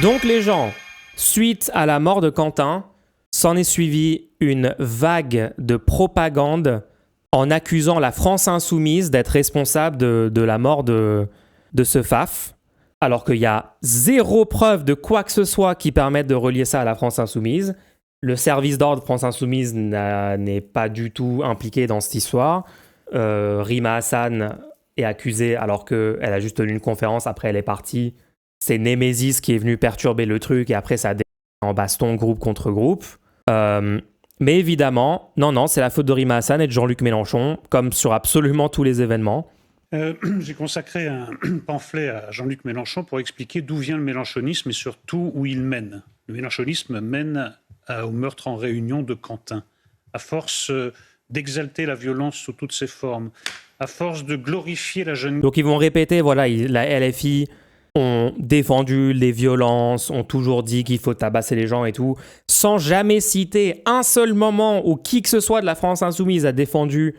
Donc les gens, suite à la mort de Quentin, s'en est suivi une vague de propagande en accusant la France insoumise d'être responsable de la mort de ce Faf, alors qu'il y a zéro preuve de quoi que ce soit qui permette de relier ça à la France insoumise. Le service d'ordre France insoumise n'est pas du tout impliqué dans cette histoire. Rima Hassan est accusée alors qu'elle a juste tenu une conférence, après elle est partie. C'est Némésis qui est venu perturber le truc et après ça a dégagé en baston groupe contre groupe. Mais évidemment, non, c'est la faute de Rima Hassan et de Jean-Luc Mélenchon, comme sur absolument tous les événements. J'ai consacré un pamphlet à Jean-Luc Mélenchon pour expliquer d'où vient le mélenchonisme et surtout où il mène. Le mélenchonisme mène au meurtre en réunion de Quentin. À force d'exalter la violence sous toutes ses formes, à force de glorifier la jeune... Donc ils vont répéter, voilà, la LFI ont défendu les violences, ont toujours dit qu'il faut tabasser les gens et tout, sans jamais citer un seul moment où qui que ce soit de la France insoumise a défendu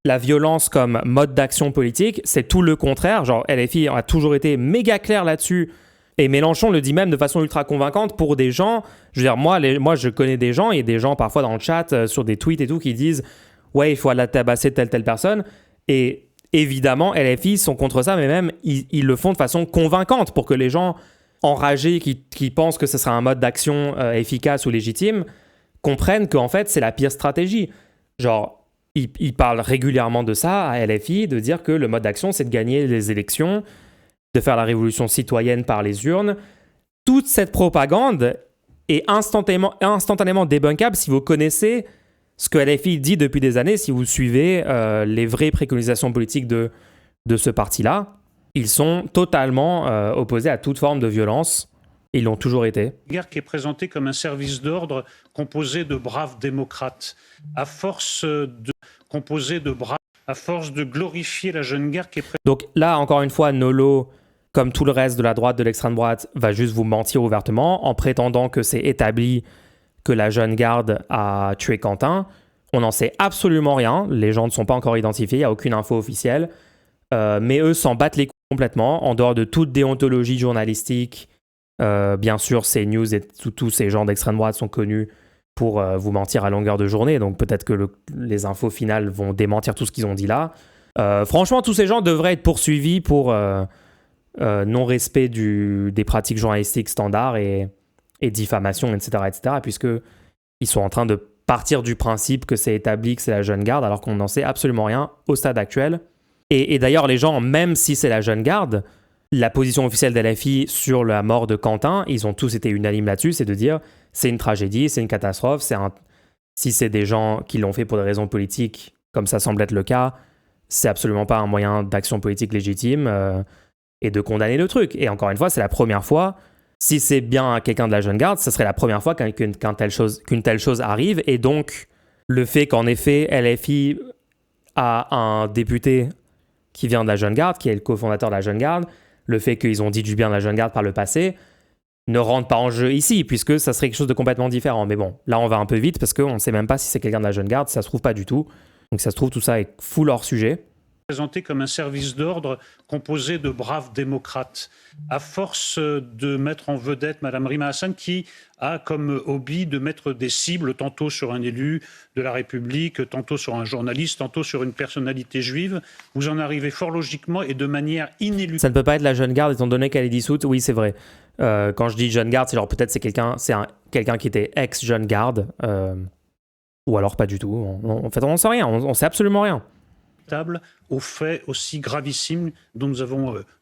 la violence comme mode d'action politique. C'est tout le contraire. Genre, LFI a toujours été méga clair là-dessus. Et Mélenchon le dit même de façon ultra convaincante pour des gens. Je veux dire, moi je connais des gens, et des gens parfois dans le chat, sur des tweets et tout, qui disent « Ouais, il faut aller tabasser telle personne ». Et évidemment, LFI sont contre ça, mais même, ils le font de façon convaincante pour que les gens enragés qui pensent que ce sera un mode d'action efficace ou légitime comprennent qu'en fait, c'est la pire stratégie. Genre, ils parlent régulièrement de ça à LFI, de dire que le mode d'action, c'est de gagner les élections, de faire la révolution citoyenne par les urnes. Toute cette propagande est instantanément débunkable si vous connaissez ce que LFI dit depuis des années, si vous suivez les vraies préconisations politiques de ce parti-là. Ils sont totalement opposés à toute forme de violence. Ils l'ont toujours été. Une guerre qui est présentée comme un service d'ordre composé de braves démocrates. À force de glorifier la jeune guerre qui est présentée... Donc là, encore une fois, Nolo, comme tout le reste de la droite, de l'extrême droite, va juste vous mentir ouvertement en prétendant que c'est établi que la jeune garde a tué Quentin. On n'en sait absolument rien. Les gens ne sont pas encore identifiés. Il n'y a aucune info officielle. Mais eux s'en battent les couilles complètement, en dehors de toute déontologie journalistique. Bien sûr, ces news et tous ces gens d'extrême droite sont connus pour vous mentir à longueur de journée. Donc peut-être que les infos finales vont démentir tout ce qu'ils ont dit là. Franchement, tous ces gens devraient être poursuivis pour non-respect des pratiques journalistiques standards et diffamation, etc., puisqu'ils sont en train de partir du principe que c'est établi que c'est la jeune garde, alors qu'on n'en sait absolument rien au stade actuel. Et d'ailleurs, les gens, même si c'est la jeune garde, la position officielle de LFI sur la mort de Quentin, ils ont tous été unanimes là-dessus, c'est de dire c'est une tragédie, c'est une catastrophe, si c'est des gens qui l'ont fait pour des raisons politiques, comme ça semble être le cas, c'est absolument pas un moyen d'action politique légitime et de condamner le truc. Et encore une fois, c'est la première fois. Si c'est bien quelqu'un de la jeune garde, ce serait la première fois qu'une telle chose arrive. Et donc, le fait qu'en effet, LFI a un député qui vient de la jeune garde, qui est le cofondateur de la jeune garde, le fait qu'ils ont dit du bien de la jeune garde par le passé, ne rentre pas en jeu ici, puisque ça serait quelque chose de complètement différent. Mais bon, là, on va un peu vite, parce qu'on ne sait même pas si c'est quelqu'un de la jeune garde, ça se trouve pas du tout. Donc ça se trouve, tout ça est full hors sujet. Présenté comme un service d'ordre composé de braves démocrates. À force de mettre en vedette Mme Rima Hassan, qui a comme hobby de mettre des cibles tantôt sur un élu de la République, tantôt sur un journaliste, tantôt sur une personnalité juive, vous en arrivez fort logiquement et de manière inéluctable. Ça ne peut pas être la jeune garde étant donné qu'elle est dissoute. Oui, c'est vrai. Quand je dis jeune garde, c'est genre peut-être c'est quelqu'un qui était ex-jeune garde, ou alors pas du tout. En fait, on n'en sait rien. On sait absolument rien. Aux faits aussi gravissimes dont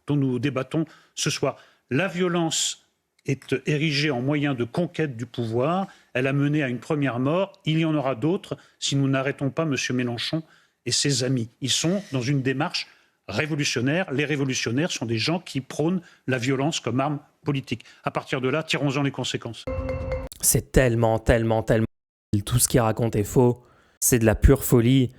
nous débattons ce soir. La violence est érigée en moyen de conquête du pouvoir. Elle a mené à une première mort. Il y en aura d'autres si nous n'arrêtons pas M. Mélenchon et ses amis. Ils sont dans une démarche révolutionnaire. Les révolutionnaires sont des gens qui prônent la violence comme arme politique. À partir de là, tirons-en les conséquences. C'est tellement... Tout ce qu'il raconte est faux. C'est de la pure folie.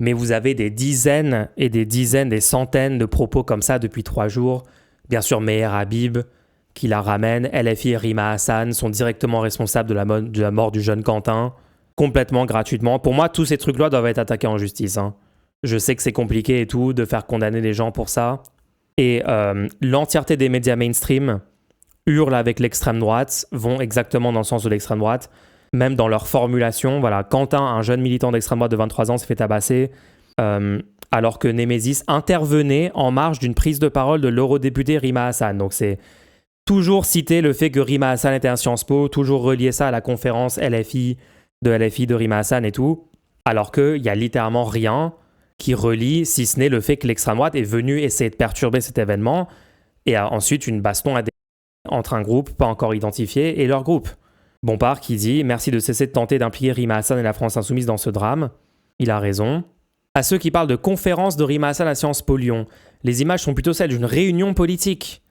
Mais vous avez des dizaines, des centaines de propos comme ça depuis 3 jours. Bien sûr, Meher Habib, qui la ramène. LFI et Rima Hassan sont directement responsables de la mort du jeune Quentin, complètement gratuitement. Pour moi, tous ces trucs-là doivent être attaqués en justice. Je sais que c'est compliqué et tout, de faire condamner les gens pour ça. Et l'entièreté des médias mainstream hurlent avec l'extrême droite, vont exactement dans le sens de l'extrême droite, même dans leur formulation. Voilà, Quentin, un jeune militant d'extrême droite de 23 ans, s'est fait tabasser, alors que Némésis intervenait en marge d'une prise de parole de l'eurodéputé Rima Hassan. Donc c'est toujours citer le fait que Rima Hassan était à Sciences Po, toujours relier ça à la conférence LFI de Rima Hassan et tout, alors qu'il n'y a littéralement rien qui relie, si ce n'est le fait que l'extrême droite est venue essayer de perturber cet événement, et ensuite une baston entre un groupe pas encore identifié et leur groupe. Bompard qui dit « Merci de cesser de tenter d'impliquer Rima Hassan et la France Insoumise dans ce drame. » Il a raison. À ceux qui parlent de conférence de Rima Hassan à Sciences Po Lyon, les images sont plutôt celles d'une réunion politique.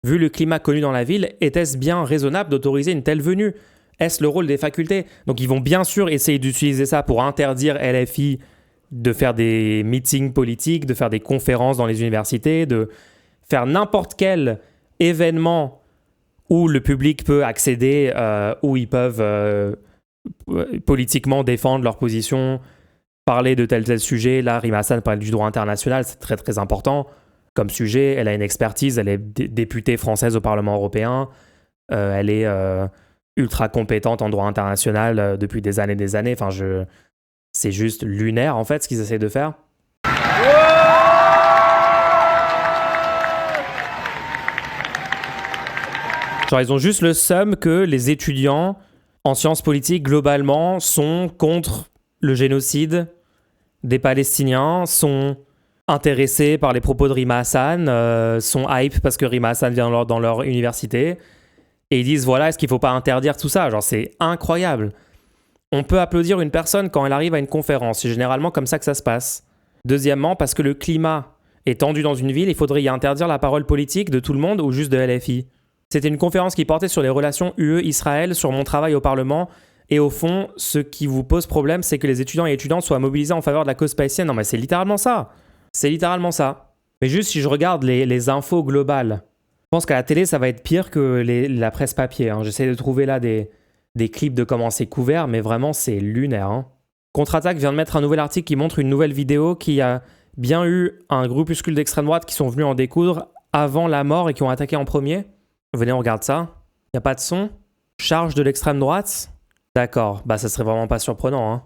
Vu le climat connu dans la ville, était-ce bien raisonnable d'autoriser une telle venue ? Est-ce le rôle des facultés ? Donc ils vont bien sûr essayer d'utiliser ça pour interdire LFI de faire des meetings politiques, de faire des conférences dans les universités, de faire n'importe quel événement où le public peut accéder, où ils peuvent politiquement défendre leur position, parler de tel sujet. Là, Rima Hassan parle du droit international, c'est très très important comme sujet. Elle a une expertise, elle est députée française au Parlement européen, elle est ultra compétente en droit international depuis des années. Enfin, c'est juste lunaire en fait ce qu'ils essaient de faire. Genre, ils ont juste le seum que les étudiants en sciences politiques, globalement, sont contre le génocide des Palestiniens, sont intéressés par les propos de Rima Hassan, sont hype parce que Rima Hassan vient dans leur université, et ils disent, voilà, est-ce qu'il ne faut pas interdire tout ça ? Genre, c'est incroyable. On peut applaudir une personne quand elle arrive à une conférence, c'est généralement comme ça que ça se passe. Deuxièmement, parce que le climat est tendu dans une ville, il faudrait y interdire la parole politique de tout le monde ou juste de LFI. C'était une conférence qui portait sur les relations UE-Israël, sur mon travail au Parlement. Et au fond, ce qui vous pose problème, c'est que les étudiants et étudiantes soient mobilisés en faveur de la cause palestinienne. Non mais c'est littéralement ça. C'est littéralement ça. Mais juste si je regarde les infos globales, je pense qu'à la télé, ça va être pire que la presse papier. J'essaie de trouver là des clips de comment c'est couvert, mais vraiment c'est lunaire. Contre-Attaque vient de mettre un nouvel article qui montre une nouvelle vidéo qui a bien eu un groupuscule d'extrême droite qui sont venus en découdre avant la mort et qui ont attaqué en premier. Venez, on regarde ça. Il n'y a pas de son. Charge de l'extrême droite. D'accord, ça serait vraiment pas surprenant.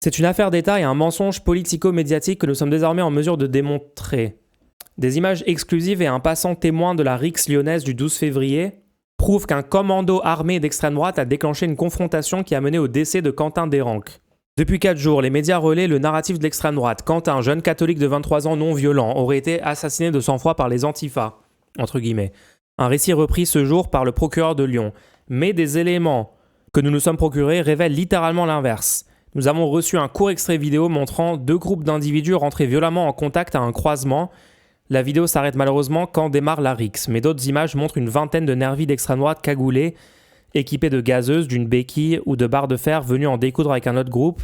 C'est une affaire d'État et un mensonge politico-médiatique que nous sommes désormais en mesure de démontrer. Des images exclusives et un passant témoin de la rixe lyonnaise du 12 février prouvent qu'un commando armé d'extrême droite a déclenché une confrontation qui a mené au décès de Quentin Desranques. Depuis 4 jours, les médias relaient le narratif de l'extrême droite. Quentin, jeune catholique de 23 ans non violent, aurait été assassiné de sang-froid par les Antifa, entre guillemets. Un récit repris ce jour par le procureur de Lyon. Mais des éléments que nous nous sommes procurés révèlent littéralement l'inverse. Nous avons reçu un court extrait vidéo montrant 2 groupes d'individus rentrés violemment en contact à un croisement. La vidéo s'arrête malheureusement quand démarre la rixe, mais d'autres images montrent une vingtaine de nervis d'extrême droite cagoulés, équipés de gazeuses, d'une béquille ou de barres de fer venus en découdre avec un autre groupe.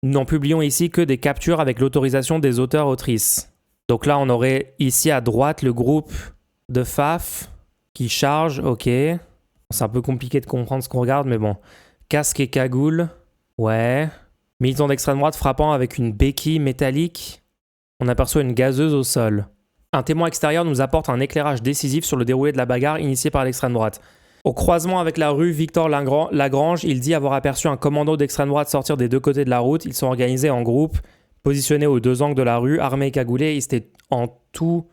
Nous n'en publions ici que des captures avec l'autorisation des auteurs-autrices. Donc là, on aurait ici à droite le groupe de FAF qui charge, ok. C'est un peu compliqué de comprendre ce qu'on regarde, mais bon. Casque et cagoule, ouais. Militant d'extrême droite frappant avec une béquille métallique. On aperçoit une gazeuse au sol. Un témoin extérieur nous apporte un éclairage décisif sur le déroulé de la bagarre initiée par l'extrême droite. Au croisement avec la rue Victor Lagrange, il dit avoir aperçu un commando d'extrême droite sortir des 2 côtés de la route. Ils sont organisés en groupe, positionnés aux 2 angles de la rue, armés et cagoulés. Ils étaient en tout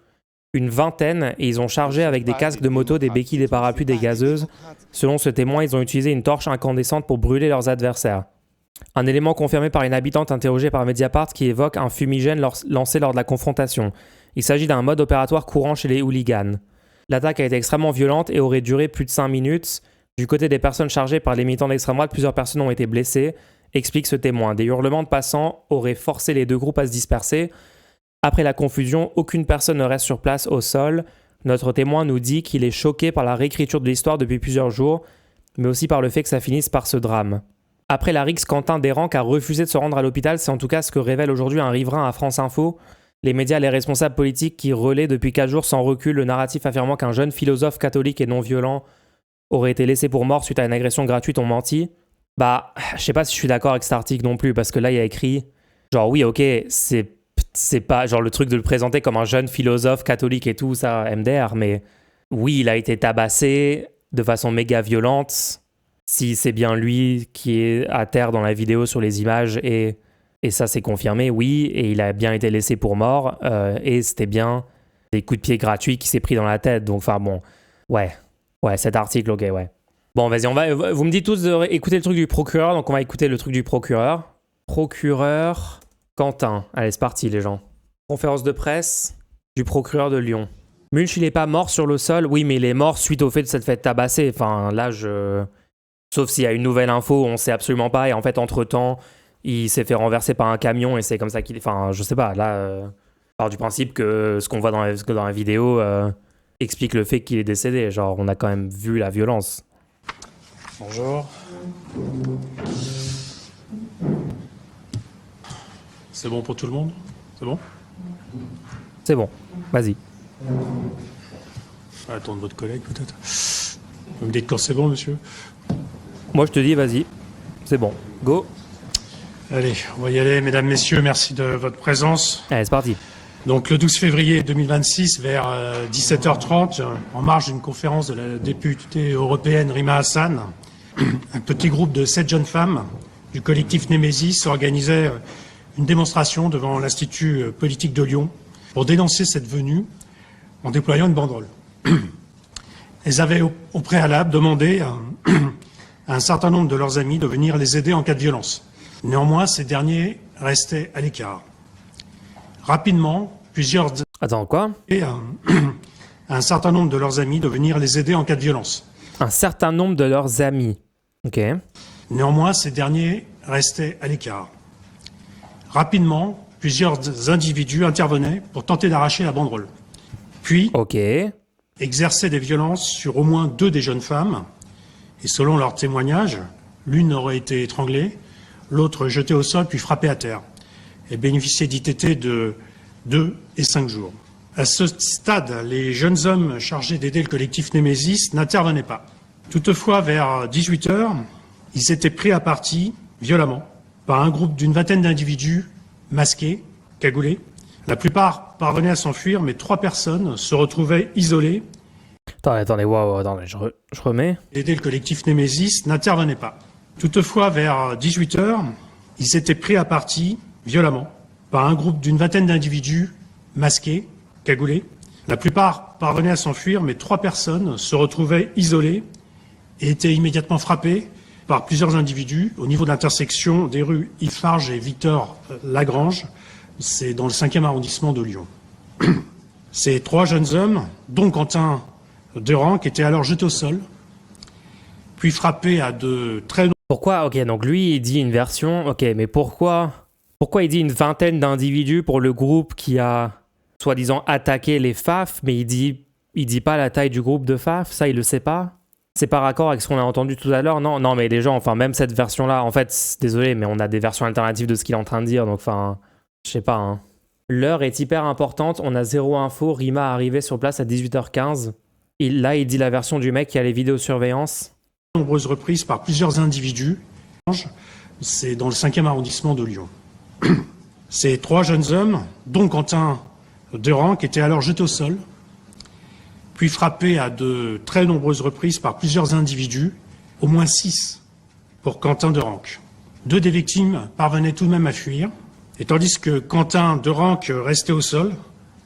une vingtaine et ils ont chargé avec des casques de moto, des béquilles, des parapluies, des gazeuses. Selon ce témoin, ils ont utilisé une torche incandescente pour brûler leurs adversaires. Un élément confirmé par une habitante interrogée par Mediapart qui évoque un fumigène lancé lors de la confrontation. Il s'agit d'un mode opératoire courant chez les hooligans. L'attaque a été extrêmement violente et aurait duré plus de 5 minutes. Du côté des personnes chargées par les militants d'extrême droite, plusieurs personnes ont été blessées, explique ce témoin. Des hurlements de passants auraient forcé les 2 groupes à se disperser. Après la confusion, aucune personne ne reste sur place au sol. Notre témoin nous dit qu'il est choqué par la réécriture de l'histoire depuis plusieurs jours, mais aussi par le fait que ça finisse par ce drame. Après la rixe, Quentin Desranques a refusé de se rendre à l'hôpital, c'est en tout cas ce que révèle aujourd'hui un riverain à France Info. Les médias et les responsables politiques qui relaient depuis 4 jours sans recul le narratif affirmant qu'un jeune philosophe catholique et non violent aurait été laissé pour mort suite à une agression gratuite ont menti. Je sais pas si je suis d'accord avec cet article non plus, parce que là il y a écrit, genre oui ok, c'est pas genre le truc de le présenter comme un jeune philosophe catholique et tout ça, MDR, mais oui il a été tabassé, de façon méga violente, si c'est bien lui qui est à terre dans la vidéo sur les images, et ça c'est confirmé, oui, et il a bien été laissé pour mort, et c'était bien des coups de pied gratuits qui s'est pris dans la tête. Donc, enfin bon, ouais, cet article, ok, ouais. Bon, vas-y, vous me dites tous d'écouter le truc du procureur, donc on va écouter le truc du procureur. Procureur Quentin. Allez, c'est parti, les gens. Conférence de presse du procureur de Lyon. Munch, il est pas mort sur le sol. Oui, mais il est mort suite au fait de s'être fait tabasser. Enfin, là, sauf s'il y a une nouvelle info, on sait absolument pas. Et en fait, entre-temps, il s'est fait renverser par un camion et c'est comme ça qu'il... Enfin, je sais pas, là... part du principe que ce qu'on voit dans la vidéo explique le fait qu'il est décédé. Genre, on a quand même vu la violence. Bonjour. C'est bon pour tout le monde? C'est bon? C'est bon, vas-y. Attends de votre collègue peut-être. Vous me dites quand c'est bon, monsieur? Moi, je te dis, vas-y. C'est bon, go. Allez, on va y aller, mesdames, messieurs, merci de votre présence. Allez, c'est parti. Donc le 12 février 2026, vers 17h30, en marge d'une conférence de la députée européenne Rima Hassan, un petit groupe de 7 jeunes femmes du collectif Némésis organisait une démonstration devant l'Institut politique de Lyon pour dénoncer cette venue en déployant une banderole. Elles avaient au préalable demandé à un certain nombre de leurs amis de venir les aider en cas de violence. Néanmoins, ces derniers restaient à l'écart. Rapidement, plusieurs... Attends, quoi? Et un certain nombre de leurs amis de venir les aider en cas de violence. Un certain nombre de leurs amis. Ok. Néanmoins, ces derniers restaient à l'écart. Rapidement, plusieurs individus intervenaient pour tenter d'arracher la banderole. Puis, ok. exerçaient des violences sur au moins 2 des jeunes femmes. Et selon leurs témoignages, l'une aurait été étranglée, l'autre jetée au sol puis frappée à terre. Et bénéficiait d'ITT de 2 et 5 jours. À ce stade, les jeunes hommes chargés d'aider le collectif Némésis n'intervenaient pas. Toutefois, vers 18h, ils étaient pris à partie, violemment, par un groupe d'une vingtaine d'individus masqués, cagoulés. La plupart parvenaient à s'enfuir, mais 3 personnes se retrouvaient isolées. Attendez, attendez, je remets. Aider le collectif Némésis n'intervenait pas. Toutefois, vers 18h, ils étaient pris à partie, violemment, par un groupe d'une vingtaine d'individus masqués, cagoulés. La plupart parvenaient à s'enfuir, mais 3 personnes se retrouvaient isolées et étaient immédiatement frappées par plusieurs individus au niveau de l'intersection des rues Yves Farge et Victor Lagrange. C'est dans le 5e arrondissement de Lyon. Ces 3 jeunes hommes, dont Quentin Deranque, étaient alors jetés au sol, puis frappés à de très... Pourquoi? Ok, donc lui, il dit une version. Ok, mais pourquoi il dit une vingtaine d'individus pour le groupe qui a, soi-disant, attaqué les FAF, mais il dit pas la taille du groupe de FAF? Ça, il le sait pas? C'est par accord avec ce qu'on a entendu tout à l'heure? Non, mais les gens, enfin, même cette version-là, en fait, désolé, mais on a des versions alternatives de ce qu'il est en train de dire, donc, enfin, je sais pas, hein. L'heure est hyper importante, on a 0 info, Rima est arrivé sur place à 18h15. Là, il dit la version du mec qui a les vidéosurveillance. Nombreuses reprises par plusieurs individus. C'est dans le 5e arrondissement de Lyon. Ces 3 jeunes hommes, dont Quentin Deranque, étaient alors jetés au sol, puis frappés à de très nombreuses reprises par plusieurs individus, au moins 6 pour Quentin Deranque. 2 des victimes parvenaient tout de même à fuir, et tandis que Quentin Deranque restait au sol,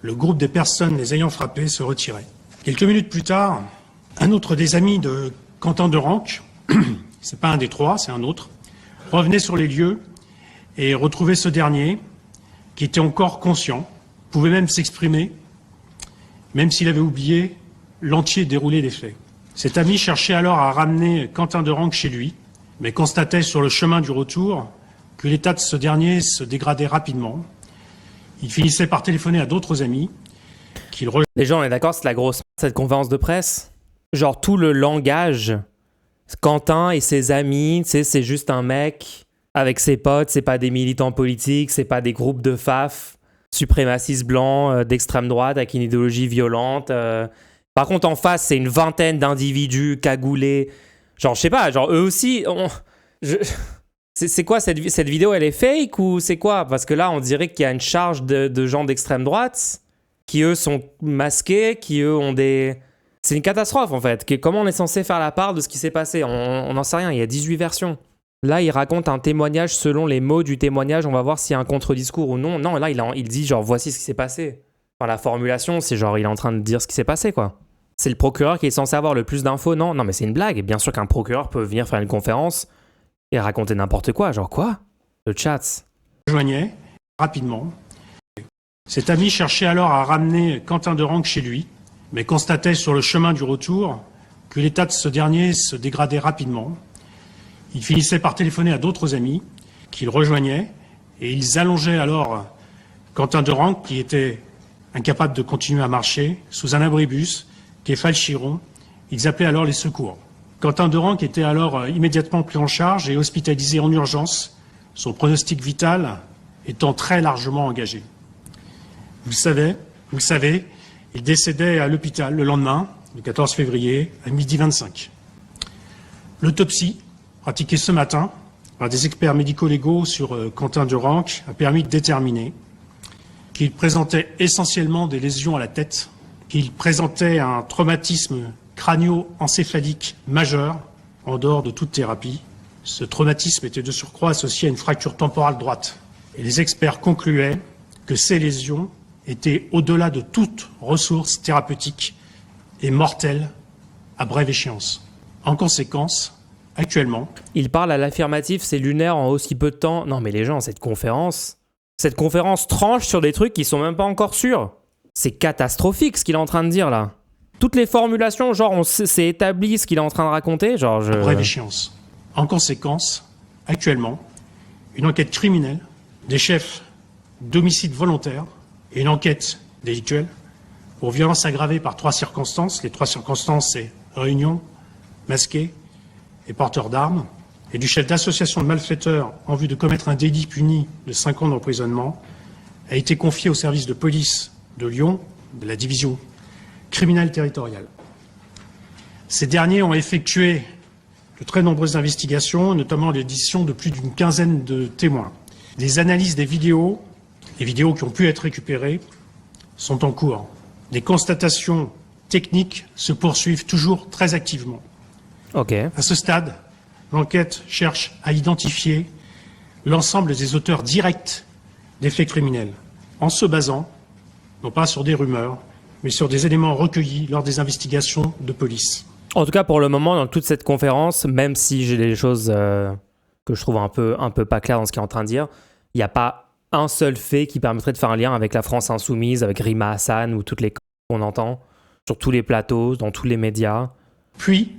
le groupe des personnes les ayant frappés se retirait. Quelques minutes plus tard, un autre des amis de Quentin Deranque, c'est pas un des 3, c'est un autre, revenait sur les lieux et retrouvait ce dernier, qui était encore conscient, pouvait même s'exprimer, même s'il avait oublié l'entier déroulé des faits. Cet ami cherchait alors à ramener Quentin Deranque chez lui, mais constatait sur le chemin du retour que l'état de ce dernier se dégradait rapidement. Il finissait par téléphoner à d'autres amis qu'il rejoignait. Les gens, on est d'accord, c'est la grosse cette conférence de presse? Genre tout le langage, Quentin et ses amis, tu sais, c'est juste un mec avec ses potes, c'est pas des militants politiques, c'est pas des groupes de FAF, suprémacistes blancs d'extrême droite avec une idéologie violente. Par contre, en face, c'est une vingtaine d'individus cagoulés. Genre, je sais pas, genre eux aussi... C'est quoi cette vidéo, elle est fake ou c'est quoi? Parce que là, on dirait qu'il y a une charge de gens d'extrême droite qui, eux, sont masqués, qui, eux, ont des... C'est une catastrophe en fait. Comment on est censé faire la part de ce qui s'est passé? On n'en sait rien, il y a 18 versions. Là, il raconte un témoignage selon les mots du témoignage, on va voir s'il y a un contre-discours ou non. Non, là, il dit genre voici ce qui s'est passé. Enfin, la formulation, c'est genre il est en train de dire ce qui s'est passé quoi. C'est le procureur qui est censé avoir le plus d'infos, non? Non, mais c'est une blague. Bien sûr qu'un procureur peut venir faire une conférence et raconter n'importe quoi. Genre quoi? Le chat. Rejoignait rapidement. Cet ami cherchait alors à ramener Quentin Derenc chez lui, mais constatait sur le chemin du retour que l'état de ce dernier se dégradait rapidement. Il finissait par téléphoner à d'autres amis qu'il rejoignait et ils allongeaient alors Quentin Derenc, qui était incapable de continuer à marcher, sous un abribus, quai Falchiron. Ils appelaient alors les secours. Quentin Derenc était alors immédiatement pris en charge et hospitalisé en urgence, son pronostic vital étant très largement engagé. Vous le savez, il décédait à l'hôpital le lendemain, le 14 février, à 12h25. L'autopsie, pratiquée ce matin par des experts médico-légaux sur Quentin Derenc, a permis de déterminer qu'il présentait essentiellement des lésions à la tête, qu'il présentait un traumatisme crânio-encéphalique majeur en dehors de toute thérapie. Ce traumatisme était de surcroît associé à une fracture temporale droite. Et les experts concluaient que ces lésions étaient au-delà de toute ressource thérapeutique et mortelles à brève échéance. En conséquence, actuellement... Il parle à l'affirmatif, c'est lunaire en aussi peu de temps. Non mais les gens, cette conférence tranche sur des trucs qui sont même pas encore sûrs. C'est catastrophique ce qu'il est en train de dire là. Toutes les formulations, genre c'est établi ce qu'il est en train de raconter, genre à brève échéance. En conséquence, actuellement, une enquête criminelle des chefs d'homicide volontaire et une enquête délictuelle pour violence aggravée par 3 circonstances. Les 3 circonstances, c'est réunion, masqué et porteur d'armes, et du chef d'association de malfaiteurs en vue de commettre un délit puni de 5 ans d'emprisonnement, a été confié au service de police de Lyon, de la division criminelle territoriale. Ces derniers ont effectué de très nombreuses investigations, notamment l'édition de plus d'une quinzaine de témoins. Des analyses des vidéos, les vidéos qui ont pu être récupérées, sont en cours. Des constatations techniques se poursuivent toujours très activement. Ok. À ce stade, l'enquête cherche à identifier l'ensemble des auteurs directs des faits criminels, en se basant, non pas sur des rumeurs, mais sur des éléments recueillis lors des investigations de police. En tout cas, pour le moment, dans toute cette conférence, même si j'ai des choses que je trouve un peu pas claires dans ce qu'il est en train de dire, il n'y a pas un seul fait qui permettrait de faire un lien avec la France insoumise, avec Rima Hassan ou toutes les qu'on entend sur tous les plateaux, dans tous les médias. Puis,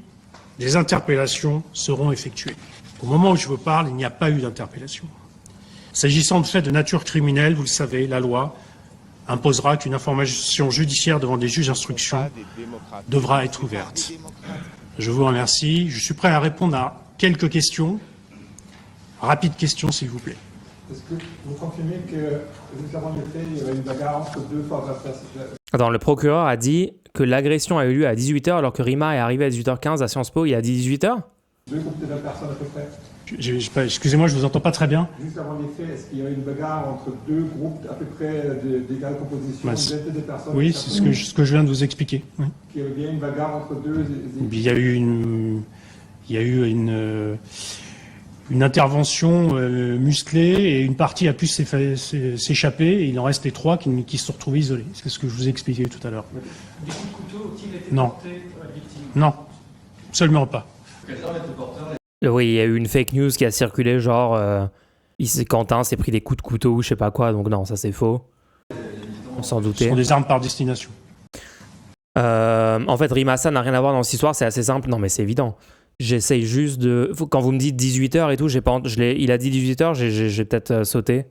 des interpellations seront effectuées. Au moment où je vous parle, il n'y a pas eu d'interpellation. S'agissant de faits de nature criminelle, vous le savez, la loi imposera qu'une information judiciaire devant des juges d'instruction devra être ouverte. Je vous remercie. Je suis prêt à répondre à quelques questions. Rapides questions, s'il vous plaît. Est-ce que vous confirmez que, juste avant les faits, il y avait une bagarre entre 2 forces adverses? Attends, le procureur a dit que l'agression a eu lieu à 18h alors que Rima est arrivé à 18h15 à Sciences Po, il a dit 18h? 2 groupes de 20 personnes à peu près. Excusez-moi, je ne vous entends pas très bien. Juste avant les faits, est-ce qu'il y a eu une bagarre entre 2 groupes à peu près d'égale composition, une vingtaine de personnes? Oui, c'est ce que je viens de vous expliquer. Oui. Qu'il y avait bien une bagarre entre 2... Il y a eu une intervention musclée et une partie a pu s'échapper et il en reste les 3 qui se sont retrouvés isolés. C'est ce que je vous ai expliqué tout à l'heure. Des coups de couteau ont-ils été Non. portés à la victime? Non, absolument pas. Oui, il y a eu une fake news qui a circulé, genre Quentin s'est pris des coups de couteau ou je sais pas quoi, donc non, ça c'est faux. On s'en Ce doutait. sont des armes par destination. En fait, Rima Hassan n'a rien à voir dans cette histoire, c'est assez simple. Non, mais c'est évident. J'essaye juste de... Quand vous me dites 18h et tout, il a dit 18h, j'ai peut-être sauté.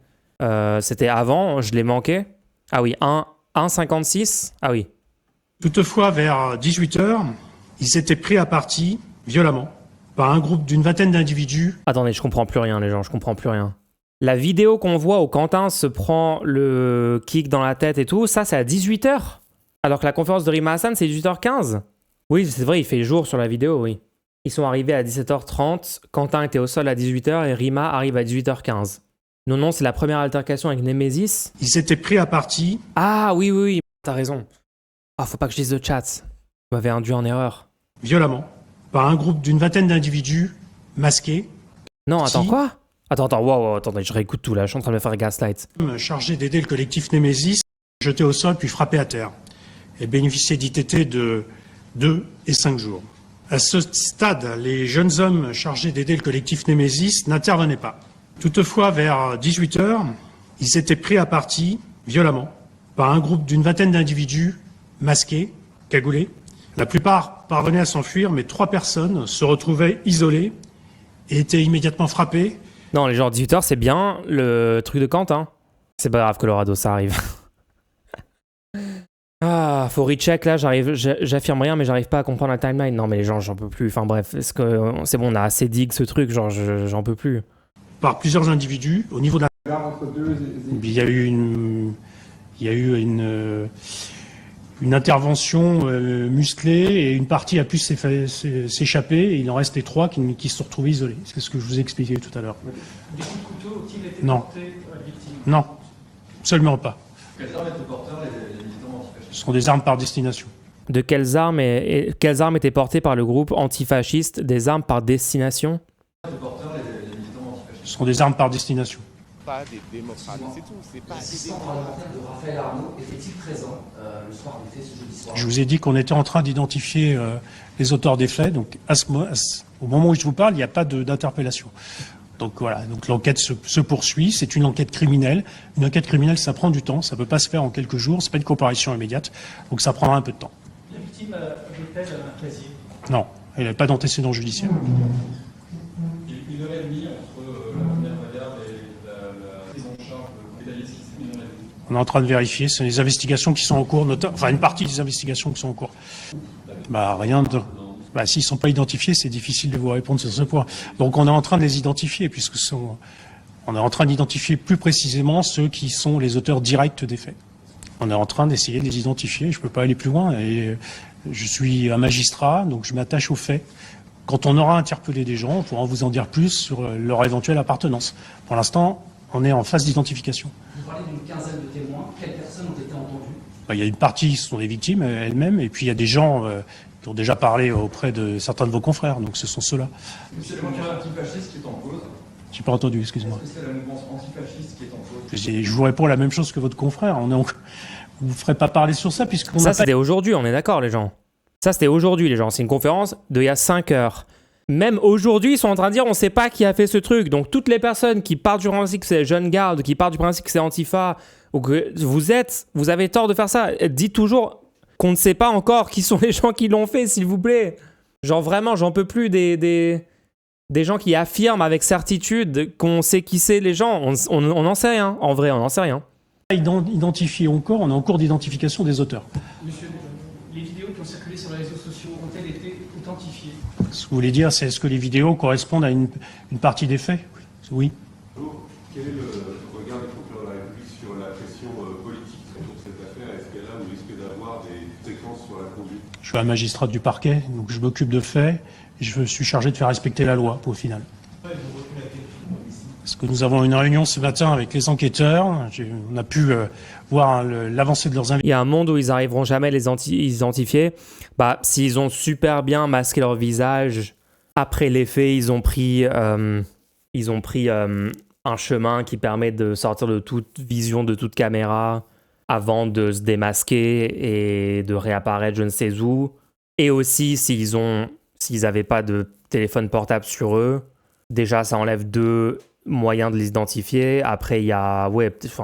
C'était avant, je l'ai manqué. Ah oui, 1,56. Ah oui. Toutefois, vers 18h, ils s'étaient pris à partie, violemment, par un groupe d'une vingtaine d'individus. Attendez, je comprends plus rien, les gens, je comprends plus rien. La vidéo qu'on voit où Quentin se prend le kick dans la tête et tout, ça, c'est à 18h. Alors que la conférence de Rima Hassan, c'est 18h15. Oui, c'est vrai, il fait jour sur la vidéo, oui. Ils sont arrivés à 17h30, Quentin était au sol à 18h et Rima arrive à 18h15. Non, c'est la première altercation avec Némésis. Ils s'étaient pris à partie. Ah oui, t'as raison. Ah, faut pas que je lise le chat. Vous m'avez induit en erreur. violemment par un groupe d'une vingtaine d'individus masqués Non, attends, Si. quoi? Attends, wow, attendez, je réécoute tout là, je suis en train de me faire gaslight. chargés d'aider le collectif Némésis, jetés au sol puis frappés à terre et bénéficiaient d'ITT de 2 et 5 jours. À ce stade, les jeunes hommes chargés d'aider le collectif Némésis n'intervenaient pas. Toutefois, vers 18 heures, ils étaient pris à partie violemment par un groupe d'une vingtaine d'individus masqués, cagoulés. La plupart parvenaient à s'enfuir, mais 3 personnes se retrouvaient isolées et étaient immédiatement frappées. Non, les gens, 18h, c'est bien le truc de Quentin. C'est pas grave, Colorado, ça arrive. Ah, faut recheck là, j'affirme rien, mais j'arrive pas à comprendre la timeline. Non, mais les gens, j'en peux plus. Enfin bref, est-ce que c'est bon, on a assez dit que ce truc, genre, j'en peux plus. Par plusieurs individus au niveau de la... Bagarre entre deux Il y a eu une intervention musclée et une partie a pu s'échapper et il en reste les 3 qui se sont retrouvés isolés. C'est ce que je vous ai expliqué tout à l'heure. Des coups de couteau ont-ils été Non. portés à la victime? Non, absolument pas. Quelles armes étaient porteurs les militants antifascistes? Ce sont des armes par destination. De quelles armes, quelles armes étaient portées par le groupe antifasciste? Des armes par destination? Étaient porteurs les militants antifascistes? Ce sont des armes par destination. Pas des démocrates, c'est tout. C'est pas des L'assistant démocrates. parlementaire de Raphaël Arnaud était-il présent le soir des faits, ce jeudi soir? Je vous ai dit qu'on était en train d'identifier les auteurs des faits. Donc au moment où je vous parle, il n'y a pas d'interpellation. Donc voilà, donc l'enquête se poursuit. C'est une enquête criminelle. Une enquête criminelle, ça prend du temps. Ça ne peut pas se faire en quelques jours. C'est pas une comparution immédiate. Donc ça prendra un peu de temps. La victime avait-elle un casier? Non, elle n'avait pas d'antécédent judiciaire. Une heure et demie entre la première bagarre et la prise en charge de pédalier qui s'est mis dans la vie. On est en train de vérifier. C'est les investigations qui sont en cours, enfin une partie des investigations qui sont en cours. Bah rien de. Bah, s'ils ne sont pas identifiés, c'est difficile de vous répondre sur ce point. Donc on est en train de les identifier, on est en train d'identifier plus précisément ceux qui sont les auteurs directs des faits. On est en train d'essayer de les identifier. Je ne peux pas aller plus loin. Et je suis un magistrat, donc je m'attache aux faits. Quand on aura interpellé des gens, on pourra vous en dire plus sur leur éventuelle appartenance. Pour l'instant, on est en phase d'identification. Vous parlez d'une quinzaine de témoins. Quelles personnes ont été entendues? Bah, il y a une partie qui sont des victimes elles-mêmes, et puis il y a des gens qui ont déjà parlé auprès de certains de vos confrères, donc ce sont ceux-là. C'est le mouvement antifasciste qui est en cause. J'ai pas entendu, excusez-moi. Est-ce que c'est le mouvement antifasciste qui est en cause? Je vous réponds la même chose que votre confrère. Vous ne ferez pas parler sur ça, puisqu'on Ça, n'a pas... c'était aujourd'hui, on est d'accord, les gens. Ça, c'était aujourd'hui, les gens. C'est une conférence d'il y a 5 heures. Même aujourd'hui, ils sont en train de dire on ne sait pas qui a fait ce truc. Donc, toutes les personnes qui partent du principe que c'est Jeune Garde, qui partent du principe que c'est Antifa, ou que vous avez tort de faire ça. Dites toujours qu'on ne sait pas encore qui sont les gens qui l'ont fait, s'il vous plaît. Genre, vraiment, j'en peux plus des gens qui affirment avec certitude qu'on sait qui c'est les gens. On n'en sait rien. En vrai, on n'en sait rien. identifié encore, on est en cours d'identification des auteurs. Monsieur, les vidéos qui ont circulé sur les réseaux sociaux ont-elles été authentifiées? Ce que vous voulez dire, c'est est-ce que les vidéos correspondent à une partie des faits? Oui. Quel est le regard du procureur de la République sur la question politique autour de cette affaire? Est-ce qu'elle a ou risque d'avoir des conséquences sur la conduite? Je suis un magistrat du parquet, donc je m'occupe de faits, et je suis chargé de faire respecter la loi, au final. Parce que nous avons une réunion ce matin avec les enquêteurs, on a pu voir l'avancée de leurs Il y a un monde où ils n'arriveront jamais à les identifier. Bah, s'ils ont super bien masqué leur visage, après les faits, ils ont pris un chemin qui permet de sortir de toute vision, de toute caméra, avant de se démasquer et de réapparaître je ne sais où. Et aussi, s'ils n'avaient pas de téléphone portable sur eux, déjà, ça enlève 2 moyens de les identifier. Après, il y a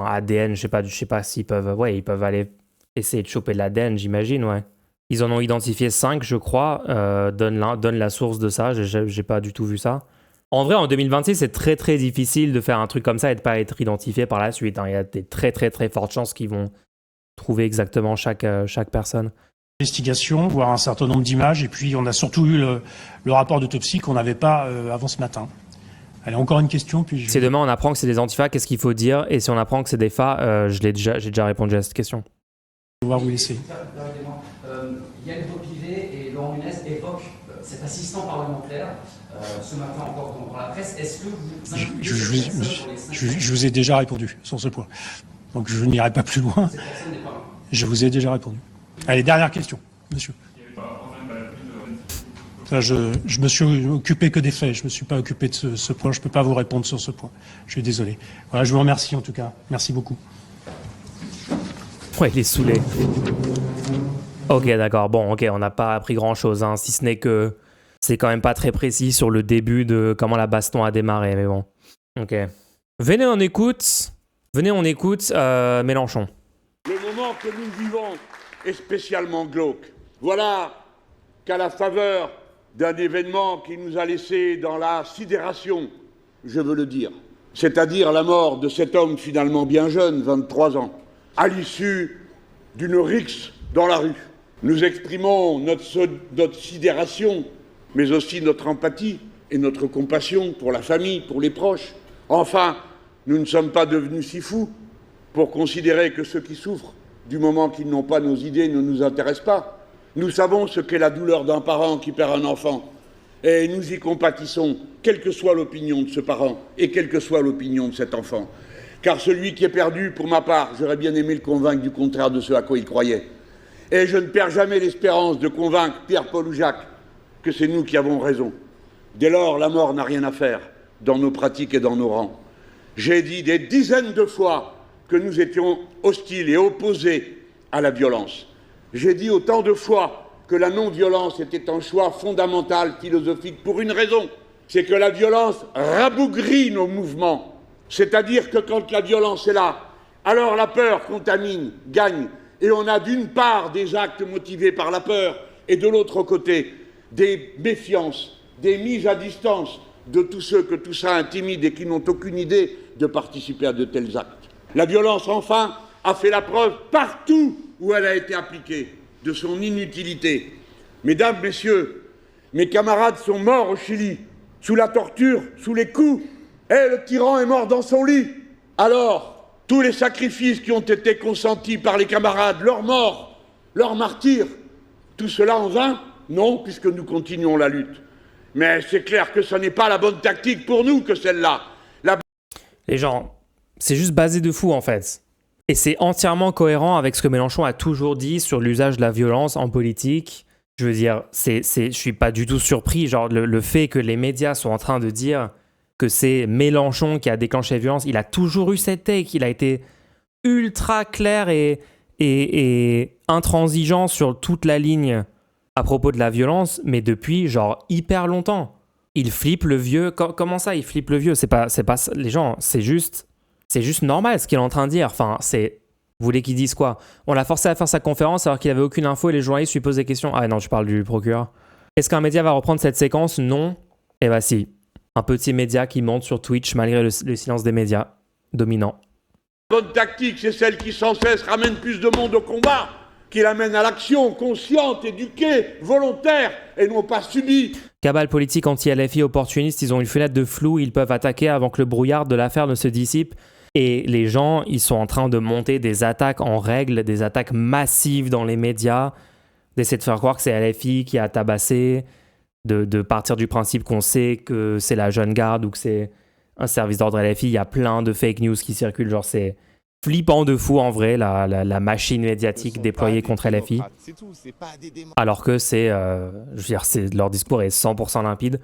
ADN, je sais pas s'ils peuvent... Ouais, ils peuvent aller essayer de choper de l'ADN, j'imagine, ouais. Ils en ont identifié 5, je crois. Donne la source de ça, j'ai pas du tout vu ça. En vrai, en 2026, c'est très très difficile de faire un truc comme ça et de pas être identifié par la suite. Hein. Il y a des très très très fortes chances qu'ils vont trouver exactement chaque personne. Investigation, voir un certain nombre d'images, et puis on a surtout eu le rapport d'autopsie qu'on n'avait pas avant ce matin. Allez, encore une question, puis Si demain on apprend que c'est des antifas, qu'est-ce qu'il faut dire? Et si on apprend que c'est des FA, j'ai déjà répondu à cette question. je vais pouvoir vous laisser. Permettez-moi, Yann Popivet et Laurent Nunez évoquent cet assistant parlementaire ce matin encore dans la presse. Est-ce que vous incluez cette personne sur les 5 Je vous ai déjà répondu sur ce point. Donc je n'irai pas plus loin. Cette personne n'est pas là. Je vous ai déjà répondu. Allez, dernière question, monsieur. Il n'y avait pas Enfin, je me suis occupé que des faits. Je me suis pas occupé de ce point. Je peux pas vous répondre sur ce point. Je suis désolé. Voilà, je vous remercie en tout cas. Merci beaucoup. Ouais, il est saoulé. Ok, d'accord. Bon, ok, on n'a pas appris grand-chose, hein, si ce n'est que c'est quand même pas très précis sur le début de comment la baston a démarré, mais bon. Ok. Venez, on écoute Mélenchon. Le moment que nous vivons est spécialement glauque. Voilà qu'à la faveur d'un événement qui nous a laissé dans la sidération, je veux le dire, c'est-à-dire la mort de cet homme finalement bien jeune, 23 ans, à l'issue d'une rixe dans la rue. Nous exprimons notre sidération, mais aussi notre empathie et notre compassion pour la famille, pour les proches. Enfin, nous ne sommes pas devenus si fous pour considérer que ceux qui souffrent, du moment qu'ils n'ont pas nos idées, ne nous intéressent pas. Nous savons ce qu'est la douleur d'un parent qui perd un enfant, et nous y compatissons, quelle que soit l'opinion de ce parent et quelle que soit l'opinion de cet enfant. Car celui qui est perdu, pour ma part, j'aurais bien aimé le convaincre du contraire de ce à quoi il croyait. Et je ne perds jamais l'espérance de convaincre Pierre, Paul ou Jacques que c'est nous qui avons raison. Dès lors, la mort n'a rien à faire dans nos pratiques et dans nos rangs. J'ai dit des dizaines de fois que nous étions hostiles et opposés à la violence. J'ai dit autant de fois que la non-violence était un choix fondamental, philosophique, pour une raison. C'est que la violence rabougrit nos mouvements. C'est-à-dire que quand la violence est là, alors la peur contamine, gagne. Et on a d'une part des actes motivés par la peur, et de l'autre côté, des méfiances, des mises à distance de tous ceux que tout ça intimide et qui n'ont aucune idée de participer à de tels actes. La violence, enfin, a fait la preuve partout où elle a été appliquée de son inutilité. Mesdames, messieurs, mes camarades sont morts au Chili, sous la torture, sous les coups, et le tyran est mort dans son lit. Alors, tous les sacrifices qui ont été consentis par les camarades, leur mort, leur martyr, tout cela en vain? Non, puisque nous continuons la lutte. Mais c'est clair que ce n'est pas la bonne tactique pour nous que celle-là. Les gens, c'est juste basé de fou en fait. Et c'est entièrement cohérent avec ce que Mélenchon a toujours dit sur l'usage de la violence en politique. Je veux dire, je suis pas du tout surpris. Genre, le fait que les médias sont en train de dire que c'est Mélenchon qui a déclenché la violence, il a toujours eu cette take. Il a été ultra clair et intransigeant sur toute la ligne à propos de la violence, mais depuis genre hyper longtemps. Il flippe le vieux. Comment ça, il flippe le vieux? C'est pas les gens, c'est juste normal ce qu'il est en train de dire. Enfin, vous voulez qu'il dise quoi? On l'a forcé à faire sa conférence alors qu'il avait aucune info et les journalistes lui posent des questions. Ah non, je parle du procureur. Est-ce qu'un média va reprendre cette séquence? Non. Eh bah si. Un petit média qui monte sur Twitch malgré le silence des médias dominants. La bonne tactique, c'est celle qui sans cesse ramène plus de monde au combat, qui l'amène à l'action consciente, éduquée, volontaire et non pas subie. Cabale politique anti-LFI opportuniste, ils ont une fenêtre de flou, ils peuvent attaquer avant que le brouillard de l'affaire ne se dissipe. Et les gens, ils sont en train de monter des attaques en règle, des attaques massives dans les médias, d'essayer de faire croire que c'est LFI qui a tabassé, de partir du principe qu'on sait que c'est la jeune garde ou que c'est un service d'ordre LFI. Il y a plein de fake news qui circulent, genre c'est flippant de fou en vrai, la machine médiatique déployée contre LFI. Alors que leur discours est 100% limpide.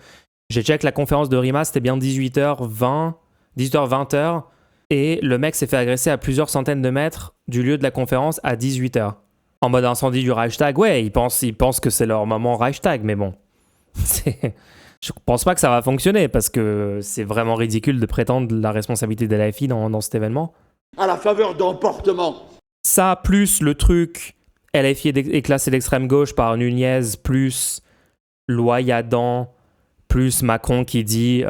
J'ai checké la conférence de Rima, c'était bien 18h20, 20h, et le mec s'est fait agresser à plusieurs centaines de mètres du lieu de la conférence à 18h. En mode incendie du Reichstag, ouais, ils pensent que c'est leur moment Reichstag, mais bon. Je pense pas que ça va fonctionner, parce que c'est vraiment ridicule de prétendre la responsabilité de LFI dans cet événement. À la faveur d'emportements. Ça, plus le truc, LFI est classé d'extrême gauche par Nunez, plus loi Yadan, plus Macron qui dit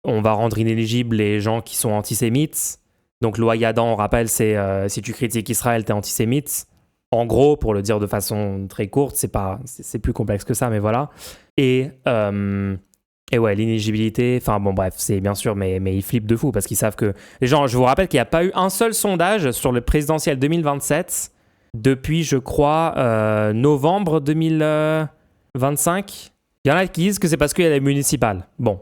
on va rendre inéligibles les gens qui sont antisémites. Donc loi Yadan, on rappelle, c'est si tu critiques Israël, t'es antisémite. En gros, pour le dire de façon très courte, c'est plus complexe que ça, mais voilà. Et ouais, l'inéligibilité, enfin bon bref, c'est bien sûr, mais ils flippent de fou parce qu'ils savent que... Les gens, je vous rappelle qu'il n'y a pas eu un seul sondage sur le présidentiel 2027 depuis, je crois, novembre 2025. Il y en a qui disent que c'est parce qu'il y a les municipales. Bon,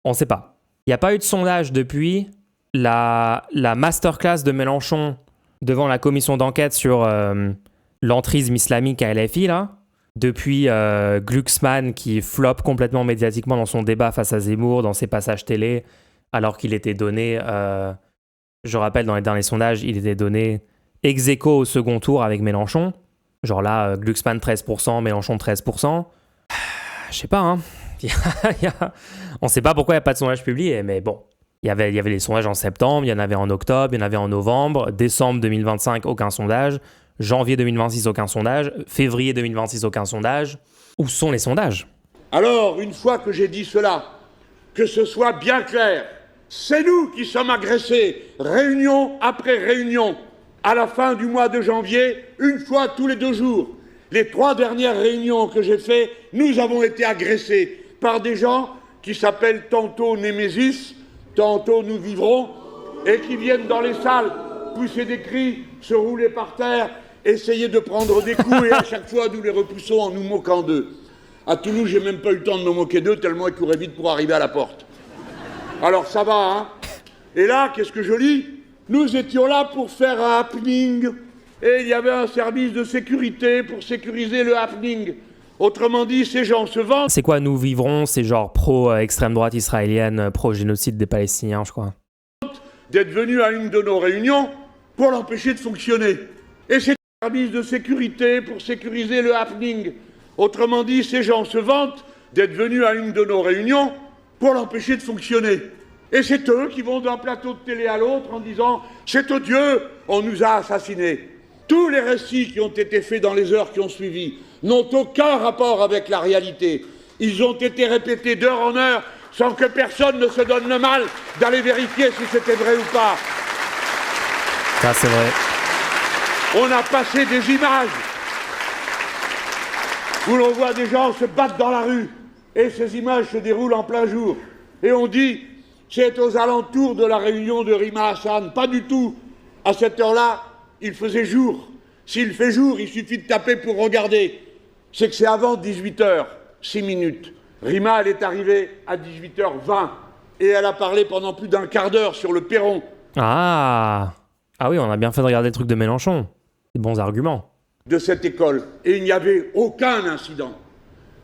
on ne sait pas. Il n'y a pas eu de sondage depuis la masterclass de Mélenchon devant la commission d'enquête sur l'entrisme islamique à LFI, là. Depuis Glucksmann qui floppe complètement médiatiquement dans son débat face à Zemmour, dans ses passages télé, alors qu'il était donné, je rappelle dans les derniers sondages, il était donné ex aequo au second tour avec Mélenchon. Genre là, Glucksmann 13%, Mélenchon 13%. Je sais pas, hein. On sait pas pourquoi il n'y a pas de sondage publié, mais bon. Il y avait les sondages en septembre, il y en avait en octobre, il y en avait en novembre, décembre 2025, aucun sondage. Janvier 2026, aucun sondage. Février 2026, aucun sondage. Où sont les sondages ? Alors, une fois que j'ai dit cela, que ce soit bien clair, c'est nous qui sommes agressés, réunion après réunion, à la fin du mois de janvier, une fois tous les 2 jours. Les 3 dernières réunions que j'ai faites, nous avons été agressés par des gens qui s'appellent tantôt Némésis, tantôt Nous Vivrons, et qui viennent dans les salles pousser des cris, se rouler par terre, essayer de prendre des coups, et à chaque fois nous les repoussons en nous moquant d'eux. À Toulouse, j'ai même pas eu le temps de me moquer d'eux, tellement ils couraient vite pour arriver à la porte. Alors ça va, hein. Et là, qu'est-ce que je lis ? Nous étions là pour faire un happening, et il y avait un service de sécurité pour sécuriser le happening. Autrement dit, ces gens se vendent. C'est quoi Nous Vivrons ? C'est genre pro-extrême droite israélienne, pro-génocide des Palestiniens, je crois. D'être venus à une de nos réunions pour l'empêcher de fonctionner. Et c'est un service de sécurité pour sécuriser le happening. Autrement dit, ces gens se vantent d'être venus à une de nos réunions pour l'empêcher de fonctionner. Et c'est eux qui vont d'un plateau de télé à l'autre en disant « C'est odieux, on nous a assassinés ». Tous les récits qui ont été faits dans les heures qui ont suivi n'ont aucun rapport avec la réalité. Ils ont été répétés d'heure en heure sans que personne ne se donne le mal d'aller vérifier si c'était vrai ou pas. Ça, c'est vrai. On a passé des images où l'on voit des gens se battre dans la rue, et ces images se déroulent en plein jour. Et on dit, c'est aux alentours de la réunion de Rima Hassan. Pas du tout. À cette heure-là, il faisait jour. S'il fait jour, il suffit de taper pour regarder. C'est que c'est avant 18h, 6 minutes. Rima, elle est arrivée à 18h20, et elle a parlé pendant plus d'un quart d'heure sur le perron. Ah oui, on a bien fait de regarder le truc de Mélenchon. Des bons arguments. De cette école, et il n'y avait aucun incident.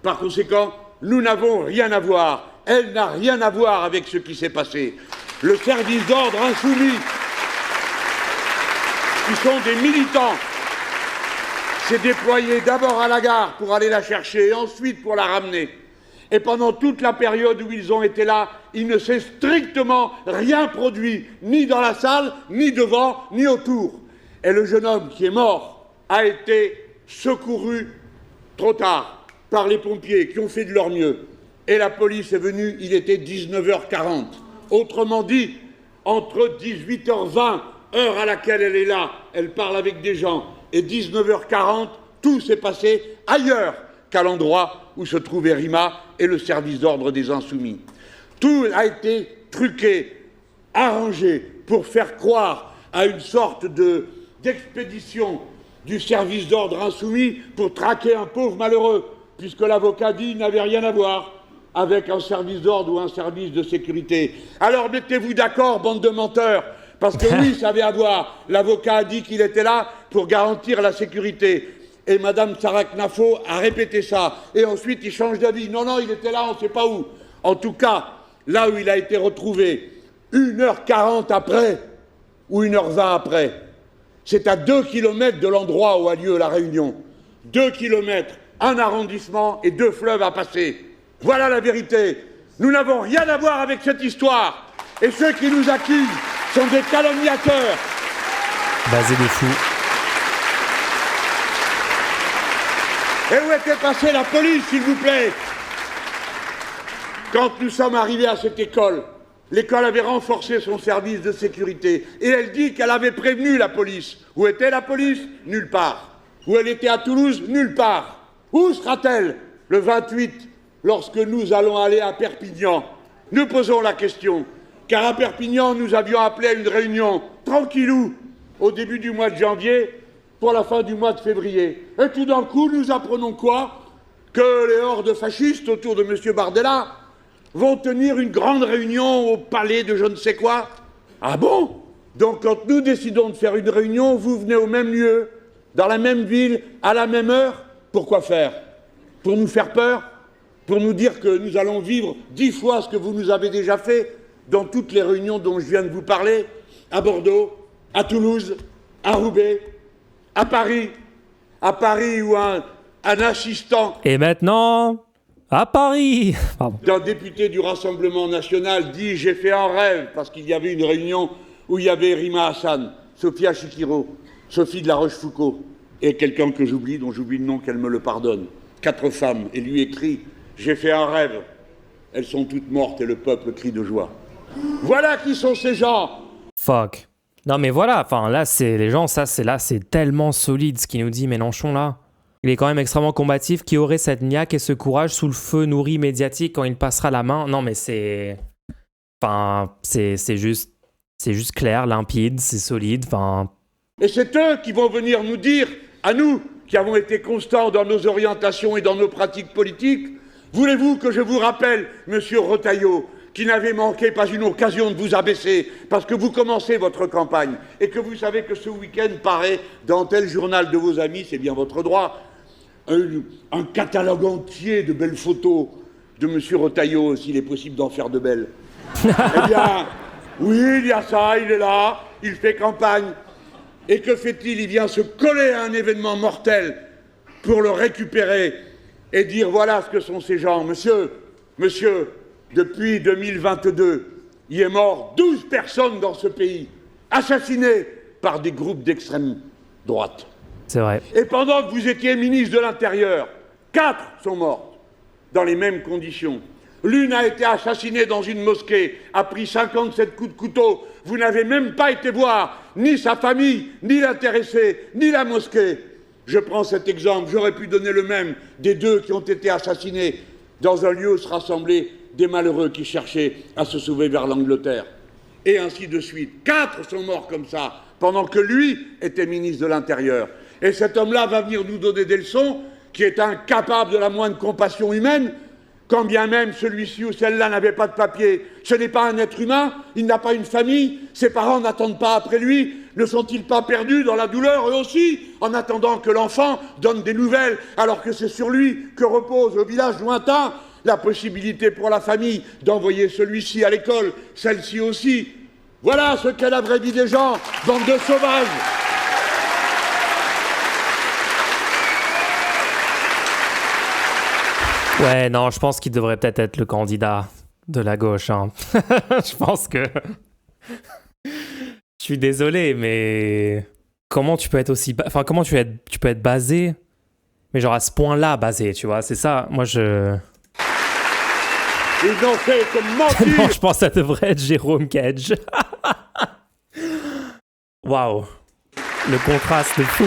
Par conséquent, nous n'avons rien à voir. Elle n'a rien à voir avec ce qui s'est passé. Le service d'ordre insoumis, qui sont des militants, s'est déployé d'abord à la gare pour aller la chercher, et ensuite pour la ramener. Et pendant toute la période où ils ont été là, il ne s'est strictement rien produit, ni dans la salle, ni devant, ni autour. Et le jeune homme qui est mort a été secouru trop tard par les pompiers qui ont fait de leur mieux. Et la police est venue, il était 19h40. Autrement dit, entre 18h20, heure à laquelle elle est là, elle parle avec des gens, et 19h40, tout s'est passé ailleurs qu'à l'endroit où se trouvait Rima et le service d'ordre des Insoumis. Tout a été truqué, arrangé pour faire croire à une sorte d'expédition du service d'ordre insoumis pour traquer un pauvre malheureux, puisque l'avocat dit qu'il n'avait rien à voir avec un service d'ordre ou un service de sécurité. Alors mettez-vous d'accord, bande de menteurs, parce que oui, ça avait à voir. L'avocat a dit qu'il était là pour garantir la sécurité. Et Madame Sarak Nafo a répété ça. Et ensuite, il change d'avis. Non, il était là, on ne sait pas où. En tout cas, là où il a été retrouvé, 1h40 après, ou 1h20 après, c'est à 2 km de l'endroit où a lieu la réunion. 2 km, un arrondissement et 2 fleuves à passer. Voilà la vérité. Nous n'avons rien à voir avec cette histoire. Et ceux qui nous accusent sont des calomniateurs. Basé de fou. Et où était passée la police, s'il vous plaît? Quand nous sommes arrivés à cette école, l'école avait renforcé son service de sécurité. Et elle dit qu'elle avait prévenu la police. Où était la police? Nulle part. Où elle était à Toulouse? Nulle part. Où sera-t-elle le 28, lorsque nous allons aller à Perpignan? Nous posons la question. Car à Perpignan, nous avions appelé à une réunion, tranquillou, au début du mois de janvier, pour la fin du mois de février. Et tout d'un coup, nous apprenons quoi? Que les hordes fascistes autour de M. Bardella vont tenir une grande réunion au palais de je ne sais quoi. Ah bon? Donc quand nous décidons de faire une réunion, vous venez au même lieu, dans la même ville, à la même heure. Pourquoi faire? Pour nous faire peur? Pour nous dire que nous allons vivre 10 fois ce que vous nous avez déjà fait dans toutes les réunions dont je viens de vous parler, à Bordeaux, à Toulouse, à Roubaix, à Paris où un assistant Et maintenant, à Paris. Pardon. d'un député du Rassemblement national dit « j'ai fait un rêve » parce qu'il y avait une réunion où il y avait Rima Hassan, Sophia Chikiro, Sophie de la Rochefoucauld et quelqu'un que j'oublie, dont j'oublie le nom, qu'elle me le pardonne. 4 femmes, et lui écrit « j'ai fait un rêve ». Elles sont toutes mortes et le peuple crie de joie. Voilà qui sont ces gens. Fuck. Non mais voilà, enfin là c'est les gens, c'est tellement solide ce qu'il nous dit Mélenchon là. Il est quand même extrêmement combatif, qui aurait cette niaque et ce courage sous le feu nourri médiatique quand il passera la main. Non mais c'est... Enfin, c'est juste clair, limpide, c'est solide, enfin... Et c'est eux qui vont venir nous dire, à nous, qui avons été constants dans nos orientations et dans nos pratiques politiques, voulez-vous que je vous rappelle, monsieur Retailleau, qui n'avait manqué pas une occasion de vous abaisser, parce que vous commencez votre campagne, et que vous savez que ce week-end paraît dans tel journal de vos amis, c'est bien votre droit, un catalogue entier de belles photos de monsieur Retailleau, s'il est possible d'en faire de belles. Eh bien, oui, il y a ça, il est là, il fait campagne. Et que fait-il? Il vient se coller à un événement mortel pour le récupérer et dire voilà ce que sont ces gens. Monsieur, depuis 2022, il est mort 12 personnes dans ce pays, assassinées par des groupes d'extrême droite. C'est vrai. Et pendant que vous étiez ministre de l'Intérieur, 4 sont mortes dans les mêmes conditions. L'une a été assassinée dans une mosquée, a pris 57 coups de couteau. Vous n'avez même pas été voir ni sa famille, ni l'intéressé, ni la mosquée. Je prends cet exemple, j'aurais pu donner le même des 2 qui ont été assassinés dans un lieu où se rassemblaient des malheureux qui cherchaient à se sauver vers l'Angleterre. Et ainsi de suite. 4 sont morts comme ça, pendant que lui était ministre de l'Intérieur. Et cet homme-là va venir nous donner des leçons, qui est incapable de la moindre compassion humaine, quand bien même celui-ci ou celle-là n'avait pas de papier. Ce n'est pas un être humain, il n'a pas une famille, ses parents n'attendent pas après lui. Ne sont-ils pas perdus dans la douleur eux aussi, en attendant que l'enfant donne des nouvelles, alors que c'est sur lui que repose au village lointain la possibilité pour la famille d'envoyer celui-ci à l'école, celle-ci aussi. Voilà ce qu'est la vraie vie des gens, bande de sauvages. Ouais, non, je pense qu'il devrait peut-être être le candidat de la gauche. Hein. Je pense que... Je suis désolé, mais... Comment tu peux être aussi... Enfin, comment tu peux être basé, mais genre à ce point-là basé, tu vois? C'est ça, moi je... Ils ont fait comme mentir. Non, je pense que ça devrait être Jérôme Kedge. Waouh. Le contraste est fou.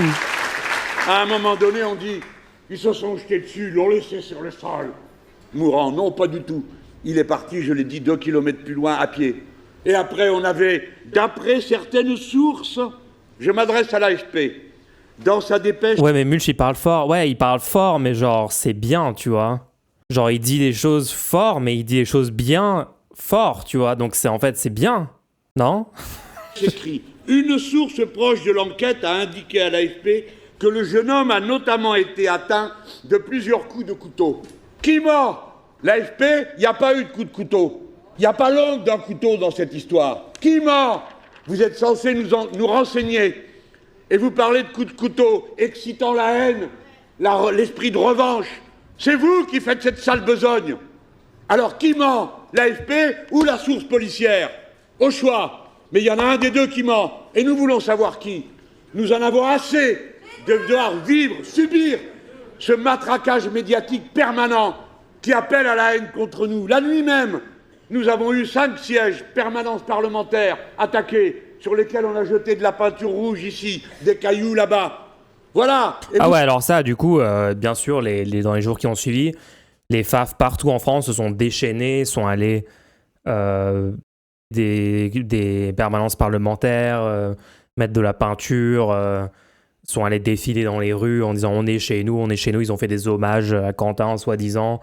À un moment donné, on dit... Ils se sont jetés dessus, l'ont laissé sur le sol. Mourant, non, pas du tout. Il est parti, je l'ai dit, 2 kilomètres plus loin, à pied. Et après, on avait, d'après certaines sources, je m'adresse à l'AFP, dans sa dépêche... Ouais, mais Mulch, il parle fort. Ouais, il parle fort, mais genre, c'est bien, tu vois. Genre, il dit des choses fort, mais il dit des choses bien fort, tu vois. Donc, en fait, c'est bien, non? Écrit. Une source proche de l'enquête a indiqué à l'AFP que le jeune homme a notamment été atteint de plusieurs coups de couteau. Qui mord? L'AFP, il n'y a pas eu de coup de couteau. Il n'y a pas l'ongle d'un couteau dans cette histoire. Qui mord? Vous êtes censé nous renseigner. Et vous parlez de coups de couteau, excitant la haine, l'esprit de revanche. C'est vous qui faites cette sale besogne. Alors qui ment? L'AFP ou la source policière? Au choix. Mais il y en a un des 2 qui ment. Et nous voulons savoir qui. Nous en avons assez de devoir vivre, subir ce matraquage médiatique permanent qui appelle à la haine contre nous. La nuit même, nous avons eu 5 sièges, permanences parlementaires, attaqués, sur lesquels on a jeté de la peinture rouge ici, des cailloux là-bas. Voilà. Et ouais, alors ça, du coup, bien sûr, dans les jours qui ont suivi, les FAF partout en France se sont déchaînés, sont allés des permanences parlementaires, mettre de la peinture... sont allés défiler dans les rues en disant on est chez nous. Ils ont fait des hommages à Quentin, soi-disant,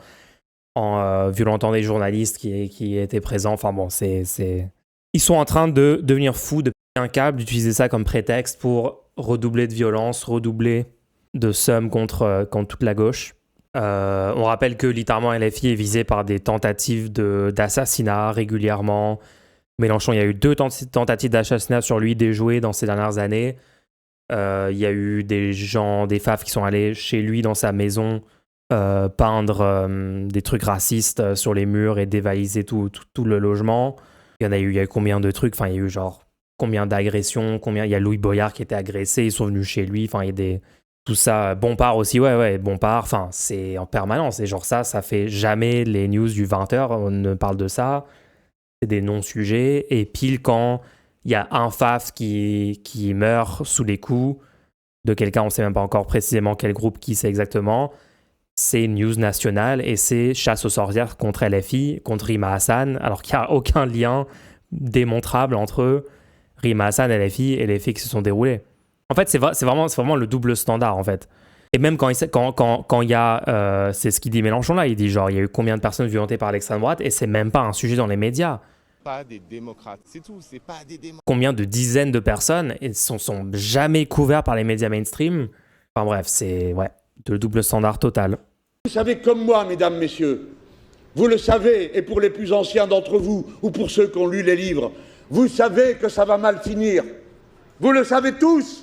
en violentant des journalistes qui étaient présents. Enfin bon, ils sont en train de devenir fous, de péter un câble, d'utiliser ça comme prétexte pour redoubler de violence, redoubler de seum contre toute la gauche. On rappelle que littéralement LFI est visé par des tentatives d'assassinat régulièrement. Mélenchon, il y a eu 2 tentatives d'assassinat sur lui déjouées dans ces dernières années. Il y a eu des FAF qui sont allés chez lui dans sa maison peindre des trucs racistes sur les murs et dévaliser tout le logement. Il y a eu combien de trucs, enfin il y a eu genre combien d'agressions, il y a Louis Boyard qui était agressé, ils sont venus chez lui, enfin il y a des... Tout ça, Bompard aussi, ouais, Bompard, enfin c'est en permanence, et genre ça fait jamais les news du 20h, on ne parle de ça, c'est des non-sujets, et pile quand il y a un FAF qui meurt sous les coups de quelqu'un, on sait même pas encore précisément quel groupe, qui c'est exactement, c'est news nationale, et c'est chasse aux sorcières contre LFI, contre Rima Hassan, alors qu'il n'y a aucun lien démontrable entre eux, Rima Hassan, LFI et les faits qui se sont déroulés. En fait, c'est vraiment le double standard, en fait. Et même quand il y a... c'est ce qu'il dit Mélenchon, là. Il dit, genre, il y a eu combien de personnes violentées par l'extrême droite et c'est même pas un sujet dans les médias. Pas des démocrates, c'est tout. C'est pas des démocrates. Combien de dizaines de personnes et sont jamais couverts par les médias mainstream. Enfin bref, c'est... Ouais, le double standard total. Vous savez comme moi, mesdames, messieurs, vous le savez, et pour les plus anciens d'entre vous, ou pour ceux qui ont lu les livres, vous savez que ça va mal finir. Vous le savez tous.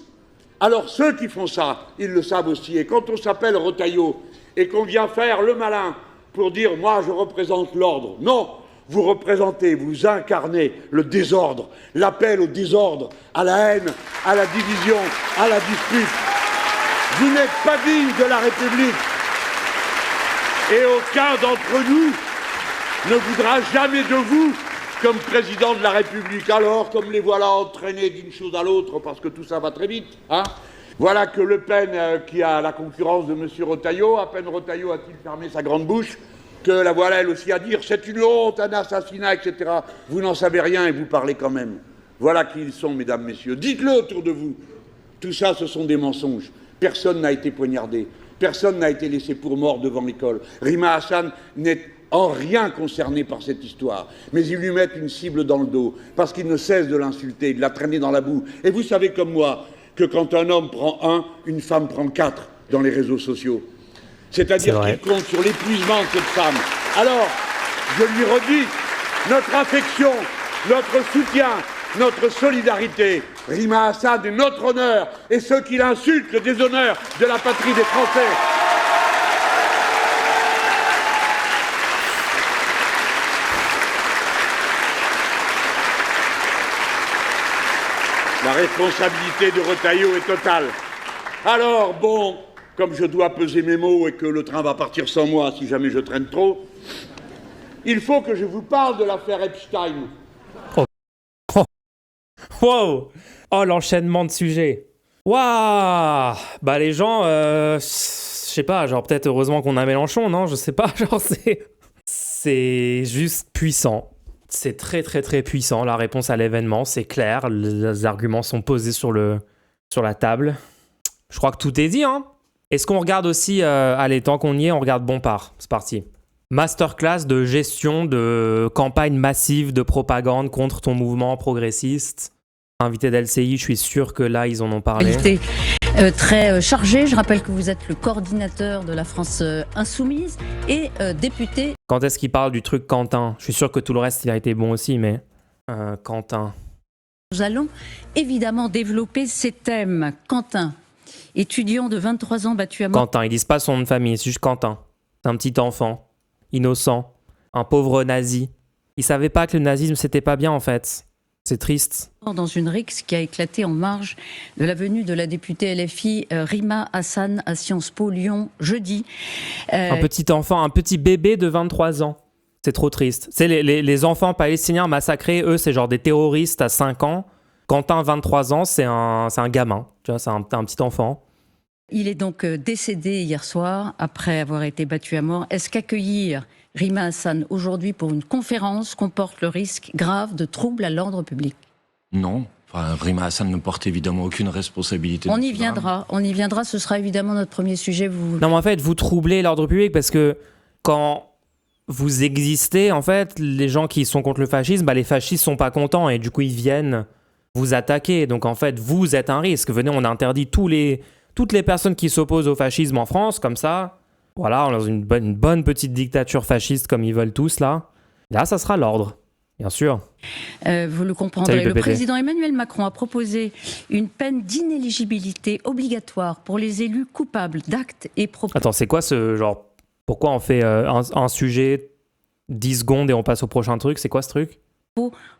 Alors ceux qui font ça, ils le savent aussi. Et quand on s'appelle Retailleau et qu'on vient faire le malin pour dire « moi je représente l'ordre », non, vous représentez, vous incarnez le désordre, l'appel au désordre, à la haine, à la division, à la dispute. Vous n'êtes pas digne de la République. Et aucun d'entre nous ne voudra jamais de vous comme président de la République. Alors, comme les voilà entraînés d'une chose à l'autre, parce que tout ça va très vite, hein, voilà que Le Pen, qui a la concurrence de M. Retailleau, à peine Retailleau a-t-il fermé sa grande bouche, que la voilà elle aussi à dire « c'est une honte, un assassinat, etc. » Vous n'en savez rien et vous parlez quand même. Voilà qui ils sont, mesdames, messieurs. Dites-le autour de vous. Tout ça, ce sont des mensonges. Personne n'a été poignardé. Personne n'a été laissé pour mort devant l'école. Rima Hassan n'est en rien concerné par cette histoire. Mais ils lui mettent une cible dans le dos, parce qu'ils ne cessent de l'insulter, de la traîner dans la boue. Et vous savez comme moi, que quand un homme prend 1, une femme prend 4 dans les réseaux sociaux. C'est-à-dire qu'il compte sur l'épuisement de cette femme. Alors, je lui redis, notre affection, notre soutien, notre solidarité, Rima Hassan est notre honneur, et ceux qui l'insultent, le déshonneur de la patrie des Français. La responsabilité de Retailleau est totale. Alors, bon, comme je dois peser mes mots et que le train va partir sans moi si jamais je traîne trop, il faut que je vous parle de l'affaire Epstein. Wow! Oh, l'enchaînement de sujets. Waouh! Bah, les gens, je sais pas, genre, peut-être heureusement qu'on a Mélenchon, non? Je sais pas, genre, c'est juste puissant. C'est très, très, très puissant, la réponse à l'événement, c'est clair, les arguments sont posés sur la table. Je crois que tout est dit, hein? Est-ce qu'on regarde aussi, allez, tant qu'on y est, on regarde Bompard, c'est parti. Masterclass de gestion de campagne massive de propagande contre ton mouvement progressiste. Invité d'LCI, je suis sûr que là, ils en ont parlé. Très chargé. Je rappelle que vous êtes le coordinateur de la France Insoumise et député. Quand est-ce qu'il parle du truc Quentin? Je suis sûr que tout le reste, il a été bon aussi, mais Quentin. Nous allons évidemment développer ces thèmes. Quentin, étudiant de 23 ans battu à mort. Quentin, ils disent pas son nom de famille, c'est juste Quentin. C'est un petit enfant, innocent, un pauvre nazi. Il savait pas que le nazisme, c'était pas bien en fait. C'est triste. Dans une rixe qui a éclaté en marge de la venue de la députée LFI Rima Hassan à Sciences Po Lyon jeudi. Un petit enfant, un petit bébé de 23 ans. C'est trop triste. C'est les enfants palestiniens massacrés, eux, c'est genre des terroristes à 5 ans. Quentin, 23 ans, c'est un gamin. Tu vois, c'est un petit enfant. Il est donc décédé hier soir après avoir été battu à mort. Est-ce qu'accueillir Rima Hassan aujourd'hui pour une conférence comporte le risque grave de troubles à l'ordre public? Non. Enfin, Rima Hassan ne porte évidemment aucune responsabilité. On y viendra, ce sera évidemment notre premier sujet. Non, mais en fait, vous troublez l'ordre public parce que quand vous existez, en fait, les gens qui sont contre le fascisme, bah, les fascistes sont pas contents et du coup, ils viennent vous attaquer. Donc, en fait, vous êtes un risque. Venez, on interdit toutes les personnes qui s'opposent au fascisme en France, comme ça. Voilà, on est dans une bonne petite dictature fasciste comme ils veulent tous là. Là, ça sera l'ordre, bien sûr. Vous le comprendrez. Salut, le PPT. président Emmanuel Macron a proposé une peine d'inéligibilité obligatoire pour les élus coupables d'actes et propos. Attends, c'est quoi ce genre... Pourquoi on fait un sujet 10 secondes et on passe au prochain truc? C'est quoi ce truc?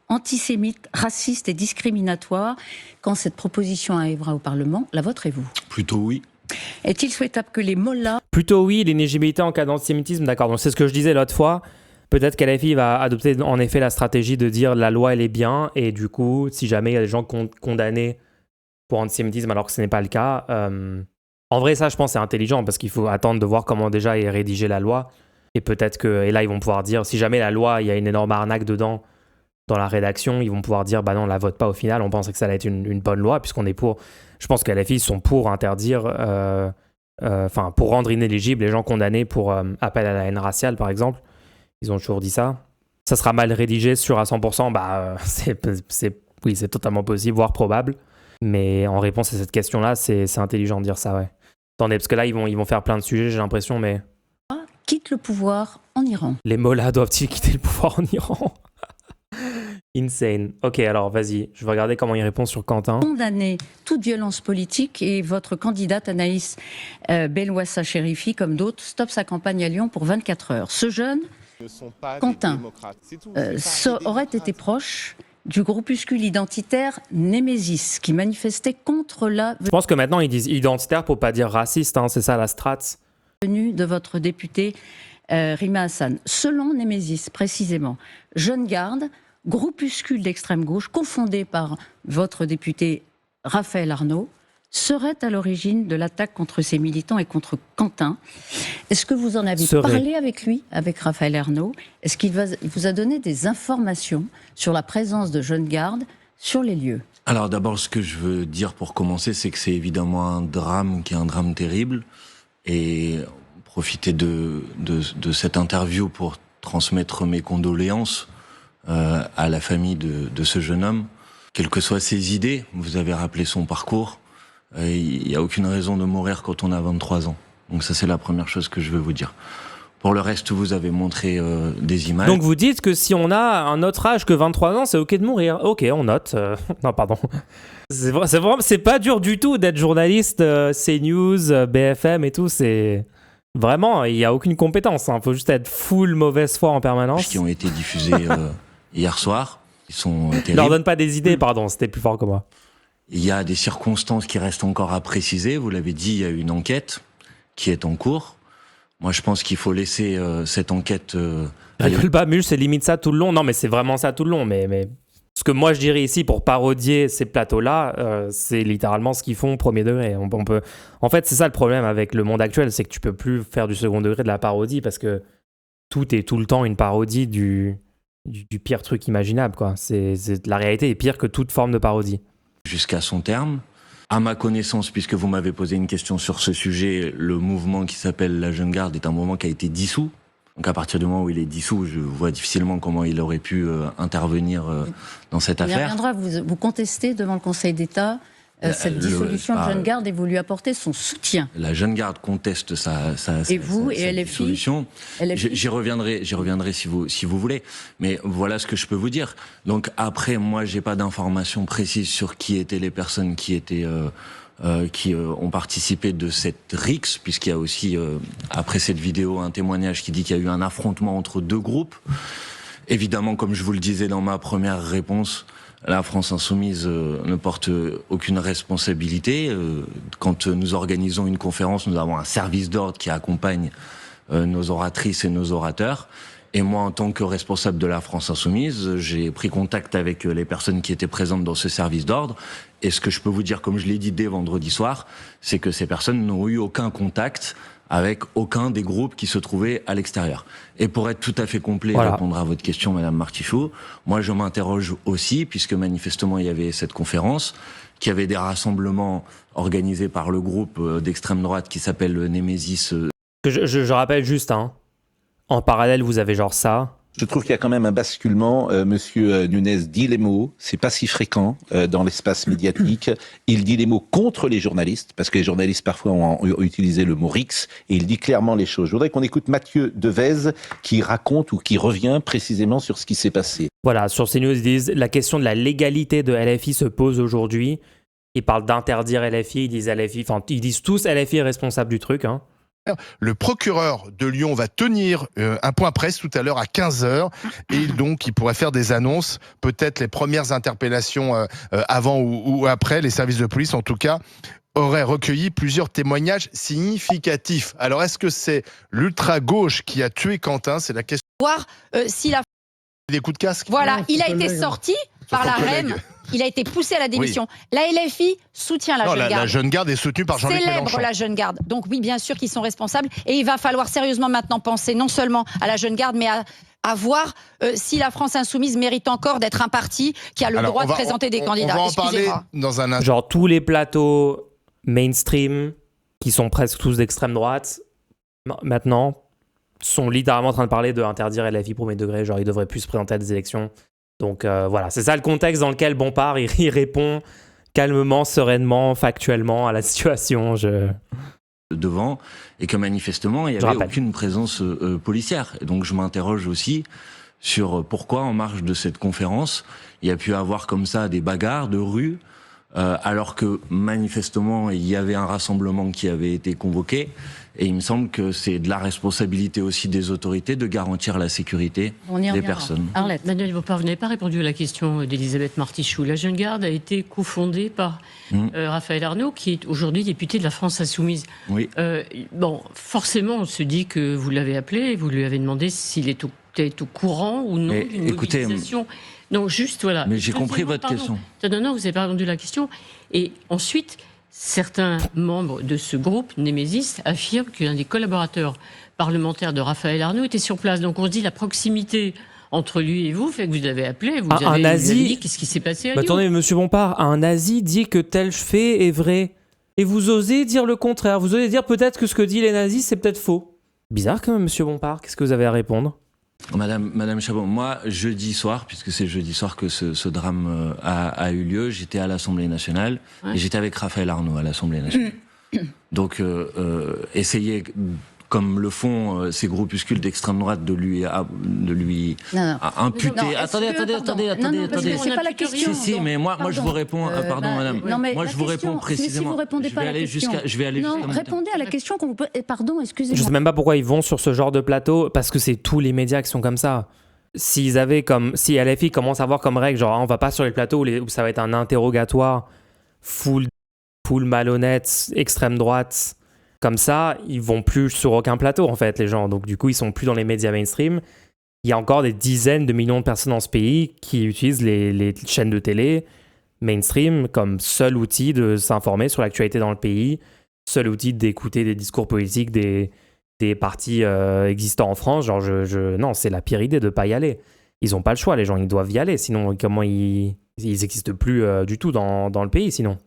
Antisémites, racistes et discriminatoires. Quand cette proposition arrivera au Parlement, la voterez-vous? Plutôt oui. Est-il souhaitable que les mollahs... Plutôt oui, l'éligibilité en cas d'antisémitisme, d'accord. Donc c'est ce que je disais l'autre fois. Peut-être qu'LFI va adopter en effet la stratégie de dire la loi elle est bien et du coup, si jamais il y a des gens condamnés pour antisémitisme alors que ce n'est pas le cas, en vrai ça je pense c'est intelligent parce qu'il faut attendre de voir comment déjà est rédigée la loi et peut-être que, et là ils vont pouvoir dire, si jamais la loi il y a une énorme arnaque dedans dans la rédaction, ils vont pouvoir dire bah non on la vote pas au final, on pensait que ça allait être une bonne loi puisqu'on est pour, je pense que LFI sont pour interdire, pour rendre inéligibles les gens condamnés pour appel à la haine raciale par exemple. Ils ont toujours dit ça. Ça sera mal rédigé sûr à 100%, oui, c'est totalement possible, voire probable. Mais en réponse à cette question-là, c'est intelligent de dire ça, ouais. Attendez, parce que là, ils vont faire plein de sujets, j'ai l'impression, mais... quitte le pouvoir en Iran. Les mollahs doivent-ils quitter le pouvoir en Iran? Insane. Ok, alors vas-y, je vais regarder comment il répond sur Quentin. Condamner toute violence politique et votre candidate Anaïs Belwassa Cherifi, comme d'autres, stoppe sa campagne à Lyon pour 24 heures. Ce jeune... Quentin aurait été proche du groupuscule identitaire Némésis qui manifestait contre la Je pense que maintenant ils disent identitaire pour pas dire raciste, hein, c'est ça la strat. Venue de votre député Rima Hassan. Selon Némésis, précisément, Jeune Garde, groupuscule d'extrême gauche confondé par votre député Raphaël Arnaud, serait à l'origine de l'attaque contre ces militants et contre Quentin. Est-ce que vous en avez parlé avec lui, avec Raphaël Arnaud? Est-ce qu'il vous a donné des informations sur la présence de Jeune Garde sur les lieux? Alors d'abord, ce que je veux dire pour commencer, c'est que c'est évidemment un drame qui est un drame terrible. Et profiter de cette interview pour transmettre mes condoléances à la famille de ce jeune homme. Quelles que soient ses idées, vous avez rappelé son parcours, il n'y a aucune raison de mourir quand on a 23 ans. Donc ça, c'est la première chose que je veux vous dire. Pour le reste, vous avez montré des images. Donc vous dites que si on a un autre âge que 23 ans, c'est ok de mourir. Ok, on note. Non, pardon. C'est pas dur du tout d'être journaliste, CNews, BFM et tout. C'est vraiment, il n'y a aucune compétence. Il faut juste être full mauvaise foi en permanence. Qui ont été diffusés hier soir. Ils sont terribles. Ne leur donne pas des idées, pardon. C'était plus fort que moi. Il y a des circonstances qui restent encore à préciser. Vous l'avez dit, il y a une enquête qui est en cours. Moi, je pense qu'il faut laisser cette enquête... Rigole pas, Mule, c'est limite ça tout le long. Non, mais c'est vraiment ça tout le long. Mais ce que moi, je dirais ici, pour parodier ces plateaux-là, c'est littéralement ce qu'ils font au premier degré. On peut... En fait, c'est ça le problème avec le monde actuel, c'est que tu peux plus faire du second degré de la parodie parce que tout est tout le temps une parodie du pire truc imaginable, quoi. La réalité est pire que toute forme de parodie. Jusqu'à son terme. À ma connaissance, puisque vous m'avez posé une question sur ce sujet, le mouvement qui s'appelle la Jeune Garde est un mouvement qui a été dissous. Donc à partir du moment où il est dissous, je vois difficilement comment il aurait pu intervenir dans cette affaire. Il reviendra, vous contestez devant le Conseil d'État cette dissolution de Jeune Garde et vous lui apportez son soutien. La Jeune Garde conteste sa dissolution. J'y reviendrai si vous voulez. Mais voilà ce que je peux vous dire. Donc après, moi, j'ai pas d'informations précises sur qui étaient les personnes qui étaient qui ont participé de cette rixe, puisqu'il y a aussi après cette vidéo un témoignage qui dit qu'il y a eu un affrontement entre deux groupes. Évidemment, comme je vous le disais dans ma première réponse, la France Insoumise ne porte aucune responsabilité. Quand nous organisons une conférence, nous avons un service d'ordre qui accompagne nos oratrices et nos orateurs. Et moi, en tant que responsable de la France Insoumise, j'ai pris contact avec les personnes qui étaient présentes dans ce service d'ordre. Et ce que je peux vous dire, comme je l'ai dit dès vendredi soir, c'est que ces personnes n'ont eu aucun contact avec aucun des groupes qui se trouvaient à l'extérieur. Et pour être tout à fait complet et répondre à votre question, Madame Martichoux, moi je m'interroge aussi, puisque manifestement il y avait cette conférence, qu'il y avait des rassemblements organisés par le groupe d'extrême droite qui s'appelle Némésis. Je rappelle juste, hein, en parallèle vous avez genre ça, Je trouve qu'il y a quand même un basculement. Monsieur Nunez dit les mots, c'est pas si fréquent dans l'espace médiatique. Il dit les mots contre les journalistes, parce que les journalistes parfois ont utilisé le mot rix, et il dit clairement les choses. Je voudrais qu'on écoute Mathieu Devez qui raconte ou qui revient précisément sur ce qui s'est passé. Voilà, sur CNews, ils disent la question de la légalité de LFI se pose aujourd'hui. Ils parlent d'interdire LFI, ils disent tous LFI est responsable du truc, hein. Le procureur de Lyon va tenir un point presse tout à l'heure à 15h et donc il pourrait faire des annonces, peut-être les premières interpellations avant ou après. Les services de police en tout cas auraient recueilli plusieurs témoignages significatifs. Alors est-ce que c'est l'ultra-gauche qui a tué Quentin? C'est la question. Voir si la... Des coups de casque. Voilà, il a été sorti par la REM. Il a été poussé à la démission. Oui. La LFI soutient la jeune garde. La jeune garde est soutenue par Jean-Luc Mélenchon. Célèbre la jeune garde. Donc oui, bien sûr qu'ils sont responsables. Et il va falloir sérieusement maintenant penser non seulement à la jeune garde, mais à voir si la France insoumise mérite encore d'être un parti qui a le droit de présenter des candidats. On va en parler dans un instant. Genre tous les plateaux mainstream, qui sont presque tous d'extrême droite, maintenant, sont littéralement en train de parler d'interdire LFI premier degré. Genre ils devraient plus se présenter à des élections. Donc voilà, c'est ça le contexte dans lequel Bompard il répond calmement, sereinement, factuellement à la situation. Devant, et que manifestement il n'y avait aucune présence policière. Et donc je m'interroge aussi sur pourquoi en marge de cette conférence il y a pu avoir comme ça des bagarres de rue, alors que manifestement il y avait un rassemblement qui avait été convoqué. Et il me semble que c'est de la responsabilité aussi des autorités de garantir la sécurité des personnes. Arlette. Manuel Bompard, vous n'avez pas répondu à la question d'Elisabeth Martichoux. La jeune garde a été cofondée par Raphaël Arnaud, qui est aujourd'hui député de la France Insoumise. Oui. Bon, forcément, on se dit que vous l'avez appelé, vous lui avez demandé s'il était au courant ou non d'une mobilisation. Non, juste, voilà. Mais j'ai compris votre question. Non, vous n'avez pas répondu à la question. Et ensuite... Certains membres de ce groupe, Némésis, affirment qu'un des collaborateurs parlementaires de Raphaël Arnaud était sur place. Donc on se dit la proximité entre lui et vous fait que vous l'avez appelé, vous avez dit qu'est-ce qui s'est passé à Lyon. Attendez, monsieur Bompard, un nazi dit que tel fait est vrai. Et vous osez dire le contraire. Vous osez dire peut-être que ce que disent les nazis, c'est peut-être faux. Bizarre quand même, monsieur Bompard. Qu'est-ce que vous avez à répondre ? Madame Chabot, moi, jeudi soir, puisque c'est jeudi soir que ce drame a eu lieu, j'étais à l'Assemblée nationale et j'étais avec Raphaël Arnaud à l'Assemblée nationale. Donc, essayez, comme le font ces groupuscules d'extrême droite, de lui imputer... Non, attendez. C'est pas la question. Si, mais moi je vous réponds... pardon, madame. Moi, je vous réponds précisément. Si vous répondez pas à la question... Je vais aller jusqu'à... Non, répondez à la question qu'on vous pose... Pardon, excusez-moi. Je sais même pas pourquoi ils vont sur ce genre de plateau, parce que c'est tous les médias qui sont comme ça. Si LFI commence à avoir comme règle, genre on va pas sur les plateaux où ça va être un interrogatoire full malhonnête, extrême droite... Comme ça, ils vont plus sur aucun plateau, en fait, les gens. Donc, du coup, ils sont plus dans les médias mainstream. Il y a encore des dizaines de millions de personnes dans ce pays qui utilisent les chaînes de télé mainstream comme seul outil de s'informer sur l'actualité dans le pays, seul outil d'écouter des discours politiques des partis existants en France. Genre, non, c'est la pire idée de ne pas y aller. Ils n'ont pas le choix, les gens, ils doivent y aller. Sinon, comment ils n'existent plus du tout dans le pays, sinon.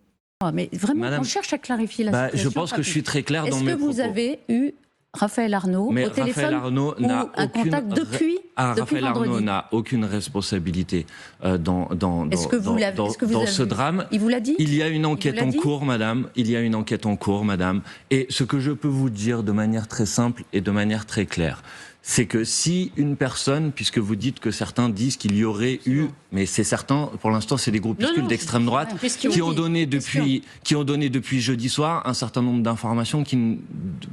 Mais vraiment, Madame, on cherche à clarifier la situation. Je pense que je suis très clair dans mes propos. Est-ce que vous avez eu Raphaël Arnaud au téléphone ou un contact depuis Raphaël vendredi. Arnaud n'a aucune responsabilité dans ce drame. Il vous l'a dit ? Il y a une enquête en cours, madame. Il y a une enquête en cours, madame. Et ce que je peux vous dire de manière très simple et de manière très claire, c'est que si une personne, puisque vous dites que certains disent qu'il y aurait eu, mais c'est certain, pour l'instant c'est des groupuscules d'extrême droite qui ont donné depuis jeudi soir un certain nombre d'informations qui,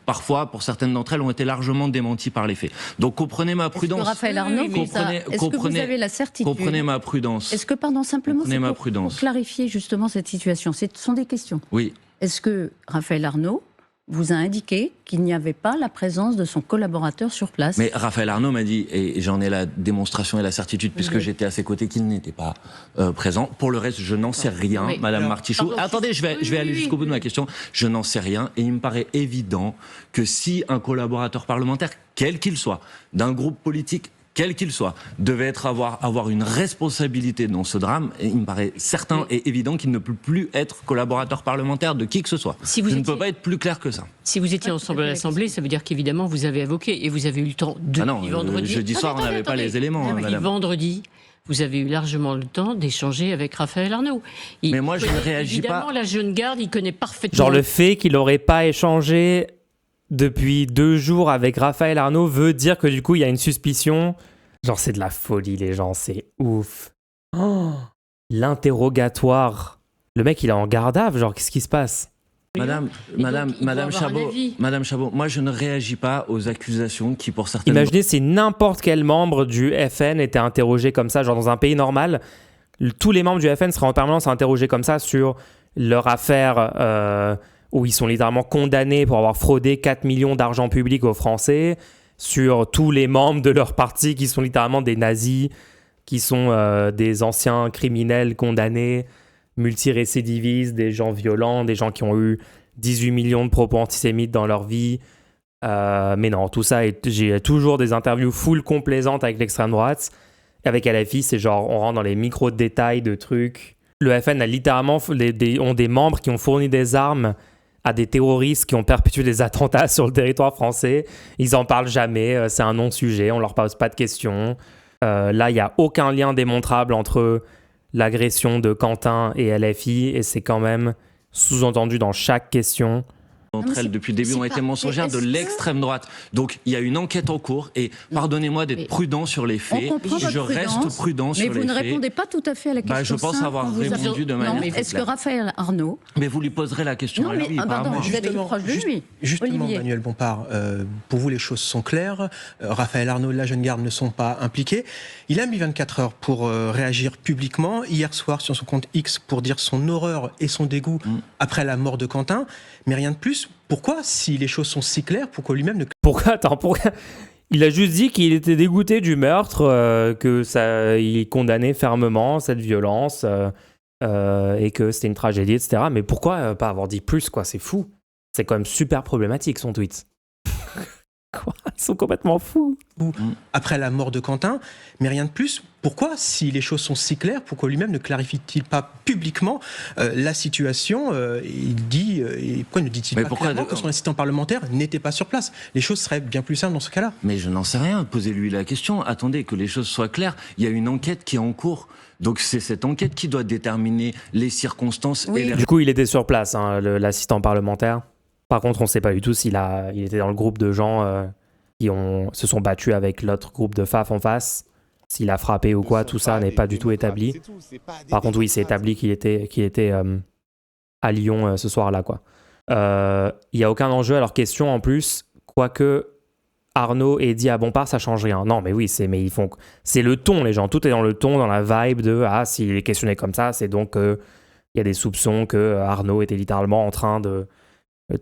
parfois, pour certaines d'entre elles, ont été largement démenties par les faits. Donc comprenez ma prudence. Est-ce que Raphaël Arnaud, est-ce que vous avez la certitude ? Comprenez ma prudence. Est-ce que, pardon, simplement, pour clarifier justement cette situation, ce sont des questions. Oui. Est-ce que Raphaël Arnaud vous a indiqué qu'il n'y avait pas la présence de son collaborateur sur place. Mais Raphaël Arnaud m'a dit, et j'en ai la démonstration et la certitude, puisque j'étais à ses côtés, qu'il n'était pas présent. Pour le reste, je n'en sais rien, Madame Martichoux. Attendez, je vais aller jusqu'au bout de ma question. Je n'en sais rien, et il me paraît évident que si un collaborateur parlementaire, quel qu'il soit, d'un groupe politique quel qu'il soit, devait avoir une responsabilité dans ce drame, et il me paraît certain et évident qu'il ne peut plus être collaborateur parlementaire de qui que ce soit. Je ne peux pas être plus clair que ça. Si vous étiez ensemble à l'Assemblée, ça veut dire qu'évidemment vous avez avoqué et vous avez eu le temps depuis vendredi. Jeudi soir, on n'avait pas les éléments. Depuis vendredi, vous avez eu largement le temps d'échanger avec Raphaël Arnaud. Mais moi, je ne réagis pas. Évidemment, la jeune garde, il connaît parfaitement. Genre le fait qu'il n'aurait pas échangé depuis 2 jours avec Raphaël Arnaud veut dire que du coup, il y a une suspicion. Genre, c'est de la folie, les gens, c'est ouf. Oh, l'interrogatoire. Le mec, il est en garde à vue, genre, qu'est-ce qui se passe ? Madame Chabot, moi je ne réagis pas aux accusations qui pour certaines... Imaginez si n'importe quel membre du FN était interrogé comme ça, genre dans un pays normal, tous les membres du FN seraient en permanence interrogés comme ça sur leur affaire où ils sont littéralement condamnés pour avoir fraudé 4 millions d'argent public aux Français, sur tous les membres de leur parti qui sont littéralement des nazis, qui sont des anciens criminels condamnés, multirécidivistes, des gens violents, des gens qui ont eu 18 millions de propos antisémites dans leur vie. Mais non, tout ça, j'ai toujours des interviews full complaisantes avec l'extrême droite. Et avec LFI, c'est genre, on rentre dans les micro-détails de trucs. Le FN a littéralement ont des membres qui ont fourni des armes à des terroristes qui ont perpétué des attentats sur le territoire français. Ils en parlent jamais, c'est un non-sujet, on leur pose pas de questions. Là, il n'y a aucun lien démontrable entre l'agression de Quentin et LFI, et c'est quand même sous-entendu dans chaque question. Entre elles, depuis le début, ont été mensongères de l'extrême droite. Donc, il y a une enquête en cours, et pardonnez-moi d'être prudent sur les faits. Je reste prudent sur les faits. Mais vous ne répondez pas tout à fait à la question. Je pense avoir répondu de manière très claire. Est-ce que Raphaël Arnaud... Mais vous lui poserez la question à lui, pardon, vous êtes proche de lui. Justement, Olivier. Manuel Bompard, pour vous, les choses sont claires. Raphaël Arnaud et la jeune garde ne sont pas impliqués. Il a mis 24 heures pour réagir publiquement. Hier soir, sur son compte X, pour dire son horreur et son dégoût après la mort de Quentin. Mais rien de plus. Pourquoi, si les choses sont si claires, pourquoi lui-même ne... Pourquoi Il a juste dit qu'il était dégoûté du meurtre, il condamnait fermement cette violence et que c'était une tragédie, etc. Mais pourquoi pas avoir dit plus, quoi ? C'est fou. C'est quand même super problématique, son tweet. Quoi ? Ils sont complètement fous. Après la mort de Quentin, mais rien de plus. Pourquoi, si les choses sont si claires, pourquoi lui-même ne clarifie-t-il pas publiquement la situation pourquoi ne dit-il pas clairement que son assistant parlementaire n'était pas sur place ? Les choses seraient bien plus simples dans ce cas-là. Mais je n'en sais rien, posez-lui la question. Attendez, que les choses soient claires. Il y a une enquête qui est en cours. Donc c'est cette enquête qui doit déterminer les circonstances. Oui. Du coup, il était sur place, hein, l'assistant parlementaire. Par contre, on ne sait pas du tout s'il était dans le groupe de gens qui se sont battus avec l'autre groupe de FAF en face. S'il a frappé ou quoi, tout ça n'est pas du tout établi. Par contre, oui, c'est établi qu'il était à Lyon ce soir-là, quoi. Il n'y a aucun enjeu à leur question en plus, quoique Arnaud ait dit à Bompard, ça change rien. Non, mais oui, c'est le ton, les gens. Tout est dans le ton, dans la vibe de s'il est questionné comme ça, c'est donc il y a des soupçons que Arnaud était littéralement en train de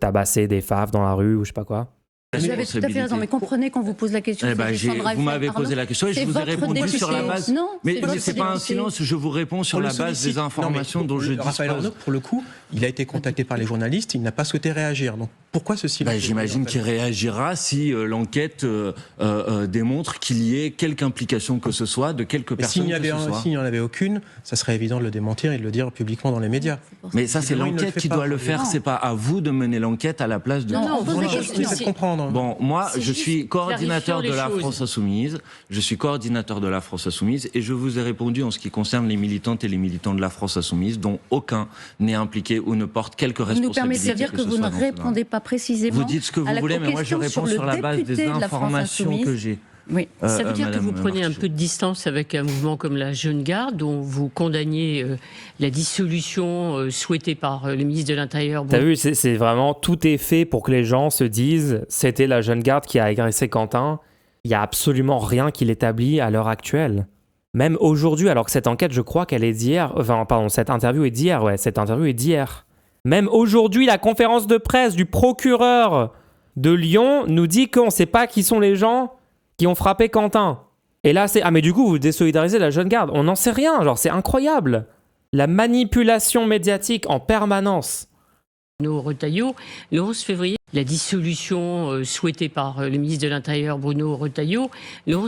tabasser des FAF dans la rue ou je sais pas quoi. Vous avez tout à fait raison, mais comprenez qu'on vous pose la question. Vous m'avez posé la question et je vous ai répondu sur la base. Non, mais c'est pas un silence, je vous réponds sur la base des informations dont je dispose. Raphaël Arnaud, pour le coup, il a été contacté par les journalistes, il n'a pas souhaité réagir. Donc pourquoi ce silence ? J'imagine qu'il réagira si l'enquête démontre qu'il y ait quelque implication que ce soit de quelques personnes que ce soit. S'il n'y en avait aucune, ça serait évident de le démentir et de le dire publiquement dans les médias. Mais ça, c'est l'enquête qui doit le faire. C'est pas à vous de mener l'enquête à la place de... Non, je comprendre. Bon, moi, je suis coordinateur de la France Insoumise. Je suis coordinateur de la France Insoumise et je vous ai répondu en ce qui concerne les militantes et les militants de la France Insoumise, dont aucun n'est impliqué ou ne porte quelque responsabilité. Vous nous permettez de dire que vous ne répondez pas précisément. Vous dites ce que vous voulez, mais moi je réponds sur la base des informations que j'ai. Oui. Ça veut dire que vous prenez un peu de distance avec un mouvement comme la Jeune Garde, dont vous condamniez la dissolution souhaitée par le ministre de l'Intérieur. T'as vu, c'est vraiment, tout est fait pour que les gens se disent c'était la Jeune Garde qui a agressé Quentin. Il n'y a absolument rien qui l'établit à l'heure actuelle. Même aujourd'hui, alors que cette enquête, je crois qu'elle est d'hier. Enfin, pardon, cette interview est d'hier, ouais, cette interview est d'hier. Même aujourd'hui, la conférence de presse du procureur de Lyon nous dit qu'on ne sait pas qui sont les gens qui ont frappé Quentin. Et là, c'est... Ah, mais du coup, vous désolidarisez la Jeune Garde. On n'en sait rien, genre, c'est incroyable. La manipulation médiatique en permanence. Nos Retailleau, le 11 février... la dissolution souhaitée par le ministre de l'Intérieur Bruno Retailleau.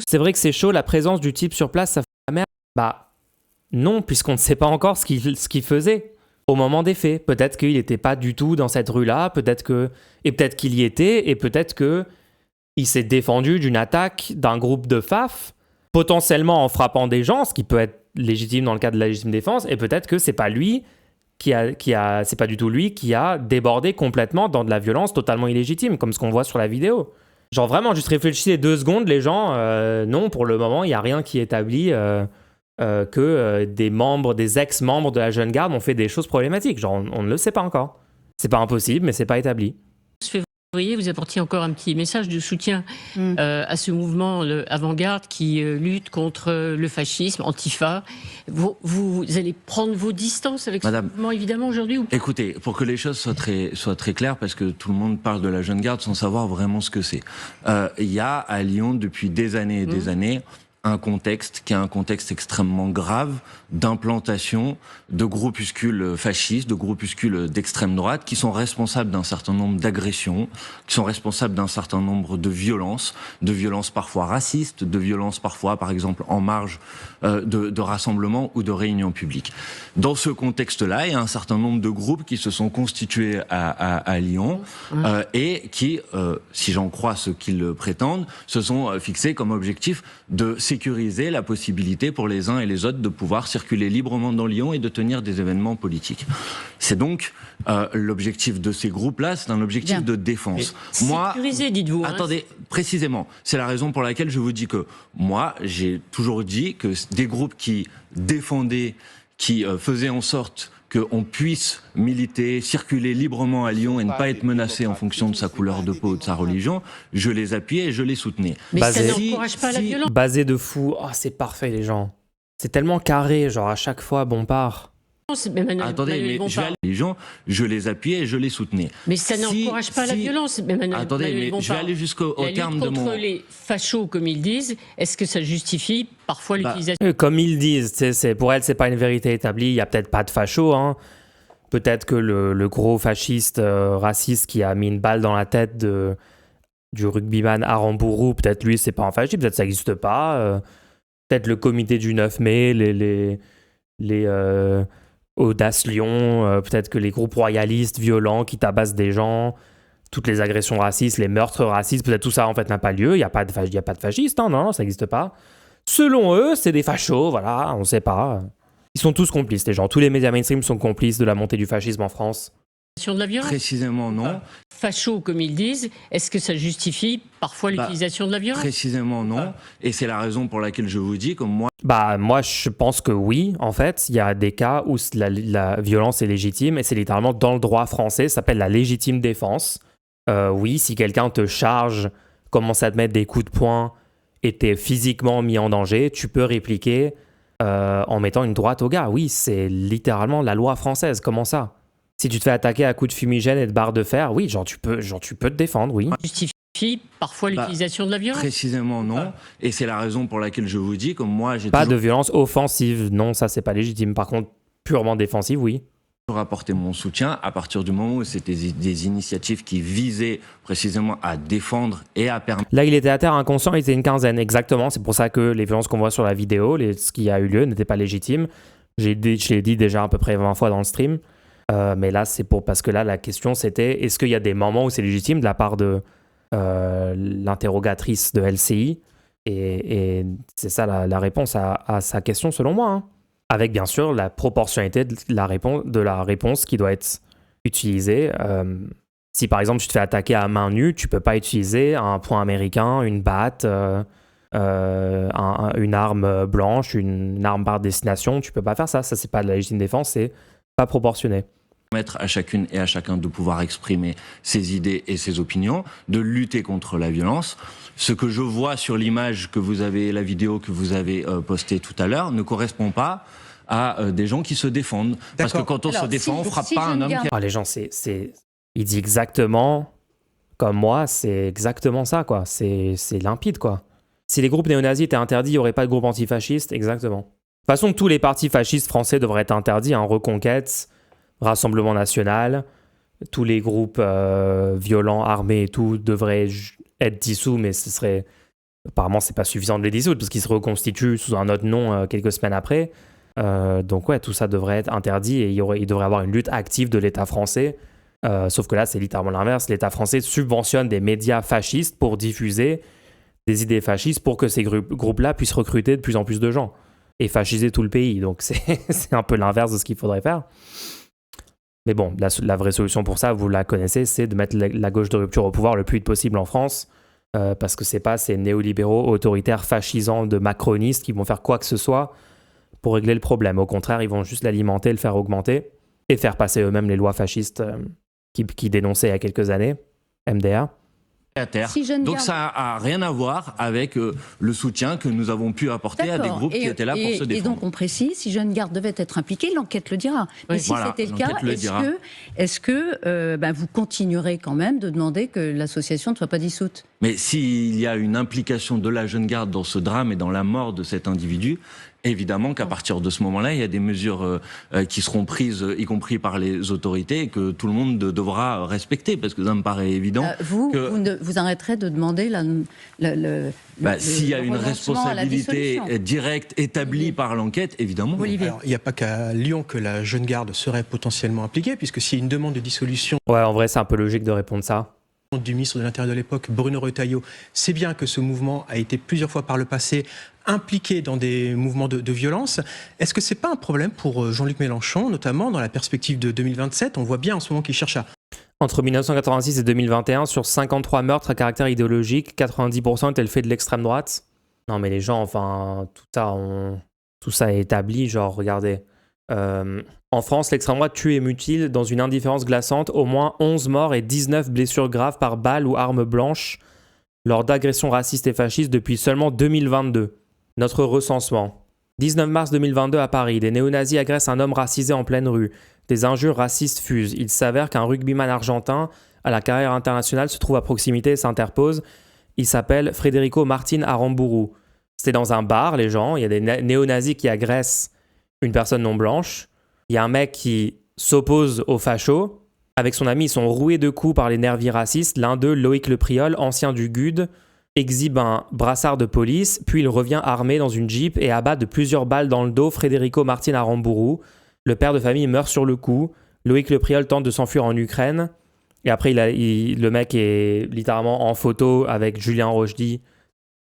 C'est vrai que c'est chaud, la présence du type sur place, ça fait la merde. Bah non, puisqu'on ne sait pas encore ce qu'il faisait au moment des faits. Peut-être qu'il n'était pas du tout dans cette rue-là, peut-être qu'il y était, et peut-être qu'il s'est défendu d'une attaque d'un groupe de FAF, potentiellement en frappant des gens, ce qui peut être légitime dans le cadre de la légitime défense, et peut-être que c'est pas lui c'est pas du tout lui qui a débordé complètement dans de la violence totalement illégitime, comme ce qu'on voit sur la vidéo. Genre vraiment, juste réfléchissez 2 secondes, les gens, non, pour le moment, il n'y a rien qui établit que des ex-membres de la Jeune Garde ont fait des choses problématiques. Genre, on ne le sait pas encore. C'est pas impossible, mais c'est pas établi. Vous apportiez encore un petit message de soutien à ce mouvement avant-garde qui lutte contre le fascisme, Antifa. Vous allez prendre vos distances avec ce mouvement, évidemment, aujourd'hui ou pas? Écoutez, pour que les choses soient très claires, parce que tout le monde parle de la Jeune Garde sans savoir vraiment ce que c'est. Il y a à Lyon, depuis des années et des années, un contexte qui est un contexte extrêmement grave d'implantation de groupuscules fascistes, de groupuscules d'extrême droite qui sont responsables d'un certain nombre d'agressions, qui sont responsables d'un certain nombre de violences parfois racistes, de violences parfois, par exemple, en marge de rassemblements ou de réunions publiques. Dans ce contexte-là, il y a un certain nombre de groupes qui se sont constitués à Lyon et qui, si j'en crois ce qu'ils prétendent, se sont fixés comme objectif de sécuriser la possibilité pour les uns et les autres de pouvoir circuler librement dans Lyon et de tenir des événements politiques. C'est donc l'objectif de ces groupes-là, c'est un objectif de défense. Sécuriser, dites-vous. Attendez, précisément, c'est la raison pour laquelle je vous dis que moi, j'ai toujours dit que des groupes qui défendaient, qui faisaient en sorte qu'on puisse militer, circuler librement à Lyon et ne pas être menacé en fonction de sa couleur de peau ou de sa religion, je les appuyais et je les soutenais. Mais ça n'encourage pas la violence. Basé de fou, c'est parfait les gens. C'est tellement carré, genre à chaque fois, bon part. Attendez, mais les gens, je les appuyais et je les soutenais. Mais ça n'encourage pas la violence. Attendez, mais je vais aller jusqu'au terme de mon... contre les fachos, comme ils disent, est-ce que ça justifie parfois l'utilisation... Comme ils disent, pour elle, c'est pas une vérité établie, il y a peut-être pas de fachos, hein. Peut-être que le gros fasciste raciste qui a mis une balle dans la tête du rugbyman Aramburu, peut-être lui, c'est pas un fasciste, peut-être ça n'existe pas. Peut-être le comité du 9 mai, les Audace Lyon, peut-être que les groupes royalistes violents qui tabassent des gens, toutes les agressions racistes, les meurtres racistes, peut-être tout ça en fait n'a pas lieu, il n'y a pas de fascistes, hein, non, ça n'existe pas. Selon eux, c'est des fachos, voilà, on ne sait pas. Ils sont tous complices, les gens. Tous les médias mainstream sont complices de la montée du fascisme en France. De la violence. Précisément non. Fachos, comme ils disent, est-ce que ça justifie parfois l'utilisation de la violence? Précisément non. Et c'est la raison pour laquelle je vous dis que moi... Moi, je pense que oui, en fait. Il y a des cas où la violence est légitime et c'est littéralement dans le droit français, ça s'appelle la légitime défense. Oui, si quelqu'un te charge, commence à te mettre des coups de poing et t'es physiquement mis en danger, tu peux répliquer en mettant une droite au gars. Oui, c'est littéralement la loi française. Comment ça? Si tu te fais attaquer à coups de fumigène et de barre de fer, oui, tu peux te défendre, oui. Justifie parfois l'utilisation de la violence? Précisément non. Et c'est la raison pour laquelle je vous dis que moi, j'ai pas de violence offensive, non, ça c'est pas légitime. Par contre, purement défensive, oui. J'ai apporté mon soutien à partir du moment où c'était des initiatives qui visaient précisément à défendre et à permettre... Là, il était à terre inconscient, il était une quinzaine, exactement. C'est pour ça que les violences qu'on voit sur la vidéo, ce qui a eu lieu, n'étaient pas légitimes. Je l'ai dit déjà à peu près 20 fois dans le stream. Mais là, parce que là, la question, c'était est-ce qu'il y a des moments où c'est légitime de la part de l'interrogatrice de LCI et c'est ça la réponse à sa question, selon moi. Hein. Avec, bien sûr, la proportionnalité de la réponse qui doit être utilisée. Si, par exemple, tu te fais attaquer à main nue, tu peux pas utiliser un poing américain, une batte, une arme blanche, une arme par destination. Tu peux pas faire ça. Ça, c'est pas de la légitime défense, c'est pas proportionné. Permettre à chacune et à chacun de pouvoir exprimer ses idées et ses opinions, de lutter contre la violence. Ce que je vois sur l'image que vous avez, la vidéo que vous avez postée tout à l'heure, ne correspond pas à des gens qui se défendent. Parce que quand on se défend, on frappe pas un homme qui... les gens, il dit exactement comme moi, c'est exactement ça, quoi. C'est limpide, quoi. Si les groupes néo-nazis étaient interdits, il n'y aurait pas de groupe antifasciste, exactement. De toute façon, tous les partis fascistes français devraient être interdits, hein, Reconquête, Rassemblement National, tous les groupes violents, armés et tout devraient être dissous, mais ce serait... Apparemment, c'est pas suffisant de les dissoudre parce qu'ils se reconstituent sous un autre nom quelques semaines après. Donc ouais, tout ça devrait être interdit et il devrait y avoir une lutte active de l'État français. Sauf que là, c'est littéralement l'inverse. L'État français subventionne des médias fascistes pour diffuser des idées fascistes pour que ces groupes-là puissent recruter de plus en plus de gens et fasciser tout le pays. Donc c'est un peu l'inverse de ce qu'il faudrait faire. Mais bon, la vraie solution pour ça, vous la connaissez, c'est de mettre la gauche de rupture au pouvoir le plus vite possible en France. Parce que c'est pas ces néolibéraux autoritaires fascisants de macronistes qui vont faire quoi que ce soit pour régler le problème. Au contraire, ils vont juste l'alimenter, le faire augmenter et faire passer eux-mêmes les lois fascistes qui dénonçaient il y a quelques années, MDR. À terre. Donc ça n'a rien à voir avec le soutien que nous avons pu apporter à des groupes qui étaient là pour se défendre. Et donc on précise, si Jeune Garde devait être impliqué, l'enquête le dira. Mais si c'était le cas, est-ce que vous continuerez quand même de demander que l'association ne soit pas dissoute? Mais s'il y a une implication de la Jeune Garde dans ce drame et dans la mort de cet individu, évidemment qu'à partir de ce moment-là, il y a des mesures qui seront prises, y compris par les autorités, et que tout le monde devra respecter, parce que ça me paraît évident. Vous arrêterez de demander s'il y a une responsabilité directe établie par l'enquête, évidemment. Alors, il n'y a pas qu'à Lyon que la Jeune Garde serait potentiellement impliquée, puisque s'il y a une demande de dissolution... Ouais, en vrai, c'est un peu logique de répondre ça. Du ministre de l'Intérieur de l'époque, Bruno Retailleau, c'est bien que ce mouvement a été plusieurs fois par le passé impliqué dans des mouvements de violence. Est-ce que c'est pas un problème pour Jean-Luc Mélenchon, notamment dans la perspective de 2027? On voit bien en ce moment qu'il cherche à... Entre 1986 et 2021, sur 53 meurtres à caractère idéologique, 90% étaient le fait de l'extrême droite. Non mais les gens, enfin, tout ça est établi, genre, regardez. En France, l'extrême droite tue et mutile dans une indifférence glaçante au moins 11 morts et 19 blessures graves par balles ou armes blanches lors d'agressions racistes et fascistes depuis seulement 2022. Notre recensement. 19 mars 2022 à Paris, des néo-nazis agressent un homme racisé en pleine rue. Des injures racistes fusent. Il s'avère qu'un rugbyman argentin à la carrière internationale se trouve à proximité et s'interpose. Il s'appelle Federico Martin Aramburu. C'était dans un bar, les gens. Il y a des néo-nazis qui agressent une personne non blanche. Il y a un mec qui s'oppose aux fachos. Avec son ami, ils sont roués de coups par les nervis racistes. L'un d'eux, Loïc Le Priol, ancien du GUD, exhibe un brassard de police, puis il revient armé dans une Jeep et abat de plusieurs balles dans le dos Federico Martin Aramburu. Le père de famille meurt sur le coup. Loïc Le Priol tente de s'enfuir en Ukraine. Et après, le mec est littéralement en photo avec Julien Rochdy.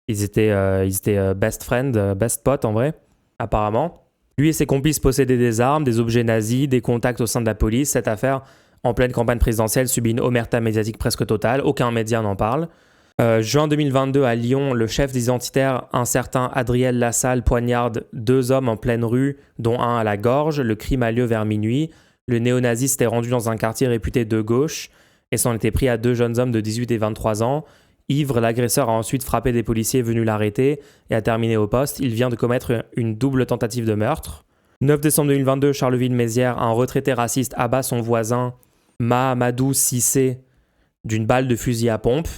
Ils étaient best friend, best pote en vrai, apparemment. Lui et ses complices possédaient des armes, des objets nazis, des contacts au sein de la police. Cette affaire, en pleine campagne présidentielle, subit une omerta médiatique presque totale. Aucun média n'en parle. Juin 2022, à Lyon, le chef des identitaires, un certain Adriel Lassalle, poignarde 2 hommes en pleine rue, dont un à la gorge. Le crime a lieu vers minuit. Le néo-nazi s'était rendu dans un quartier réputé de gauche et s'en était pris à 2 jeunes hommes de 18 et 23 ans. Ivre, l'agresseur a ensuite frappé des policiers venus l'arrêter et a terminé au poste. Il vient de commettre une double tentative de meurtre. 9 décembre 2022, Charleville-Mézières, un retraité raciste abat son voisin Mahamadou Cissé d'une balle de fusil à pompe.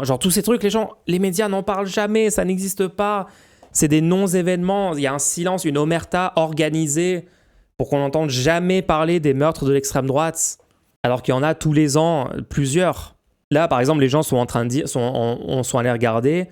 Genre tous ces trucs, les médias n'en parlent jamais, ça n'existe pas. C'est des non-événements, il y a un silence, une omerta organisée pour qu'on n'entende jamais parler des meurtres de l'extrême droite, alors qu'il y en a tous les ans plusieurs. Là, par exemple, les gens sont en train de dire, sont allés regarder,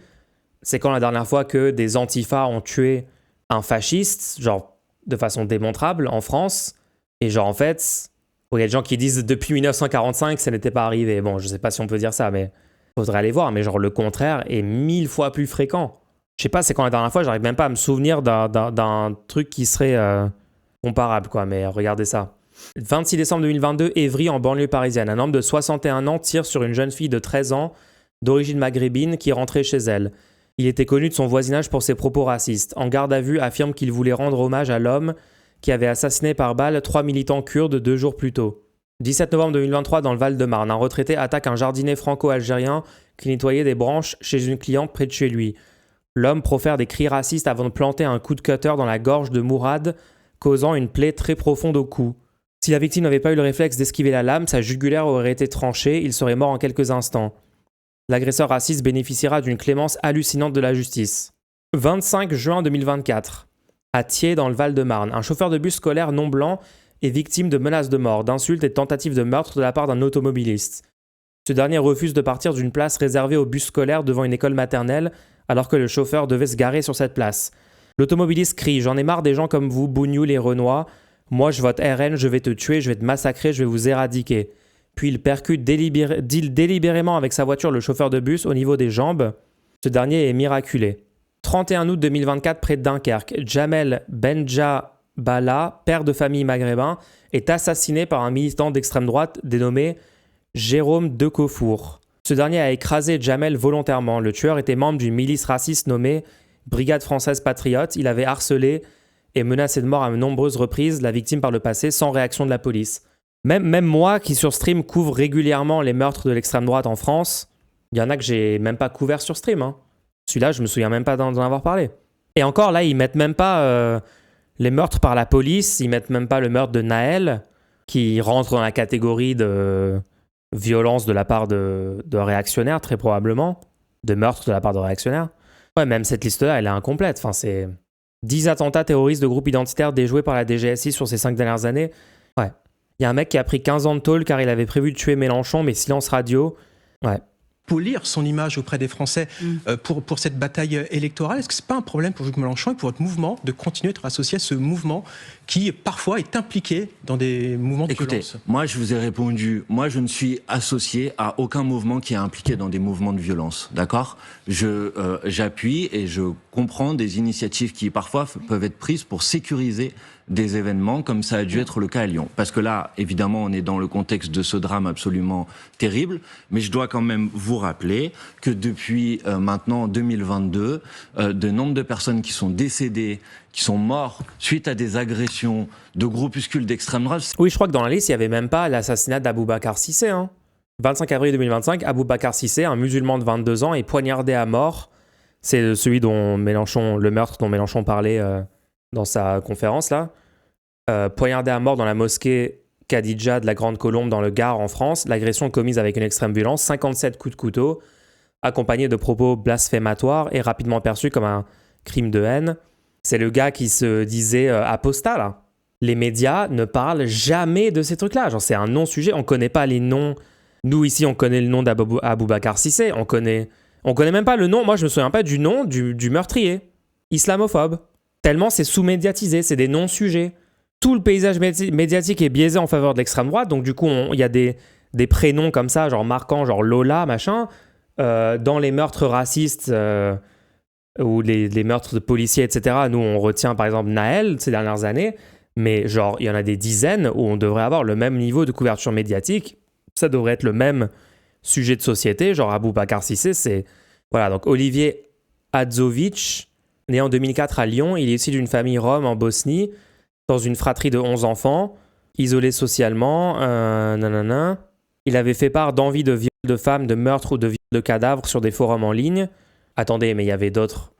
c'est quand la dernière fois que des antifas ont tué un fasciste, genre de façon démontrable en France, et genre en fait, il y a des gens qui disent depuis 1945 ça n'était pas arrivé. Bon, je sais pas si on peut dire ça, mais faudrait aller voir, mais genre le contraire est 1000 fois plus fréquent. Je sais pas, c'est quand la dernière fois, j'arrive même pas à me souvenir d'un truc qui serait comparable, quoi, mais regardez ça. 26 décembre 2022, Évry, en banlieue parisienne. Un homme de 61 ans tire sur une jeune fille de 13 ans d'origine maghrébine qui rentrait chez elle. Il était connu de son voisinage pour ses propos racistes. En garde à vue, affirme qu'il voulait rendre hommage à l'homme qui avait assassiné par balle 3 militants kurdes 2 jours plus tôt. 17 novembre 2023, dans le Val-de-Marne, un retraité attaque un jardinier franco-algérien qui nettoyait des branches chez une cliente près de chez lui. L'homme profère des cris racistes avant de planter un coup de cutter dans la gorge de Mourad, causant une plaie très profonde au cou. Si la victime n'avait pas eu le réflexe d'esquiver la lame, sa jugulaire aurait été tranchée, il serait mort en quelques instants. L'agresseur raciste bénéficiera d'une clémence hallucinante de la justice. 25 juin 2024. À Thiers, dans le Val-de-Marne, un chauffeur de bus scolaire non blanc est victime de menaces de mort, d'insultes et de tentatives de meurtre de la part d'un automobiliste. Ce dernier refuse de partir d'une place réservée aux bus scolaires devant une école maternelle alors que le chauffeur devait se garer sur cette place. L'automobiliste crie « J'en ai marre des gens comme vous, Bougnoul et Renoir. Moi, je vote RN, je vais te tuer, je vais te massacrer, je vais vous éradiquer. » Puis il percute délibérément avec sa voiture le chauffeur de bus au niveau des jambes. Ce dernier est miraculé. 31 août 2024, près de Dunkerque, Jamel Benjabala, père de famille maghrébin, est assassiné par un militant d'extrême droite dénommé Jérôme Decofour. Ce dernier a écrasé Jamel volontairement. Le tueur était membre d'une milice raciste nommée Brigade Française Patriote. Il avait harcelé et menacé de mort à de nombreuses reprises la victime par le passé sans réaction de la police. Même moi qui sur stream couvre régulièrement les meurtres de l'extrême droite en France, il y en a que j'ai même pas couvert sur stream. Hein. Celui-là, je me souviens même pas d'en avoir parlé. Et encore là, ils mettent même pas les meurtres par la police, ils mettent même pas le meurtre de Naël, qui rentre dans la catégorie de violence de la part de réactionnaires, très probablement, de meurtre de la part de réactionnaires. Ouais, même cette liste-là, elle est incomplète. Enfin, c'est 10 attentats terroristes de groupes identitaires déjoués par la DGSI sur ces 5 dernières années. Ouais. Il y a un mec qui a pris 15 ans de tôle car il avait prévu de tuer Mélenchon, mais silence radio. Ouais. Polir son image auprès des Français pour cette bataille électorale. Est-ce que c'est pas un problème pour Jean-Luc Mélenchon et pour votre mouvement de continuer d'être associé à ce mouvement qui parfois est impliqué dans des mouvements de violence? Moi je vous ai répondu, moi je ne suis associé à aucun mouvement qui est impliqué dans des mouvements de violence, d'accord? J'appuie et je comprends des initiatives qui parfois peuvent être prises pour sécuriser des événements comme ça a dû être le cas à Lyon. Parce que là, évidemment, on est dans le contexte de ce drame absolument terrible, mais je dois quand même vous rappeler que depuis maintenant 2022, de nombre de personnes qui sont décédées, qui sont morts suite à des agressions de groupuscules d'extrême droite. Oui, je crois que dans la liste, il n'y avait même pas l'assassinat d'Aboubacar Cissé. Hein. 25 avril 2025, Aboubacar Cissé, un musulman de 22 ans, est poignardé à mort. C'est celui dont Mélenchon, le meurtre dont Mélenchon parlait dans sa conférence là, poignardé à mort dans la mosquée Khadija de la Grande Colombe dans le Gard en France, l'agression commise avec une extrême violence, 57 coups de couteau, accompagnés de propos blasphématoires et rapidement perçus comme un crime de haine. C'est le gars qui se disait apostat là. Les médias ne parlent jamais de ces trucs-là, genre c'est un non-sujet, on connaît pas les noms. Nous ici on connaît le nom d'Aboubacar Cissé, on connaît même pas le nom, moi je me souviens pas du nom du meurtrier, islamophobe. Tellement c'est sous-médiatisé, c'est des non-sujets. Tout le paysage médiatique est biaisé en faveur de l'extrême droite, donc du coup, il y a des prénoms comme ça, genre marquants, genre Lola, machin. Dans les meurtres racistes ou les meurtres de policiers, etc., nous, on retient par exemple Naël ces dernières années, mais genre, il y en a des dizaines où on devrait avoir le même niveau de couverture médiatique. Ça devrait être le même sujet de société, genre Aboubacar Cissé, c'est... Voilà, donc Olivier Hadzovic, né en 2004 à Lyon, il est issu d'une famille rome en Bosnie, dans une fratrie de 11 enfants, isolé socialement, Il avait fait part d'envie de viol de femmes, de meurtre ou de viol de cadavres sur des forums en ligne. Attendez, mais il y avait d'autres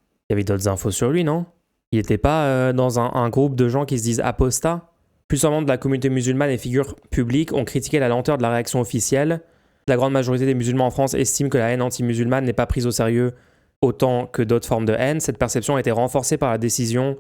infos sur lui, non? Il n'était pas dans un groupe de gens qui se disent apostats? Plusieurs membres de la communauté musulmane et figures publiques ont critiqué la lenteur de la réaction officielle. La grande majorité des musulmans en France estiment que la haine anti-musulmane n'est pas prise au sérieux autant que d'autres formes de haine. Cette perception a été renforcée par la décision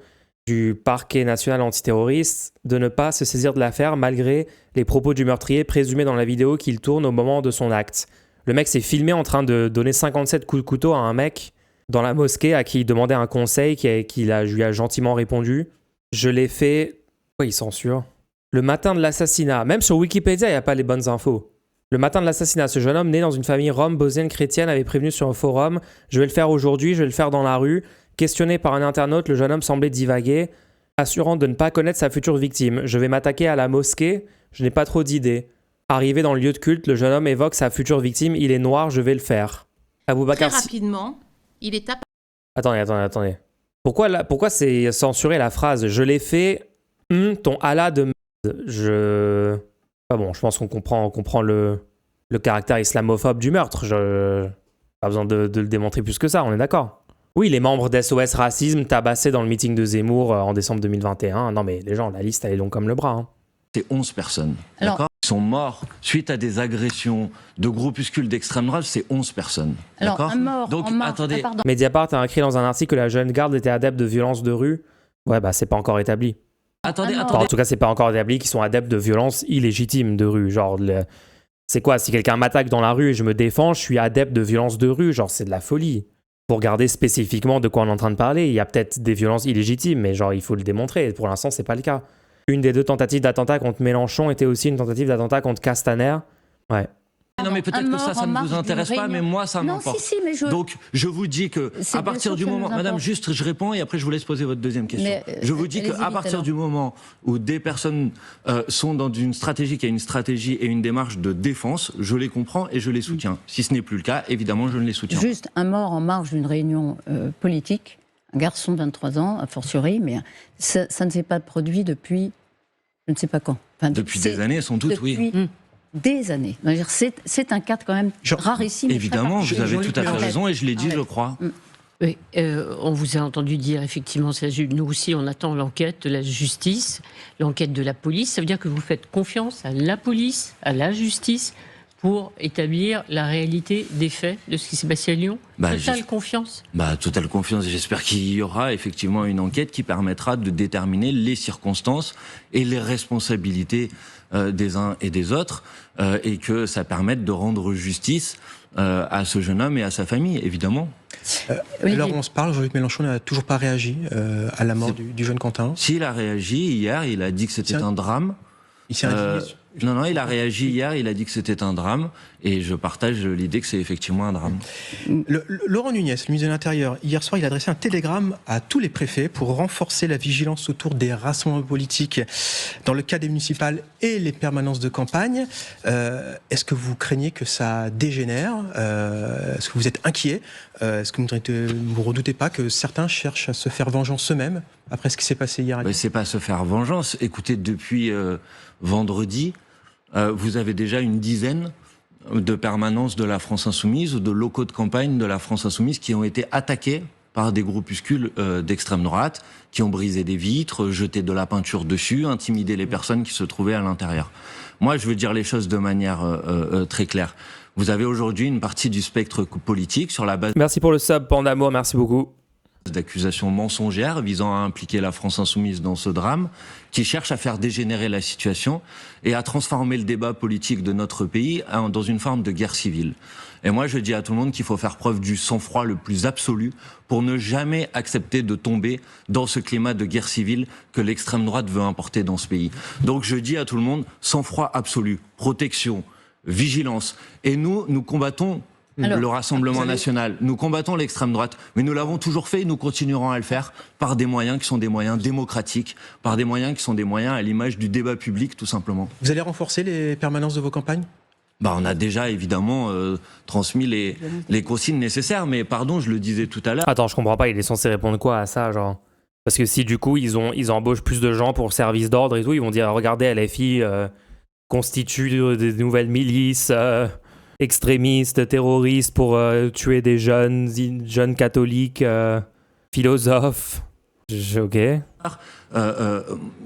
du parquet national antiterroriste de ne pas se saisir de l'affaire malgré les propos du meurtrier présumés dans la vidéo qu'il tourne au moment de son acte. Le mec s'est filmé en train de donner 57 coups de couteau à un mec dans la mosquée à qui il demandait un conseil, qui lui a gentiment répondu. Je l'ai fait... Pourquoi il censure? Le matin de l'assassinat. Même sur Wikipédia, il n'y a pas les bonnes infos. Le matin de l'assassinat, ce jeune homme né dans une famille rome bosnienne chrétienne avait prévenu sur un forum « Je vais le faire aujourd'hui, je vais le faire dans la rue ». Questionné par un internaute, le jeune homme semblait divaguer, assurant de ne pas connaître sa future victime. « Je vais m'attaquer à la mosquée, je n'ai pas trop d'idées ». Arrivé dans le lieu de culte, le jeune homme évoque sa future victime. « Il est noir, je vais le faire ». Aboubacar... Très rapidement, il est Attendez. Pourquoi c'est censuré la phrase « Je l'ai fait, ton Allah de merde ». Ah bon, je pense qu'on comprend le caractère islamophobe du meurtre. Pas besoin de le démontrer plus que ça, on est d'accord. Oui, les membres d'SOS Racisme tabassés dans le meeting de Zemmour en décembre 2021. Non mais les gens, la liste elle est longue comme le bras. Hein. C'est 11 personnes, d'accord ? Ils sont morts suite à des agressions de groupuscules d'extrême droite, c'est 11 personnes. Alors, un mort, donc, attendez. pardon. Mediapart a écrit dans un article que la jeune garde était adepte de violences de rue. Ouais, bah c'est pas encore établi. Attendez. En tout cas, c'est pas encore établi qu'ils sont adeptes de violences illégitimes de rue. Genre, c'est quoi? Si quelqu'un m'attaque dans la rue et je me défends, je suis adepte de violences de rue. Genre, c'est de la folie. Pour regarder spécifiquement de quoi on est en train de parler, il y a peut-être des violences illégitimes, mais genre, il faut le démontrer. Pour l'instant, c'est pas le cas. Une des 2 tentatives d'attentat contre Mélenchon était aussi une tentative d'attentat contre Castaner. Ouais. Non, mais peut-être que ça ne vous intéresse pas, mais moi, ça m'importe. Mais Donc, je vous dis que à partir du moment... Madame, juste, je réponds et après, je vous laisse poser votre deuxième question. Je vous dis qu'à partir du moment où des personnes sont dans une stratégie qui a une stratégie et une démarche de défense, je les comprends et je les soutiens. Si ce n'est plus le cas, évidemment, je ne les soutiens pas. Juste un mort en marge d'une réunion politique, un garçon de 23 ans, a fortiori, mais ça ne s'est pas produit depuis je ne sais pas quand. Enfin, depuis des années, sans doute, oui. Des années. C'est un cas quand même rarissime. Évidemment, vous avez tout à fait raison et je l'ai dit, je crois. Oui, on vous a entendu dire effectivement, nous aussi on attend l'enquête de la justice, l'enquête de la police. Ça veut dire que vous faites confiance à la police, à la justice pour établir la réalité des faits de ce qui s'est passé à Lyon. Totale confiance. Totale confiance. J'espère qu'il y aura effectivement une enquête qui permettra de déterminer les circonstances et les responsabilités des uns et des autres et que ça permette de rendre justice à ce jeune homme et à sa famille, évidemment. Alors on se parle, Jean-Luc Mélenchon n'a toujours pas réagi à la mort du jeune Quentin. S'il a réagi hier, il a dit que c'était un drame. Il s'est indigné. Non, il a réagi hier, il a dit que c'était un drame, et je partage l'idée que c'est effectivement un drame. Laurent Nunez, le ministre de l'Intérieur, hier soir, il a adressé un télégramme à tous les préfets pour renforcer la vigilance autour des rassemblements politiques dans le cas des municipales et les permanences de campagne. Est-ce que vous craignez que ça dégénère? Est-ce que vous êtes inquiet? Est-ce que vous ne redoutez pas que certains cherchent à se faire vengeance eux-mêmes après ce qui s'est passé hier? C'est pas se faire vengeance. Écoutez, depuis vendredi, vous avez déjà une dizaine de permanences de la France Insoumise ou de locaux de campagne de la France Insoumise qui ont été attaqués par des groupuscules d'extrême droite, qui ont brisé des vitres, jeté de la peinture dessus, intimidé les personnes qui se trouvaient à l'intérieur. Moi, je veux dire les choses de manière très claire. Vous avez aujourd'hui une partie du spectre politique sur la base... Merci pour le sub, Pandamour, merci beaucoup. D'accusations mensongères visant à impliquer la France Insoumise dans ce drame, qui cherche à faire dégénérer la situation et à transformer le débat politique de notre pays dans une forme de guerre civile. Et moi, je dis à tout le monde qu'il faut faire preuve du sang-froid le plus absolu pour ne jamais accepter de tomber dans ce climat de guerre civile que l'extrême droite veut importer dans ce pays. Donc je dis à tout le monde, sang-froid absolu, protection, vigilance. Et nous combattons le Rassemblement national. Nous combattons l'extrême droite, mais nous l'avons toujours fait et nous continuerons à le faire par des moyens qui sont des moyens démocratiques, par des moyens qui sont des moyens à l'image du débat public, tout simplement. Vous allez renforcer les permanences de vos campagnes ? On a déjà évidemment transmis les consignes nécessaires, mais pardon, je le disais tout à l'heure. Attends, je comprends pas, il est censé répondre quoi à ça, genre? Parce que si du coup ils embauchent plus de gens pour le service d'ordre et tout, ils vont dire regardez, LFI constitue des nouvelles milices extrémistes, terroristes pour tuer des jeunes catholiques, philosophes. Ok.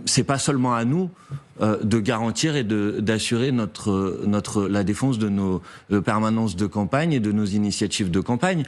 C'est pas seulement à nous de garantir et d'assurer la défense de nos permanences de campagne et de nos initiatives de campagne.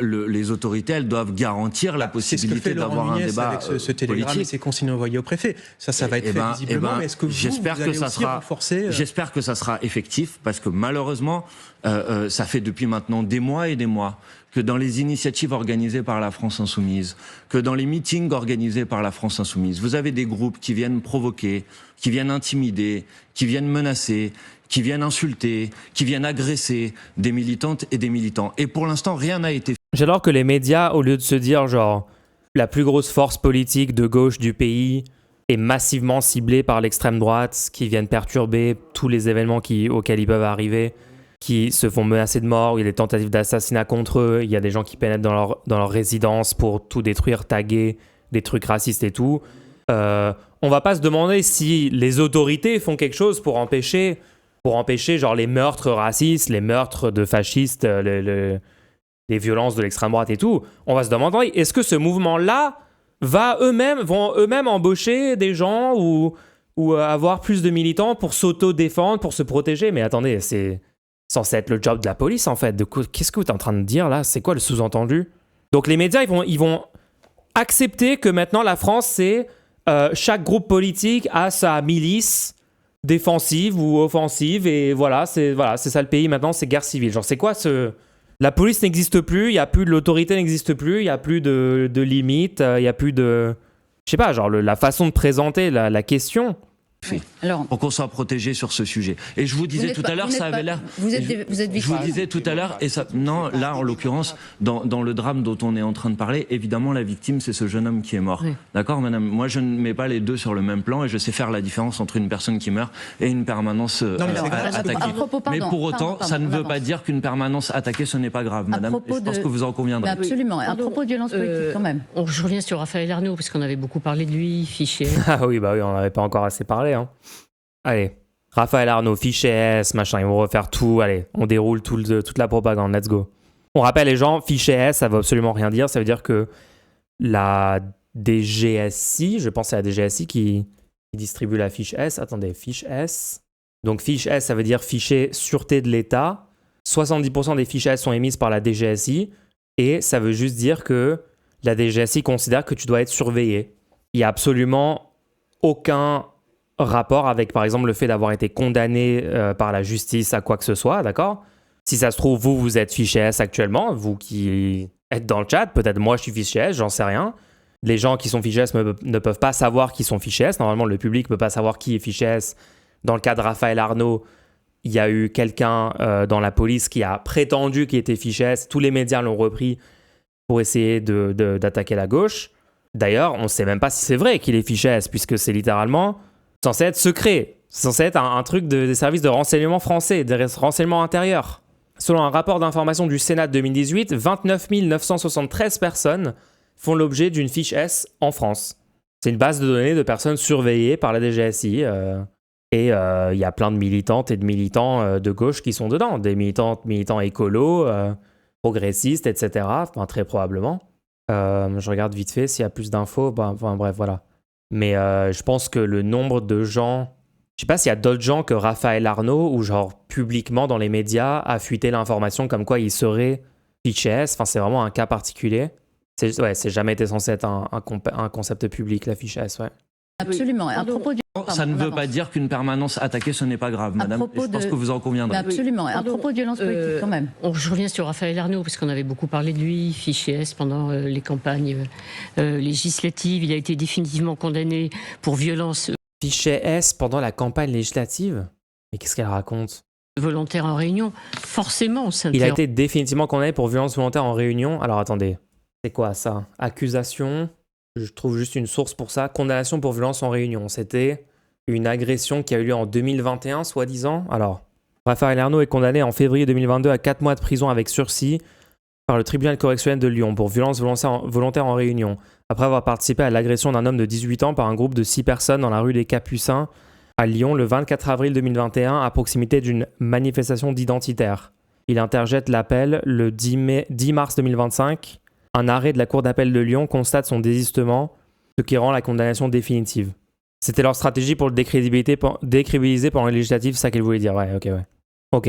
Les autorités, elles doivent garantir la possibilité d'avoir un débat avec ce télégramme politique. Et ces consignes envoyées au préfet. Ça va être fait visiblement. Mais est-ce que vous allez aussi renforcer J'espère que ça sera effectif, parce que malheureusement, ça fait depuis maintenant des mois et des mois que dans les initiatives organisées par la France Insoumise, que dans les meetings organisés par la France Insoumise, vous avez des groupes qui viennent provoquer, qui viennent intimider, qui viennent menacer, qui viennent insulter, qui viennent agresser des militantes et des militants. Et pour l'instant, rien n'a été fait. J'adore que les médias, au lieu de se dire genre la plus grosse force politique de gauche du pays est massivement ciblée par l'extrême droite, qui viennent perturber tous les événements auxquels ils peuvent arriver, qui se font menacer de mort, il y a des tentatives d'assassinat contre eux, il y a des gens qui pénètrent dans leur résidence pour tout détruire, taguer, des trucs racistes et tout. On va pas se demander si les autorités font quelque chose pour empêcher genre les meurtres racistes, les meurtres de fascistes, les violences de l'extrême droite et tout. On va se demander, est-ce que ce mouvement-là vont eux-mêmes embaucher des gens ou avoir plus de militants pour s'auto-défendre, pour se protéger? Mais attendez, c'est censé être le job de la police, en fait. Qu'est-ce que vous êtes en train de dire, là? C'est quoi le sous-entendu? Donc, les médias, ils vont accepter que maintenant, la France, c'est chaque groupe politique a sa milice défensive ou offensive, et voilà, c'est ça le pays maintenant, c'est guerre civile. Genre, c'est quoi ce... La police n'existe plus, il n'y a plus de... L'autorité n'existe plus, il n'y a plus de limites, il n'y a plus de... Je sais pas, genre la façon de présenter la question... Alors, pour qu'on soit protégé sur ce sujet. Et je vous disais tout à l'heure, ça avait l'air... Vous êtes victime. Je vous disais tout à l'heure, et ça... Non, là, en l'occurrence, dans le drame dont on est en train de parler, évidemment, la victime, c'est ce jeune homme qui est mort. Oui. D'accord, madame? Moi, je ne mets pas les deux sur le même plan, et je sais faire la différence entre une personne qui meurt et une permanence attaquée. Mais pour autant, ça ne veut pas dire qu'une permanence attaquée, ce n'est pas grave, madame. Et je pense que vous en conviendrez. Absolument. À propos de violence politique, quand même. Je reviens sur Raphaël Arnaud, parce qu'on avait beaucoup parlé de lui, fichier. Ah oui, bah oui, on n'avait pas encore assez parlé, hein. Allez, Raphaël Arnaud, fichier S, machin, ils vont refaire tout. Allez, on déroule toute la propagande, let's go. On rappelle les gens, fichier S, ça veut absolument rien dire. Ça veut dire que la DGSI, je pense que c'est la DGSI qui distribue la fiche S. Attendez, fiche S. Donc fiche S, ça veut dire fichier sûreté de l'État. 70% des fiches S sont émises par la DGSI. Et ça veut juste dire que la DGSI considère que tu dois être surveillé. Il n'y a absolument aucun rapport avec, par exemple, le fait d'avoir été condamné par la justice à quoi que ce soit, d'accord? Si ça se trouve, vous êtes fiché S actuellement, vous qui êtes dans le chat, peut-être moi je suis fiché S, j'en sais rien. Les gens qui sont fichés S ne peuvent pas savoir qui sont fichés S. Normalement, le public ne peut pas savoir qui est fiché S. Dans le cas de Raphaël Arnaud, il y a eu quelqu'un dans la police qui a prétendu qu'il était fiché S. Tous les médias l'ont repris pour essayer d'attaquer la gauche. D'ailleurs, on ne sait même pas si c'est vrai qu'il est fiché S, puisque c'est littéralement... censé être secret, c'est censé être un truc des services de renseignement français, des renseignements intérieurs. Selon un rapport d'information du Sénat de 2018, 29 973 personnes font l'objet d'une fiche S en France. C'est une base de données de personnes surveillées par la DGSI. Et il y a plein de militantes et de militants de gauche qui sont dedans. Des militants écolos, progressistes, etc. Enfin, très probablement. Je regarde vite fait s'il y a plus d'infos. Bref, voilà. Mais je pense que le nombre de gens... Je sais pas s'il y a d'autres gens que Raphaël Arnaud ou genre publiquement dans les médias a fuité l'information comme quoi il serait fiché S. Enfin, c'est vraiment un cas particulier. C'est jamais été censé être un concept public, la fiche S, ouais. Absolument. À propos du... Ça ne veut pas dire qu'une permanence attaquée, ce n'est pas grave, madame. Et je pense que vous en conviendrez. Absolument. À propos de violence politique, quand même. Je reviens sur Raphaël Arnaud, parce qu'on avait beaucoup parlé de lui, fichier S, pendant les campagnes législatives. Il a été définitivement condamné pour violence. Fichier S pendant la campagne législative? Mais qu'est-ce qu'elle raconte? Volontaire en réunion. Forcément, on s'intéresse. Il a été définitivement condamné pour violence volontaire en réunion. Alors attendez, c'est quoi ça? Accusation? Je trouve juste une source pour ça. Condamnation pour violence en réunion. C'était une agression qui a eu lieu en 2021, soi-disant. Alors, Raphaël Arnaud est condamné en février 2022 à 4 mois de prison avec sursis par le tribunal correctionnel de Lyon pour violence volontaire en réunion, après avoir participé à l'agression d'un homme de 18 ans par un groupe de 6 personnes dans la rue des Capucins à Lyon le 24 avril 2021 à proximité d'une manifestation d'identitaires. Il interjette l'appel le 10 mars 2025. Un arrêt de la Cour d'appel de Lyon constate son désistement, ce qui rend la condamnation définitive. C'était leur stratégie pour le décrédibiliser pendant les législatives, c'est ça qu'elle voulait dire. Ouais, ok.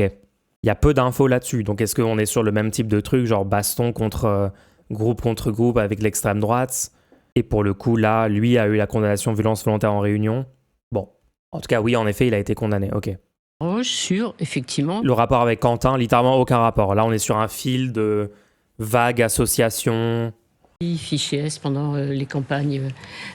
Il y a peu d'infos là-dessus, donc est-ce qu'on est sur le même type de truc, genre baston contre groupe avec l'extrême droite? Et pour le coup, là, lui a eu la condamnation violence volontaire en réunion. Bon, en tout cas, oui, en effet, il a été condamné, ok. Sur, effectivement... Le rapport avec Quentin, littéralement aucun rapport. Là, on est sur un fil de vagues associations... Fichier S pendant les campagnes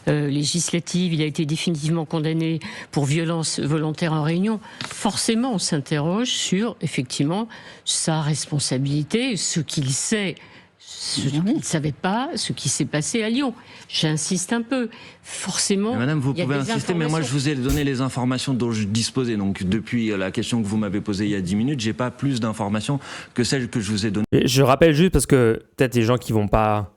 législatives. Il a été définitivement condamné pour violence volontaire en réunion. Forcément, on s'interroge sur, effectivement, sa responsabilité, ce qu'il sait, ce qu'il ne savait pas, ce qui s'est passé à Lyon. J'insiste un peu. Forcément, mais madame, vous pouvez insister, mais moi, je vous ai donné les informations dont je disposais. Donc, depuis la question que vous m'avez posée il y a 10 minutes, j'ai pas plus d'informations que celles que je vous ai données. Je rappelle juste, parce que peut-être les gens qui vont pas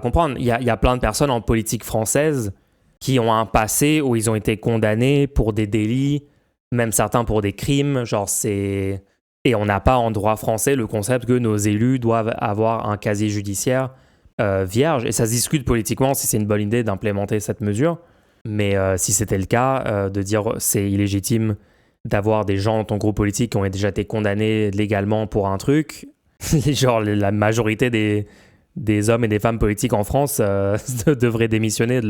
comprendre. Il y a plein de personnes en politique française qui ont un passé où ils ont été condamnés pour des délits, même certains pour des crimes. Et on n'a pas en droit français le concept que nos élus doivent avoir un casier judiciaire vierge. Et ça se discute politiquement si c'est une bonne idée d'implémenter cette mesure. Mais si c'était le cas, de dire c'est illégitime d'avoir des gens dans ton groupe politique qui ont déjà été condamnés légalement pour un truc, genre la majorité des hommes et des femmes politiques en France devraient démissionner de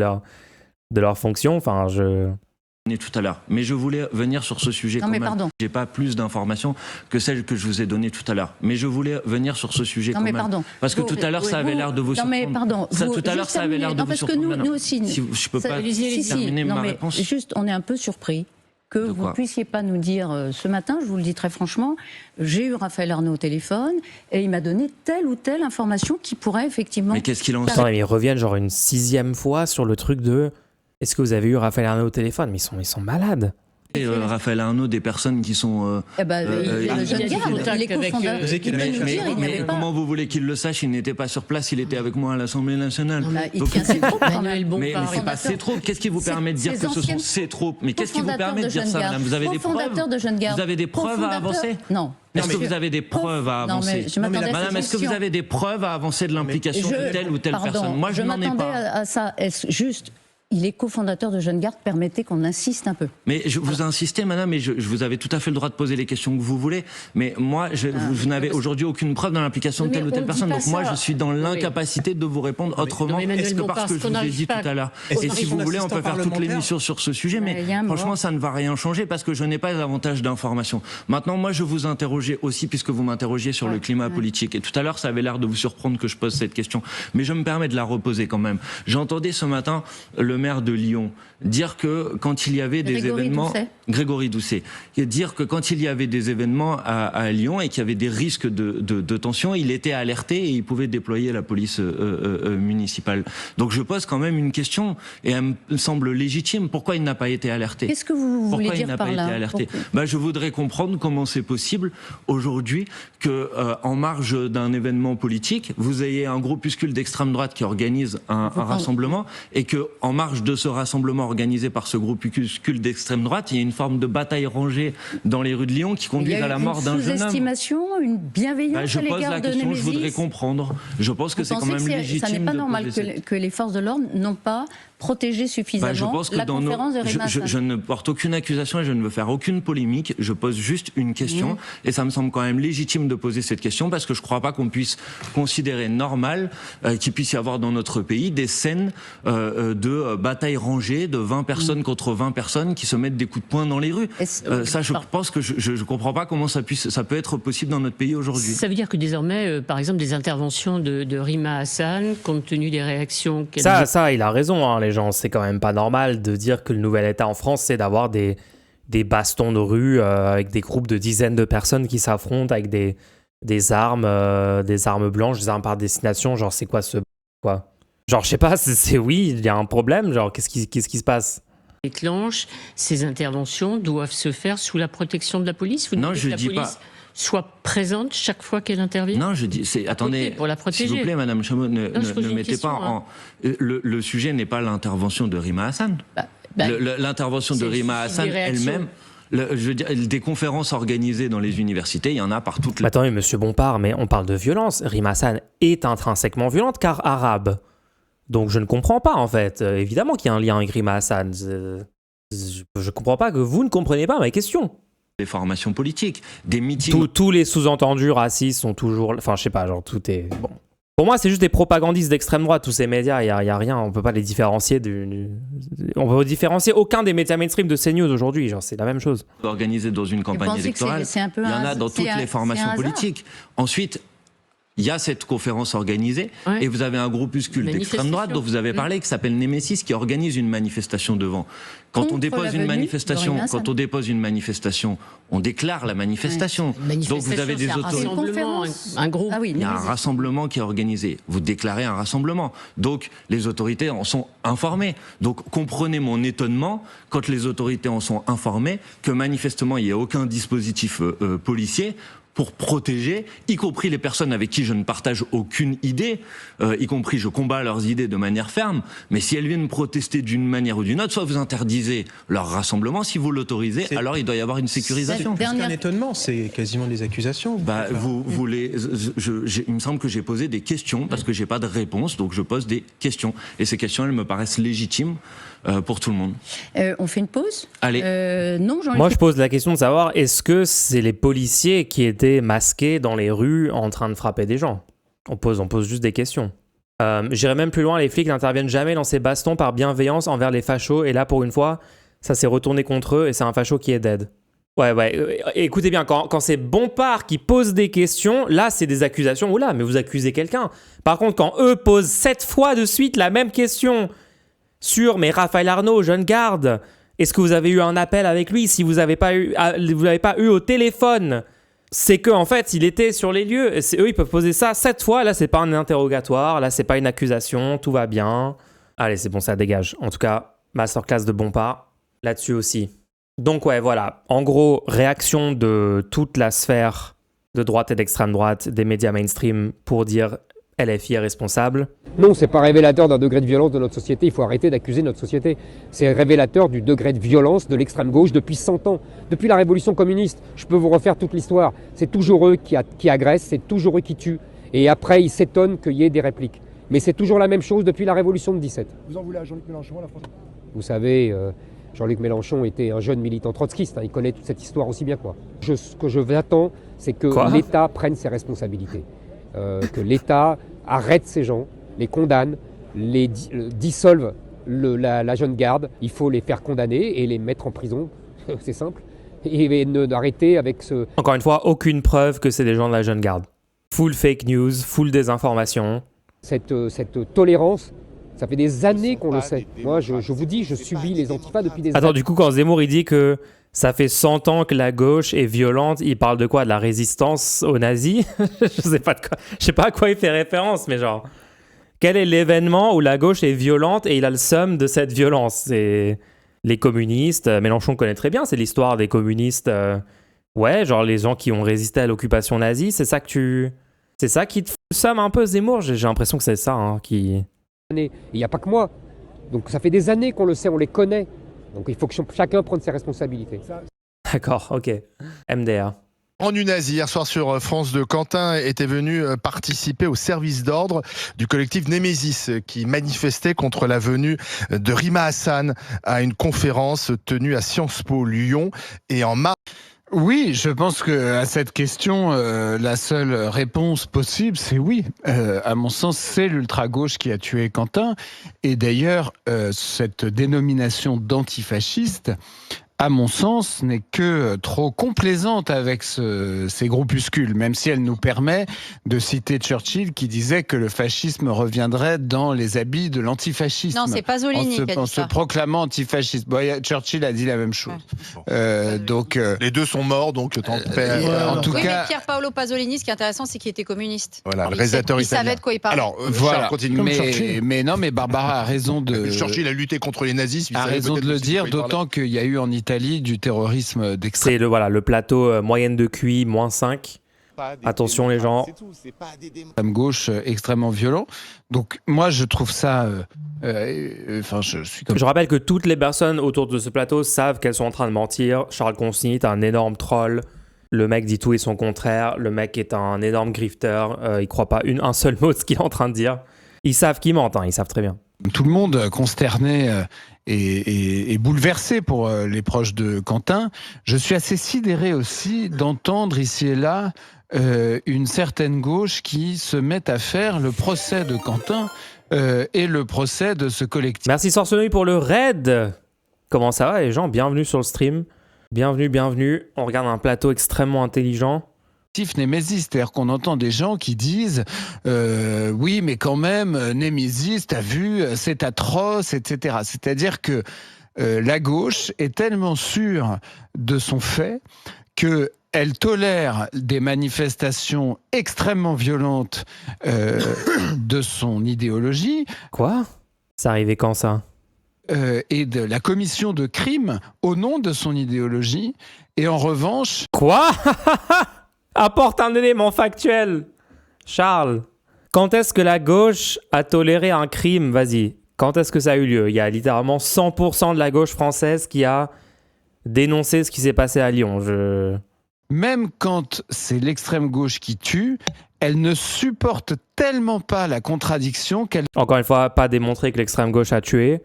de leur fonction. Enfin, tout à l'heure, mais je voulais venir sur ce sujet quand même. Pardon. J'ai pas plus d'informations que celles que je vous ai données tout à l'heure, mais je voulais venir sur ce sujet quand même. Pardon. Parce que tout à l'heure, ça avait l'air de vous surprendre. Non mais pardon. Tout à l'heure, ça avait l'air de vous surprendre. Parce que nous aussi. Si je peux pas terminer ma réponse. Juste, on est un peu surpris que vous ne puissiez pas nous dire ce matin, je vous le dis très franchement, j'ai eu Raphaël Arnaud au téléphone et il m'a donné telle ou telle information qui pourrait effectivement... Mais qu'est-ce qu'il en sait? Ils reviennent genre une 6e fois sur le truc de est-ce que vous avez eu Raphaël Arnaud au téléphone? Mais ils sont malades. Raphaël Arnaud, des personnes qui sont... il est cofondateur. Comment vous voulez qu'il le sache? Il n'était pas sur place, il était avec moi à l'Assemblée nationale. Il tient ses troupes quand même. Mais c'est pas ses troupes. Qu'est-ce qui vous permet de dire que ce sont ses troupes? Mais qu'est-ce qui vous permet de dire ça, madame? Vous avez des preuves? Vous avez des preuves à avancer? Non. Est-ce que vous avez des preuves à avancer? Madame, est-ce que vous avez des preuves à avancer de l'implication de telle ou telle personne? Moi, je n'en ai pas. Je m'attendais à ça. Est-ce juste... Il est cofondateur de Jeune Garde, permettez qu'on insiste un peu. Mais je vous insistez, madame, et je vous avez tout à fait le droit de poser les questions que vous voulez, mais moi, vous n'avez aujourd'hui aucune preuve dans l'implication de telle ou telle personne, donc moi, je suis dans l'incapacité de vous répondre autrement que parce que je vous ai dit tout à l'heure. Et si vous voulez, on peut faire toute l'émission sur ce sujet, mais franchement, ça ne va rien changer parce que je n'ai pas davantage d'informations. Maintenant, moi, je vous interrogeais aussi, puisque vous m'interrogiez sur le climat politique, et tout à l'heure, ça avait l'air de vous surprendre que je pose cette question, mais je me permets de la reposer quand même. J'entendais ce matin le maire de Lyon dire que quand il y avait des événements... Grégory Doucet. Dire que quand il y avait des événements à Lyon et qu'il y avait des risques de tension, il était alerté et il pouvait déployer la police municipale. Donc je pose quand même une question et elle me semble légitime. Pourquoi il n'a pas été alerté? Qu'est-ce que vous voulez dire par là? Pourquoi il n'a pas été alerté? Je voudrais comprendre comment c'est possible aujourd'hui que, en marge d'un événement politique, vous ayez un groupuscule d'extrême droite qui organise un rassemblement et que, en marge de ce rassemblement organisé par ce groupuscule d'extrême droite, il y a une forme de bataille rangée dans les rues de Lyon qui conduit à la mort d'un jeune homme. Une sous-estimation, une bienveillance à l'égard de Némésis. Je voudrais comprendre. Je pense que c'est quand même légitime. Ça n'est pas normal que les forces de l'ordre n'ont pas protégé suffisamment la conférence de Rima Hassan. Je ne porte aucune accusation et je ne veux faire aucune polémique. Je pose juste une question et ça me semble quand même légitime de poser cette question parce que je ne crois pas qu'on puisse considérer normal qu'il puisse y avoir dans notre pays des scènes de bataille rangée de 20 personnes contre 20 personnes qui se mettent des coups de poing dans les rues. Ça, je pense que je ne comprends pas comment ça peut être possible dans notre pays aujourd'hui. Ça veut dire que désormais, par exemple, des interventions de Rima Hassan, compte tenu des réactions qu'elle a... Ça, il a raison, hein, les gens. C'est quand même pas normal de dire que le nouvel État en France, c'est d'avoir des bastons de rue avec des groupes de dizaines de personnes qui s'affrontent avec des armes blanches, des armes par destination. Genre, c'est quoi ce... quoi? Genre, je sais pas, oui, il y a un problème. Genre, qu'est-ce qui se passe? Déclenche, ces interventions doivent se faire sous la protection de la police? Vous non, je dis pas. Soit présente chaque fois qu'elle intervient? Non, je dis, attendez, pour la protéger. S'il vous plaît, Madame Chameau, ne mettez pas en... Le sujet n'est pas l'intervention de Rima Hassan. L'intervention de Rima Hassan elle-même... je veux dire, des conférences organisées dans les universités, il y en a par toutes les... Attendez, monsieur Bompard, mais on parle de violence. Rima Hassan est intrinsèquement violente car arabe. Donc je ne comprends pas, en fait. Évidemment qu'il y a un lien avec Rima Hassan. Je comprends pas que vous ne compreniez pas ma question. Des formations politiques, des meetings... Tous les sous-entendus racistes sont toujours... Enfin, je sais pas, genre tout est... Bon. Pour moi, c'est juste des propagandistes d'extrême droite, tous ces médias, il y a rien, on peut pas les différencier on peut différencier aucun des médias mainstream de CNews aujourd'hui, genre c'est la même chose. Organisé dans une campagne électorale, il y en a dans toutes les formations politiques. Ensuite, il y a cette conférence organisée et vous avez un groupuscule d'extrême droite dont vous avez parlé qui s'appelle Némésis qui organise une manifestation devant. Quand on dépose une manifestation, on déclare la manifestation. Donc vous avez des autorités. Un groupe. Il y a un rassemblement qui est organisé. Vous déclarez un rassemblement. Donc les autorités en sont informées. Donc comprenez mon étonnement quand les autorités en sont informées que manifestement il n'y a aucun dispositif policier pour protéger, y compris les personnes avec qui je ne partage aucune idée, y compris je combats leurs idées de manière ferme, mais si elles viennent protester d'une manière ou d'une autre, soit vous interdisez leur rassemblement, si vous l'autorisez, alors il doit y avoir une sécurisation. C'est un étonnement, c'est quasiment des accusations. Il me semble que j'ai posé des questions, parce que j'ai pas de réponse, donc je pose des questions. Et ces questions, elles me paraissent légitimes pour tout le monde. On fait une pause? Allez. Non, moi, je pose la question de savoir, est-ce que c'est les policiers qui étaient masqués dans les rues en train de frapper des gens? On pose juste des questions. J'irai même plus loin, les flics n'interviennent jamais dans ces bastons par bienveillance envers les fachos, et là, pour une fois, ça s'est retourné contre eux, et c'est un facho qui est dead. Ouais, écoutez bien, quand c'est Bompard qui pose des questions, là, c'est des accusations, oula, mais vous accusez quelqu'un. Par contre, quand eux posent 7 fois de suite la même question sur, mais Raphaël Arnaud, jeune garde, est-ce que vous avez eu un appel avec lui? Si vous l'avez pas eu au téléphone, c'est que en fait, il était sur les lieux. Eux, ils peuvent poser ça 7 fois. Là, c'est pas un interrogatoire. Là, c'est pas une accusation. Tout va bien. Allez, c'est bon, ça dégage. En tout cas, masterclass de Bompard là-dessus aussi. Donc ouais, voilà. En gros, réaction de toute la sphère de droite et d'extrême droite des médias mainstream pour dire LFI est responsable. Non, c'est pas révélateur d'un degré de violence de notre société. Il faut arrêter d'accuser notre société. C'est révélateur du degré de violence de l'extrême gauche depuis 100 ans. Depuis la révolution communiste, je peux vous refaire toute l'histoire. C'est toujours eux qui agressent, c'est toujours eux qui tuent. Et après, ils s'étonnent qu'il y ait des répliques. Mais c'est toujours la même chose depuis la révolution de 17. Vous en voulez à Jean-Luc Mélenchon à la France? Vous savez, Jean-Luc Mélenchon était un jeune militant trotskiste. Il connaît toute cette histoire aussi bien que moi. Ce que je attends, c'est que l'État prenne ses responsabilités. Que l'État arrête ces gens, les condamne, les dissolve la jeune garde. Il faut les faire condamner et les mettre en prison, c'est simple. Et d'arrêter avec ce... Encore une fois, aucune preuve que c'est des gens de la jeune garde. Full fake news, full désinformation. Cette tolérance, ça fait des années qu'on le sait. Moi, je vous dis, je subis les antifas depuis des années. Attends, du coup, quand Zemmour, il dit que ça fait 100 ans que la gauche est violente, il parle de quoi? De la résistance aux nazis? Je sais pas à quoi il fait référence, mais genre... Quel est l'événement où la gauche est violente et il a le seum de cette violence? C'est les communistes. Mélenchon connaît très bien, c'est l'histoire des communistes. Ouais, genre les gens qui ont résisté à l'occupation nazie. C'est ça qui te fout le seum un peu, Zemmour? J'ai l'impression que c'est ça qui... Il n'y a pas que moi. Donc ça fait des années qu'on le sait, on les connaît. Donc il faut que chacun prenne ses responsabilités. D'accord, ok. MDR. En Nunez, hier soir sur France 2, Quentin était venu participer au service d'ordre du collectif Némésis qui manifestait contre la venue de Rima Hassan à une conférence tenue à Sciences Po Lyon et en mars. Oui, je pense que à cette question, la seule réponse possible, c'est oui. À mon sens, c'est l'ultra-gauche qui a tué Quentin. Et d'ailleurs, cette dénomination d'antifasciste, à mon sens, n'est que trop complaisante avec ces groupuscules, même si elle nous permet de citer Churchill qui disait que le fascisme reviendrait dans les habits de l'antifascisme. Non, c'est Pasolini qui a dit en se proclamant antifasciste. Bon, Churchill a dit la même chose. Ouais. Donc les deux sont morts, donc tant pis. En tout cas, mais Pier Paolo Pasolini, ce qui est intéressant, c'est qu'il était communiste. Voilà, le réalisateur italien. Il savait de quoi il parlait. Alors, voilà. Mais non, mais Barbara a raison de... Churchill a lutté contre les nazis. A raison de le dire, d'autant qu'il y a eu en Italie du terrorisme d'extrême. C'est le plateau moyenne de QI, -5. Attention les gens. Extrême gauche extrêmement violent. Donc moi je trouve ça... Je rappelle que toutes les personnes autour de ce plateau savent qu'elles sont en train de mentir. Charles Consigny est un énorme troll. Le mec dit tout et son contraire. Le mec est un énorme grifter. Il croit pas un seul mot de ce qu'il est en train de dire. Ils savent qu'ils mentent, ils savent très bien. Tout le monde consterné et bouleversé pour les proches de Quentin. Je suis assez sidéré aussi d'entendre ici et là une certaine gauche qui se met à faire le procès de Quentin et le procès de ce collectif. Merci Sorcenouille pour le raid. Comment ça va les gens? Bienvenue sur le stream. Bienvenue. On regarde un plateau extrêmement intelligent. Némésis, c'est-à-dire qu'on entend des gens qui disent oui, mais quand même, Némésis, t'as vu, c'est atroce, etc. C'est-à-dire que la gauche est tellement sûre de son fait qu'elle tolère des manifestations extrêmement violentes de son idéologie. Quoi? C'est arrivé quand ça? Et de la commission de crimes au nom de son idéologie. Et en revanche... Quoi? Apporte un élément factuel. Charles, quand est-ce que la gauche a toléré un crime? Vas-y. Quand est-ce que ça a eu lieu? Il y a littéralement 100% de la gauche française qui a dénoncé ce qui s'est passé à Lyon. Même quand c'est l'extrême gauche qui tue, elle ne supporte tellement pas la contradiction qu'elle... Encore une fois, pas démontré que l'extrême gauche a tué.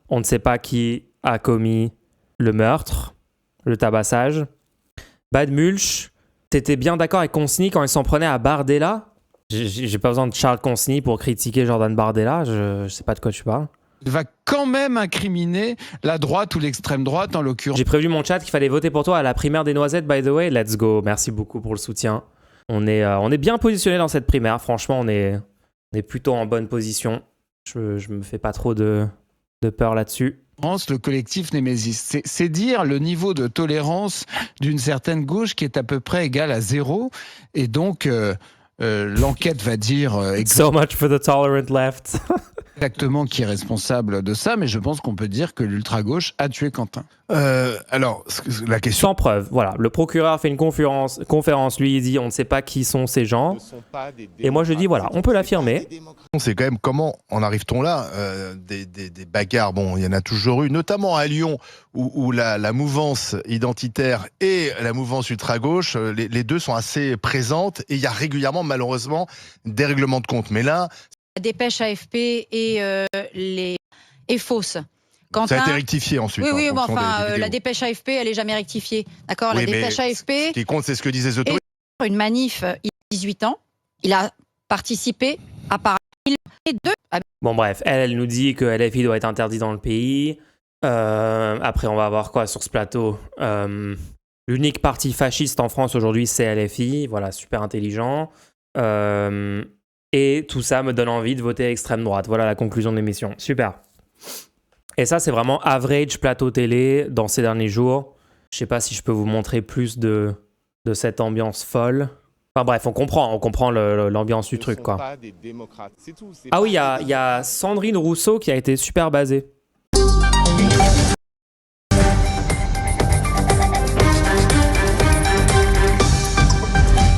On ne sait pas qui a commis le meurtre, le tabassage. Bad Mulch... T'étais bien d'accord avec Consigny quand il s'en prenait à Bardella? J'ai pas besoin de Charles Consigny pour critiquer Jordan Bardella, je sais pas de quoi tu parles. Il va quand même incriminer la droite ou l'extrême droite en l'occurrence. J'ai prévenu mon chat qu'il fallait voter pour toi à la primaire des Noisettes, by the way. Let's go. Merci beaucoup pour le soutien. On est bien positionné dans cette primaire. Franchement, on est plutôt en bonne position. Je me fais pas trop de peur là-dessus. Le collectif Némésis, c'est dire le niveau de tolérance d'une certaine gauche qui est à peu près égal à 0. Et donc, l'enquête va dire... So much for the tolerant left. Exactement qui est responsable de ça, mais je pense qu'on peut dire que l'ultra-gauche a tué Quentin. Alors, la question... Sans preuve, voilà. Le procureur fait une conférence, lui il dit on ne sait pas qui sont ces gens. Et moi je dis voilà, on peut l'affirmer. C'est quand même comment en arrive-t-on là des bagarres, bon, il y en a toujours eu, notamment à Lyon, où la mouvance identitaire et la mouvance ultra-gauche, les deux sont assez présentes, et il y a régulièrement, malheureusement, des règlements de compte. Mais là... La dépêche AFP est fausse. Ça a été rectifié ensuite. Oui, mais enfin, la dépêche AFP, elle n'est jamais rectifiée. D'accord, oui, la dépêche AFP... Ce qui compte, c'est ce que disaient les autorités. Une manif, il a 18 ans, il a participé à parler de... Bon bref, elle nous dit que LFI doit être interdit dans le pays. Après, on va voir quoi sur ce plateau. L'unique parti fasciste en France aujourd'hui, c'est LFI. Voilà, super intelligent. Et tout ça me donne envie de voter extrême droite. Voilà la conclusion de l'émission. Super. Et ça, c'est vraiment average plateau télé dans ces derniers jours. Je sais pas si je peux vous montrer plus de cette ambiance folle. Enfin bref, on comprend l'ambiance du truc, quoi. Ah oui, il y a Sandrine Rousseau qui a été super basée.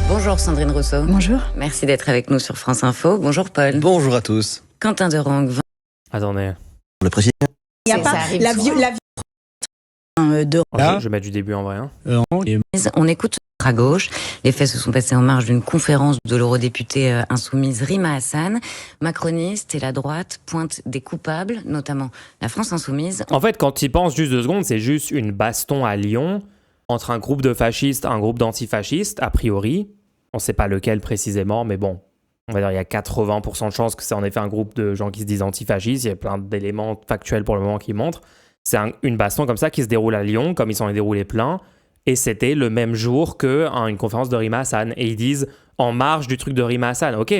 Bonjour Sandrine Rousseau. Bonjour. Merci d'être avec nous sur France Info. Bonjour Paul. Bonjour à tous. Quentin Derang. Attendez. Le président. Il n'y a pas la Je vais mettre du début en vrai. On écoute à gauche. Les faits se sont passés en marge d'une conférence de l'eurodéputée insoumise Rima Hassan. Macroniste et la droite pointent des coupables, notamment la France insoumise. En fait, quand tu y penses juste 2 secondes, c'est juste une baston à Lyon entre un groupe de fascistes, un groupe d'antifascistes, a priori. On ne sait pas lequel précisément, mais bon, on va dire il y a 80% de chances que c'est en effet un groupe de gens qui se disent antifascistes. Il y a plein d'éléments factuels pour le moment qui montrent. C'est une baston comme ça qui se déroule à Lyon, comme ils s'en est déroulé plein. Et c'était le même jour qu'une conférence de Rima Hassan. Et ils disent, en marge du truc de Rima Hassan, ok,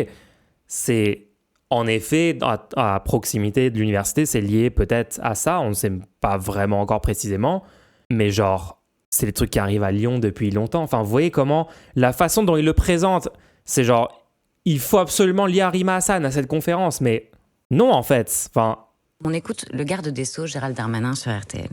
c'est en effet à proximité de l'université, c'est lié peut-être à ça, on ne sait pas vraiment encore précisément, mais genre, c'est des trucs qui arrivent à Lyon depuis longtemps. Enfin, vous voyez comment la façon dont ils le présentent, c'est genre, il faut absolument lier Rima Hassan à cette conférence, mais non en fait. Enfin... On écoute le garde des Sceaux, Gérald Darmanin, sur RTL.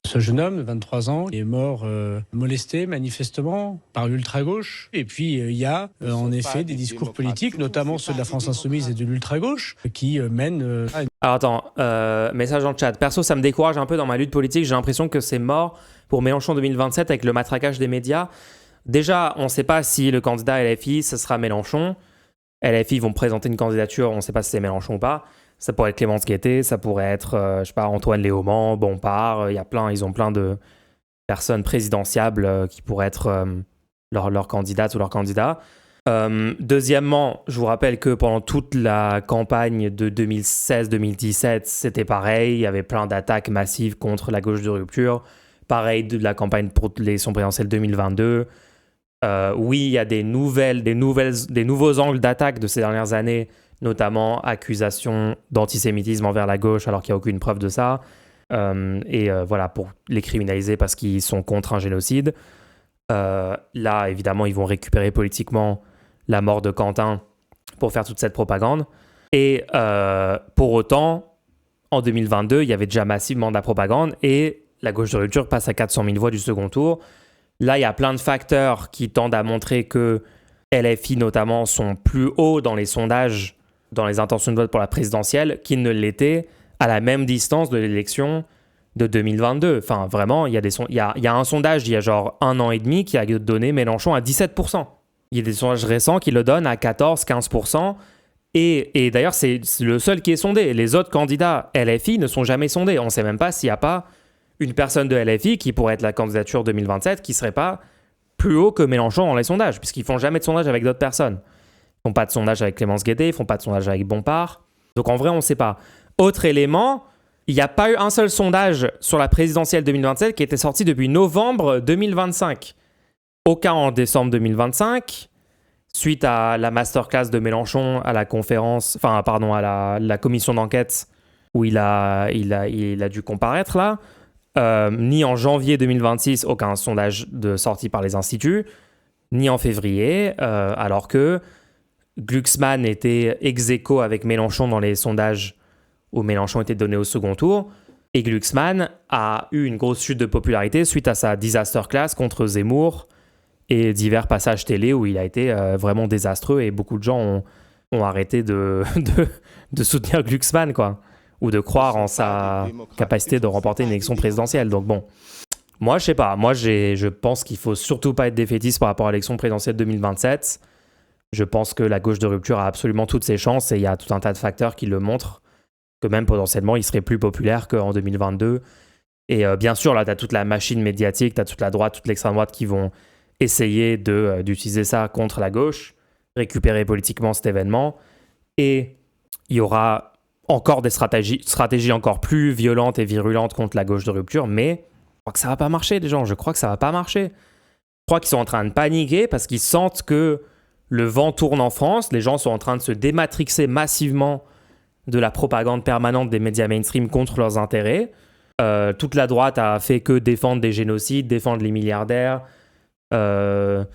Ce jeune homme de 23 ans est mort molesté manifestement par l'ultra-gauche. Et puis il y a en effet des discours politiques, notamment ceux de la France insoumise et de l'ultra-gauche, qui mènent à... Alors attends, message dans le chat. Perso, ça me décourage un peu dans ma lutte politique. J'ai l'impression que c'est mort pour Mélenchon 2027 avec le matraquage des médias. Déjà, on ne sait pas si le candidat LFI, ce sera Mélenchon. LFI vont présenter une candidature, on ne sait pas si c'est Mélenchon ou pas. Ça pourrait être Clémence Guettet, ça pourrait être, je sais pas, Antoine Léaumont, Bompard. Ils ont plein de personnes présidentiables qui pourraient être leur candidate ou leur candidat. Deuxièmement, je vous rappelle que pendant toute la campagne de 2016-2017, c'était pareil. Il y avait plein d'attaques massives contre la gauche de rupture. Pareil de la campagne pour l'élection présidentielle 2022. Oui, il y a des nouveaux angles d'attaque de ces dernières années, notamment accusations d'antisémitisme envers la gauche alors qu'il n'y a aucune preuve de ça. Voilà, pour les criminaliser parce qu'ils sont contre un génocide. Là, évidemment, ils vont récupérer politiquement la mort de Quentin pour faire toute cette propagande. Et pour autant, en 2022, il y avait déjà massivement de la propagande et la gauche de rupture passe à 400 000 voix du second tour. Là, il y a plein de facteurs qui tendent à montrer que LFI, notamment, sont plus hauts dans les sondages, dans les intentions de vote pour la présidentielle, qu'ils ne l'étaient à la même distance de l'élection de 2022. Enfin, vraiment, il y a un sondage d'il y a genre 1 an et demi qui a donné Mélenchon à 17%. Il y a des sondages récents qui le donnent à 14-15%. Et d'ailleurs, c'est le seul qui est sondé. Les autres candidats LFI ne sont jamais sondés. On ne sait même pas s'il n'y a pas une personne de LFI qui pourrait être la candidature 2027 qui ne serait pas plus haut que Mélenchon dans les sondages, puisqu'ils ne font jamais de sondage avec d'autres personnes. Ils font pas de sondage avec Clémence Guédé, ils font pas de sondage avec Bompard. Donc en vrai, on sait pas. Autre élément, il n'y a pas eu un seul sondage sur la présidentielle 2027 qui était sorti depuis novembre 2025. Aucun en décembre 2025. Suite à la masterclass de Mélenchon, à la conférence, enfin, pardon, à la commission d'enquête où il a dû comparaître là, ni en janvier 2026, aucun sondage sorti par les instituts, ni en février, alors que Glucksmann était ex-aequo avec Mélenchon dans les sondages où Mélenchon était donné au second tour, et Glucksmann a eu une grosse chute de popularité suite à sa disaster class contre Zemmour et divers passages télé où il a été vraiment désastreux et beaucoup de gens ont arrêté de soutenir Glucksmann, quoi, ou de croire en sa capacité de remporter une élection présidentielle. Donc bon, moi je sais pas, je pense qu'il faut surtout pas être défaitiste par rapport à l'élection présidentielle 2027. Je pense que la gauche de rupture a absolument toutes ses chances et il y a tout un tas de facteurs qui le montrent, que même potentiellement il serait plus populaire qu'en 2022. Et bien sûr, là, tu as toute la machine médiatique, tu as toute la droite, toute l'extrême droite qui vont essayer d'utiliser ça contre la gauche, récupérer politiquement cet événement. Et il y aura encore des stratégies encore plus violentes et virulentes contre la gauche de rupture, mais je crois que ça va pas marcher, les gens. Je crois que ça va pas marcher. Je crois qu'ils sont en train de paniquer parce qu'ils sentent que le vent tourne en France. Les gens sont en train de se dématrixer massivement de la propagande permanente des médias mainstream contre leurs intérêts. Toute la droite a fait que défendre des génocides, défendre les milliardaires. On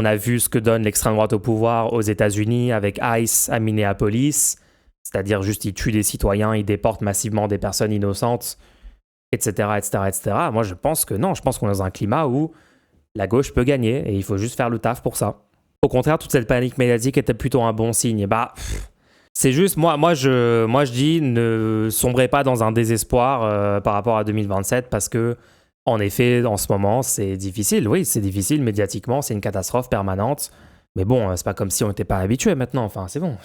a vu ce que donne l'extrême droite au pouvoir aux États-Unis avec ICE à Minneapolis, c'est-à-dire juste ils tuent des citoyens, ils déportent massivement des personnes innocentes, etc., etc., etc. Moi, je pense que non, je pense qu'on est dans un climat où la gauche peut gagner et il faut juste faire le taf pour ça. Au contraire, toute cette panique médiatique était plutôt un bon signe. C'est juste, moi je dis, ne sombrez pas dans un désespoir par rapport à 2027 parce que, en effet, en ce moment, c'est difficile. Oui, c'est difficile médiatiquement, c'est une catastrophe permanente. Mais bon, c'est pas comme si on n'était pas habitué maintenant. Enfin, c'est bon.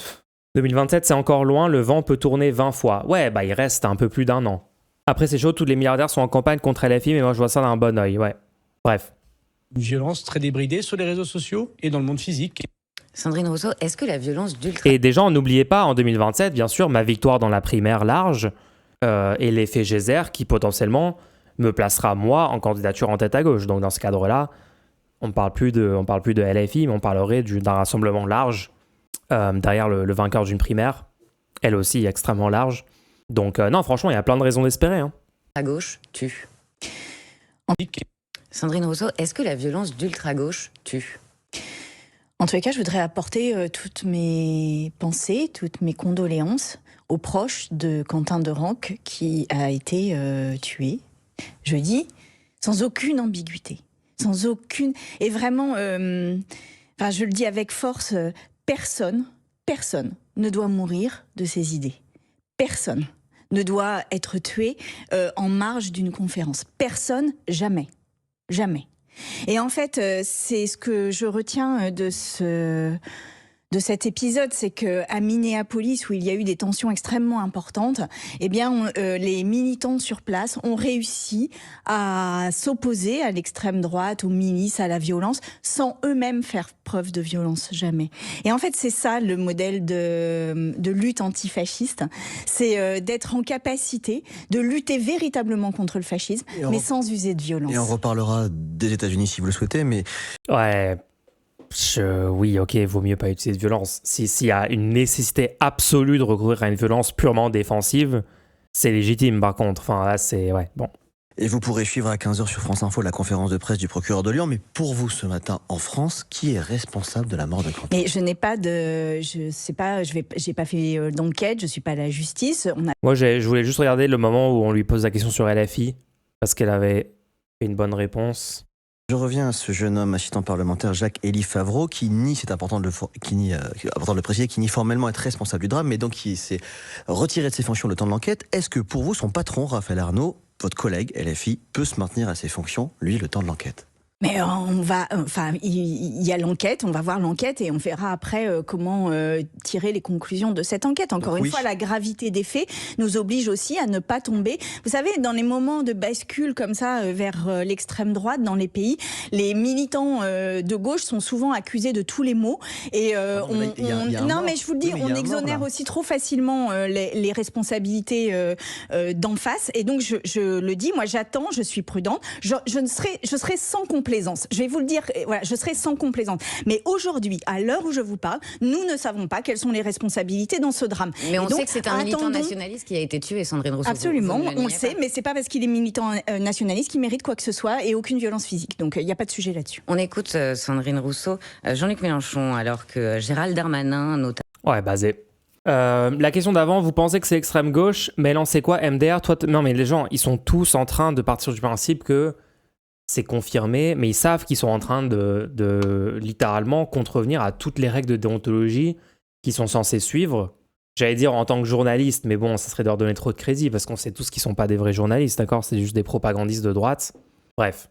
2027, c'est encore loin, le vent peut tourner 20 fois. Ouais, il reste un peu plus d'un an. Après, c'est chaud, tous les milliardaires sont en campagne contre LFI, mais moi, je vois ça d'un bon œil, ouais. Bref. Une violence très débridée sur les réseaux sociaux et dans le monde physique. Sandrine Rousseau, est-ce que la violence d'ultra... Et des gens, n'oubliez pas, en 2027, bien sûr, ma victoire dans la primaire large et l'effet Geyser qui, potentiellement, me placera, moi, en candidature en tête à gauche. Donc, dans ce cadre-là, on ne parle plus de LFI, mais on parlerait d'un rassemblement large derrière le vainqueur d'une primaire, elle aussi extrêmement large. Donc non, franchement, il y a plein de raisons d'espérer. Hein. À gauche tue. Sandrine Rousseau, est-ce que la violence d'ultra-gauche tue ? En tous les cas, je voudrais apporter toutes mes pensées, toutes mes condoléances aux proches de Quentin Derenque qui a été tué jeudi, sans aucune ambiguïté, sans aucune... Et vraiment, je le dis avec force, personne ne doit mourir de ses idées. Personne ne doit être tué en marge d'une conférence. Personne, jamais. Jamais. Et en fait, c'est ce que je retiens de cet épisode, c'est qu'à Minneapolis, où il y a eu des tensions extrêmement importantes, eh bien, les militants sur place ont réussi à s'opposer à l'extrême droite, aux milices, à la violence, sans eux-mêmes faire preuve de violence, jamais. Et en fait, c'est ça le modèle de lutte antifasciste, c'est d'être en capacité de lutter véritablement contre le fascisme, mais sans user de violence. Et on reparlera des États-Unis si vous le souhaitez, mais... Ouais... Oui, ok, vaut mieux pas utiliser de violence. S'il y a une nécessité absolue de recourir à une violence purement défensive, c'est légitime par contre. Enfin, là, c'est... Ouais, bon. Et vous pourrez suivre à 15h sur France Info la conférence de presse du procureur de Lyon. Mais pour vous, ce matin, en France, qui est responsable de la mort de Quentin ? Mais je n'ai pas de... Je sais pas, j'ai pas fait d'enquête, je suis pas la justice. Moi, je voulais juste regarder le moment où on lui pose la question sur LFI, parce qu'elle avait une bonne réponse. Je reviens à ce jeune homme assistant parlementaire Jacques-Élie Favreau qui nie, c'est important de le préciser, qui nie formellement être responsable du drame, mais donc qui s'est retiré de ses fonctions le temps de l'enquête. Est-ce que pour vous, son patron, Raphaël Arnaud, votre collègue LFI, peut se maintenir à ses fonctions, lui, le temps de l'enquête ? Mais il y a l'enquête, on va voir l'enquête et on verra après comment tirer les conclusions de cette enquête. Encore une fois, la gravité des faits nous oblige aussi à ne pas tomber. Vous savez, dans les moments de bascule comme ça vers l'extrême droite dans les pays, les militants de gauche sont souvent accusés de tous les maux. Et mais je vous le dis, on exonère aussi trop facilement les responsabilités d'en face. Et donc je le dis, moi j'attends, je suis prudente, je serai sans complaisance. Je vais vous le dire, voilà, je serai sans complaisance. Mais aujourd'hui, à l'heure où je vous parle, nous ne savons pas quelles sont les responsabilités dans ce drame. Mais on sait que c'est un militant nationaliste qui a été tué, Sandrine Rousseau. Absolument, on le sait, mais c'est pas parce qu'il est militant nationaliste qu'il mérite quoi que ce soit et aucune violence physique. Donc il n'y a pas de sujet là-dessus. On écoute Sandrine Rousseau, Jean-Luc Mélenchon, alors que Gérald Darmanin, notamment. Ouais, basé. La question d'avant, vous pensez que c'est l'extrême gauche, mais là, c'est quoi MDR? Non, mais les gens, ils sont tous en train de partir du principe que c'est confirmé, mais ils savent qu'ils sont en train de littéralement contrevenir à toutes les règles de déontologie qu'ils sont censés suivre. J'allais dire en tant que journaliste, mais bon, ça serait de leur donner trop de crédit, parce qu'on sait tous qu'ils ne sont pas des vrais journalistes, d'accord? C'est juste des propagandistes de droite. Bref.